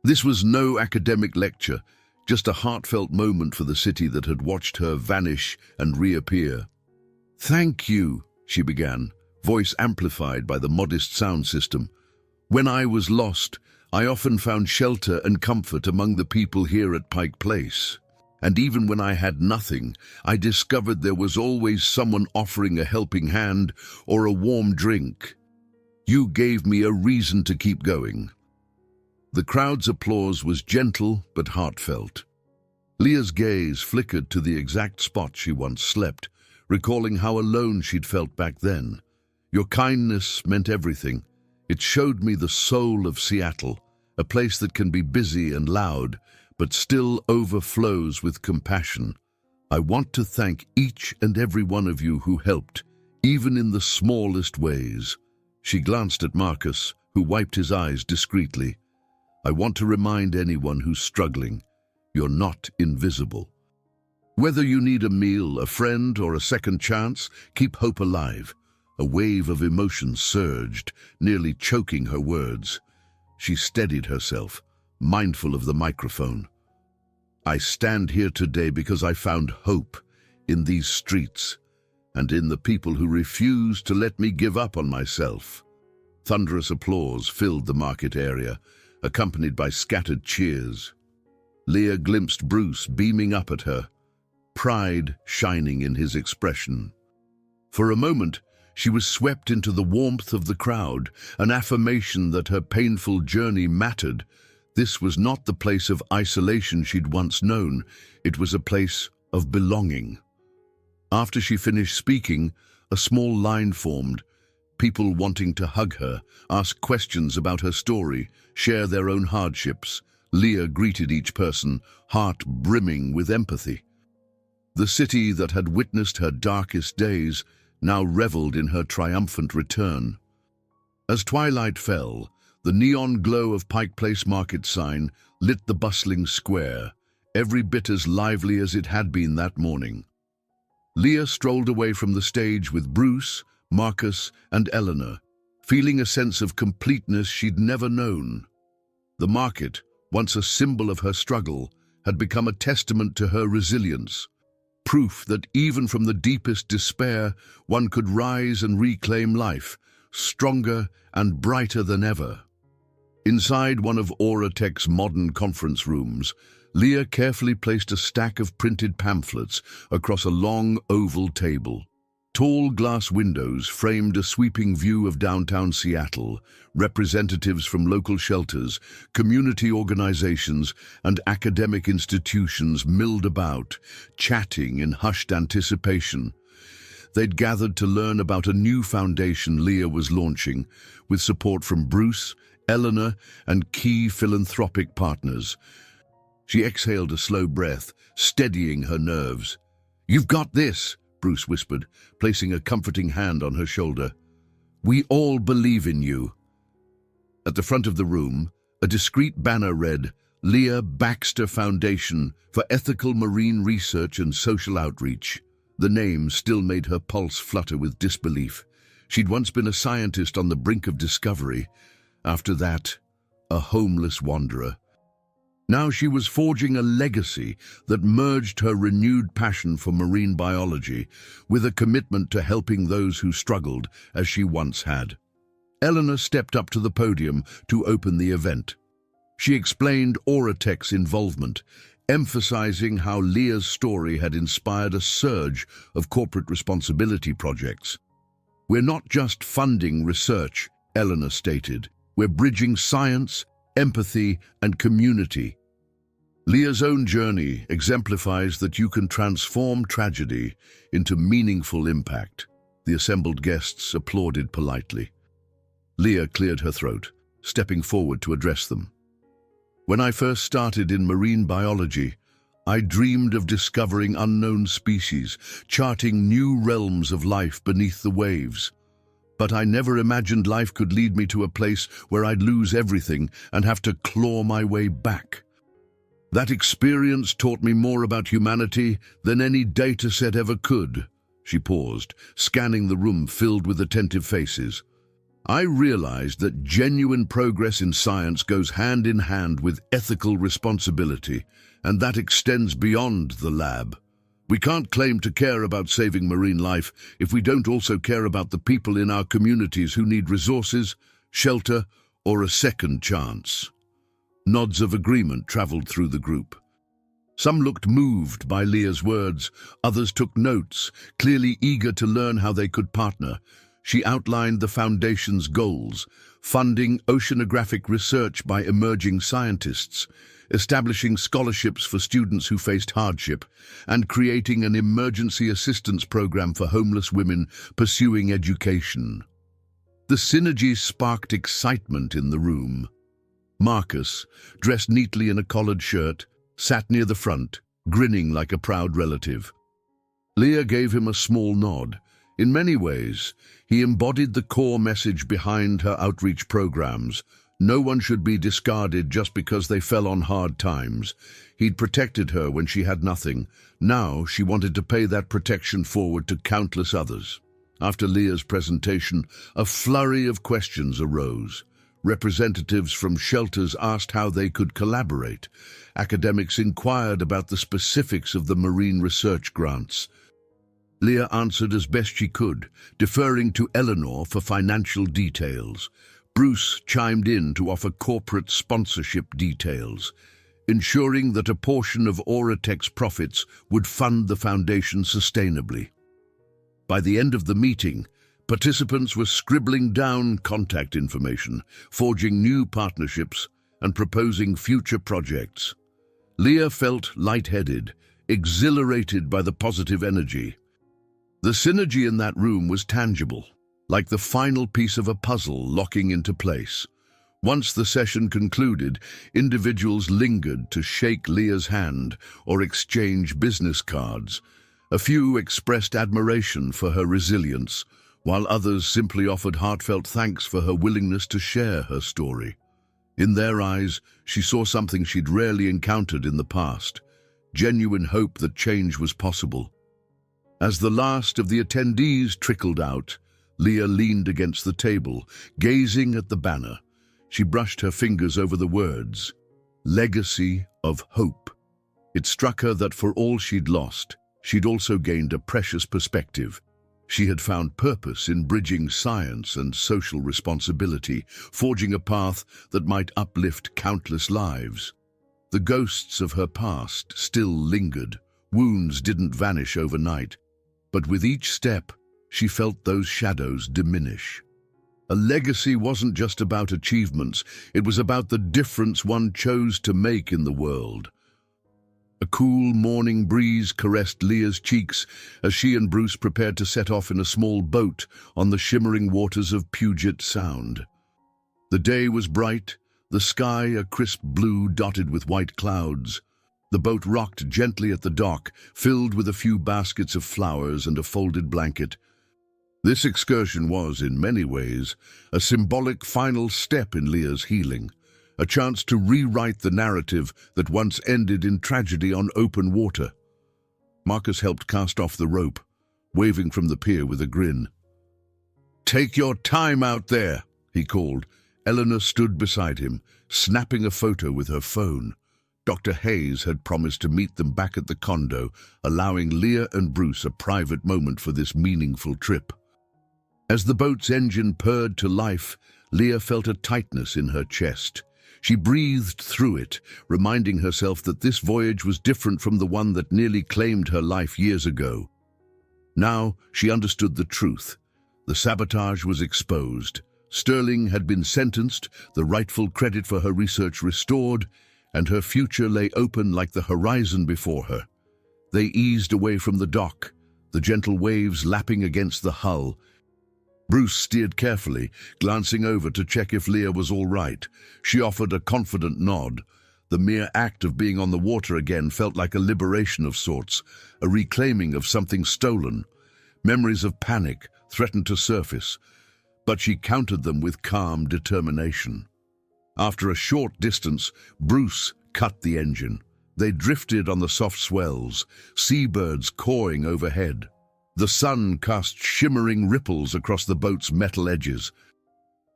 This was no academic lecture, just a heartfelt moment for the city that had watched her vanish and reappear. "Thank you," she began, voice amplified by the modest sound system. "When I was lost, I often found shelter and comfort among the people here at Pike Place. And even when I had nothing, I discovered there was always someone offering a helping hand or a warm drink. You gave me a reason to keep going." The crowd's applause was gentle but heartfelt. Leah's gaze flickered to the exact spot she once slept, recalling how alone she'd felt back then. "Your kindness meant everything. It showed me the soul of Seattle, a place that can be busy and loud, but still overflows with compassion. I want to thank each and every one of you who helped, even in the smallest ways. She glanced at Marcus, who wiped his eyes discreetly. I want to remind anyone who's struggling, you're not invisible. Whether you need a meal, a friend, or a second chance, keep hope alive. A wave of emotion surged, nearly choking her words. She steadied herself, mindful of the microphone. I stand here today because I found hope in these streets and in the people who refuse to let me give up on myself. Thunderous applause filled the market area, accompanied by scattered cheers. Leah glimpsed Bruce beaming up at her, pride shining in his expression. For a moment, she was swept into the warmth of the crowd, an affirmation that her painful journey mattered. This was not the place of isolation she'd once known. It was a place of belonging. After she finished speaking, a small line formed, people wanting to hug her, ask questions about her story, share their own hardships. Leah greeted each person, heart brimming with empathy. The city that had witnessed her darkest days now reveled in her triumphant return. As twilight fell, the neon glow of Pike Place market sign lit the bustling square, every bit as lively as it had been that morning. Leah strolled away from the stage with Bruce, Marcus, and Eleanor, feeling a sense of completeness she'd never known. The market, once a symbol of her struggle, had become a testament to her resilience, proof that even from the deepest despair, one could rise and reclaim life, stronger and brighter than ever. Inside one of Auratech's modern conference rooms, Leah carefully placed a stack of printed pamphlets across a long oval table. Tall glass windows framed a sweeping view of downtown Seattle. Representatives from local shelters, community organizations, and academic institutions milled about, chatting in hushed anticipation. They'd gathered to learn about a new foundation Leah was launching, with support from Bruce, Eleanor, and key philanthropic partners. She exhaled a slow breath, steadying her nerves. "You've got this," Bruce whispered, placing a comforting hand on her shoulder. "We all believe in you." At the front of the room, a discreet banner read, "Leah Baxter Foundation for Ethical Marine Research and Social Outreach." The name still made her pulse flutter with disbelief. She'd once been a scientist on the brink of discovery. After that, a homeless wanderer. Now she was forging a legacy that merged her renewed passion for marine biology with a commitment to helping those who struggled as she once had. Eleanor stepped up to the podium to open the event. She explained Auratech's involvement, emphasizing how Leah's story had inspired a surge of corporate responsibility projects. "We're not just funding research," Eleanor stated. "We're bridging science, empathy, and community." Leah's own journey exemplifies that you can transform tragedy into meaningful impact. The assembled guests applauded politely. Leah cleared her throat, stepping forward to address them. "When I first started in marine biology, I dreamed of discovering unknown species, charting new realms of life beneath the waves. But I never imagined life could lead me to a place where I'd lose everything and have to claw my way back. That experience taught me more about humanity than any data set ever could." She paused, scanning the room filled with attentive faces. "I realized that genuine progress in science goes hand in hand with ethical responsibility, and that extends beyond the lab. We can't claim to care about saving marine life if we don't also care about the people in our communities who need resources, shelter, or a second chance." Nods of agreement traveled through the group. Some looked moved by Leah's words, others took notes, clearly eager to learn how they could partner. She outlined the foundation's goals: funding oceanographic research by emerging scientists, establishing scholarships for students who faced hardship, and creating an emergency assistance program for homeless women pursuing education. The synergy sparked excitement in the room. Marcus, dressed neatly in a collared shirt, sat near the front, grinning like a proud relative. Leah gave him a small nod. In many ways, he embodied the core message behind her outreach programs. No one should be discarded just because they fell on hard times. He'd protected her when she had nothing. Now she wanted to pay that protection forward to countless others. After Leah's presentation, a flurry of questions arose. Representatives from shelters asked how they could collaborate. Academics inquired about the specifics of the marine research grants. Leah answered as best she could, deferring to Eleanor for financial details. Bruce chimed in to offer corporate sponsorship details, ensuring that a portion of Auratech's profits would fund the foundation sustainably. By the end of the meeting, participants were scribbling down contact information, forging new partnerships, and proposing future projects. Leah felt lightheaded, exhilarated by the positive energy. The synergy in that room was tangible, like the final piece of a puzzle locking into place. Once the session concluded, individuals lingered to shake Leah's hand or exchange business cards. A few expressed admiration for her resilience, while others simply offered heartfelt thanks for her willingness to share her story. In their eyes, she saw something she'd rarely encountered in the past, genuine hope that change was possible. As the last of the attendees trickled out, Leah leaned against the table, gazing at the banner. She brushed her fingers over the words, "Legacy of Hope." It struck her that for all she'd lost, she'd also gained a precious perspective. She had found purpose in bridging science and social responsibility, forging a path that might uplift countless lives. The ghosts of her past still lingered. Wounds didn't vanish overnight, but with each step, she felt those shadows diminish. A legacy wasn't just about achievements, it was about the difference one chose to make in the world. A cool morning breeze caressed Leah's cheeks as she and Bruce prepared to set off in a small boat on the shimmering waters of Puget Sound. The day was bright, the sky a crisp blue dotted with white clouds. The boat rocked gently at the dock, filled with a few baskets of flowers and a folded blanket. This excursion was, in many ways, a symbolic final step in Leah's healing, a chance to rewrite the narrative that once ended in tragedy on open water. Marcus helped cast off the rope, waving from the pier with a grin. "Take your time out there," he called. Eleanor stood beside him, snapping a photo with her phone. Dr. Hayes had promised to meet them back at the condo, allowing Leah and Bruce a private moment for this meaningful trip. As the boat's engine purred to life, Leah felt a tightness in her chest. She breathed through it, reminding herself that this voyage was different from the one that nearly claimed her life years ago. Now she understood the truth. The sabotage was exposed. Sterling had been sentenced, the rightful credit for her research restored, and her future lay open like the horizon before her. They eased away from the dock, the gentle waves lapping against the hull. Bruce steered carefully, glancing over to check if Leah was all right. She offered a confident nod. The mere act of being on the water again felt like a liberation of sorts, a reclaiming of something stolen. Memories of panic threatened to surface, but she countered them with calm determination. After a short distance, Bruce cut the engine. They drifted on the soft swells, seabirds cawing overhead. The sun cast shimmering ripples across the boat's metal edges.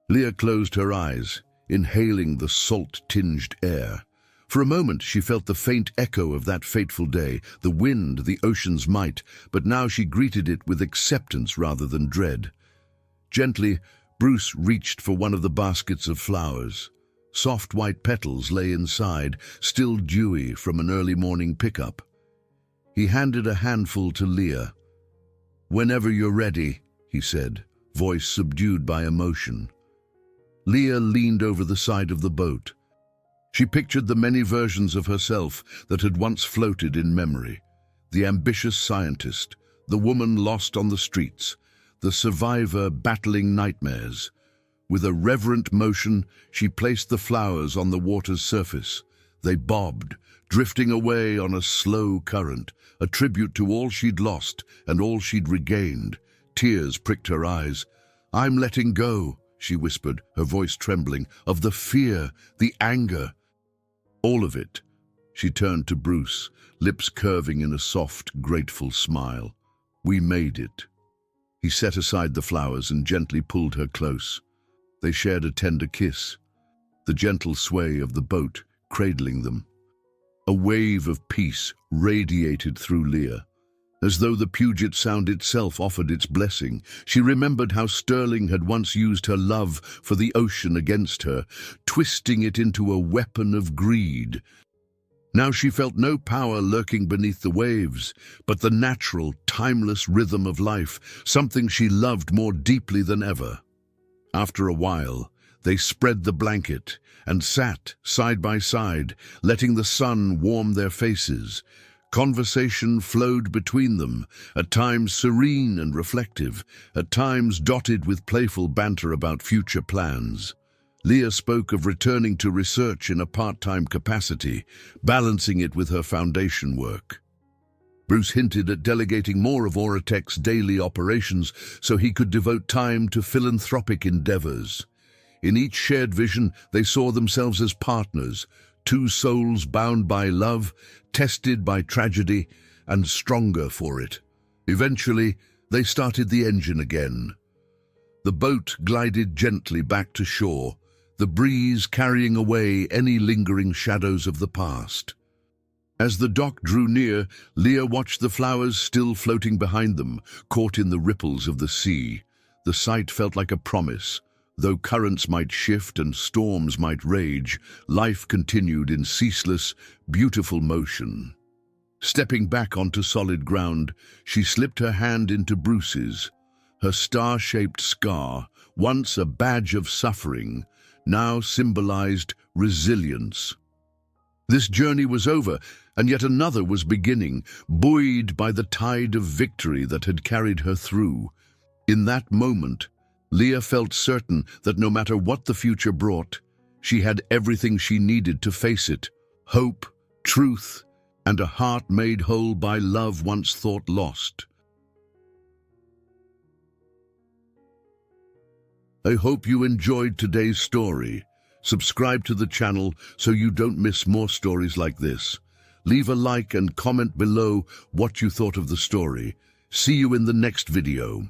Leah closed her eyes, inhaling the salt-tinged air. For a moment she felt the faint echo of that fateful day, the wind, the ocean's might, but now she greeted it with acceptance rather than dread. Gently, Bruce reached for one of the baskets of flowers. Soft white petals lay inside, still dewy from an early morning pickup. He handed a handful to Leah. "Whenever you're ready," he said, voice subdued by emotion. Leah leaned over the side of the boat. She pictured the many versions of herself that had once floated in memory. The ambitious scientist, the woman lost on the streets, the survivor battling nightmares. With a reverent motion, she placed the flowers on the water's surface. They bobbed, drifting away on a slow current, a tribute to all she'd lost and all she'd regained. Tears pricked her eyes. "I'm letting go," she whispered, her voice trembling, "of the fear, the anger. All of it." She turned to Bruce, lips curving in a soft, grateful smile. "We made it." He set aside the flowers and gently pulled her close. They shared a tender kiss, the gentle sway of the boat cradling them. A wave of peace radiated through Leah, as though the Puget Sound itself offered its blessing. She remembered how Sterling had once used her love for the ocean against her, twisting it into a weapon of greed. Now she felt no power lurking beneath the waves, but the natural, timeless rhythm of life, something she loved more deeply than ever. After a while, they spread the blanket and sat side by side, letting the sun warm their faces. Conversation flowed between them, at times serene and reflective, at times dotted with playful banter about future plans. Leah spoke of returning to research in a part-time capacity, balancing it with her foundation work. Bruce hinted at delegating more of Oratech's daily operations so he could devote time to philanthropic endeavors. In each shared vision, they saw themselves as partners, two souls bound by love, tested by tragedy, and stronger for it. Eventually, they started the engine again. The boat glided gently back to shore, the breeze carrying away any lingering shadows of the past. As the dock drew near, Leah watched the flowers still floating behind them, caught in the ripples of the sea. The sight felt like a promise. Though currents might shift and storms might rage, life continued in ceaseless, beautiful motion. Stepping back onto solid ground, she slipped her hand into Bruce's. Her star-shaped scar, once a badge of suffering, now symbolized resilience. This journey was over, and yet another was beginning, buoyed by the tide of victory that had carried her through. In that moment, Leah felt certain that no matter what the future brought, she had everything she needed to face it: hope, truth, and a heart made whole by love once thought lost. I hope you enjoyed today's story. Subscribe to the channel so you don't miss more stories like this. Leave a like and comment below what you thought of the story. See you in the next video.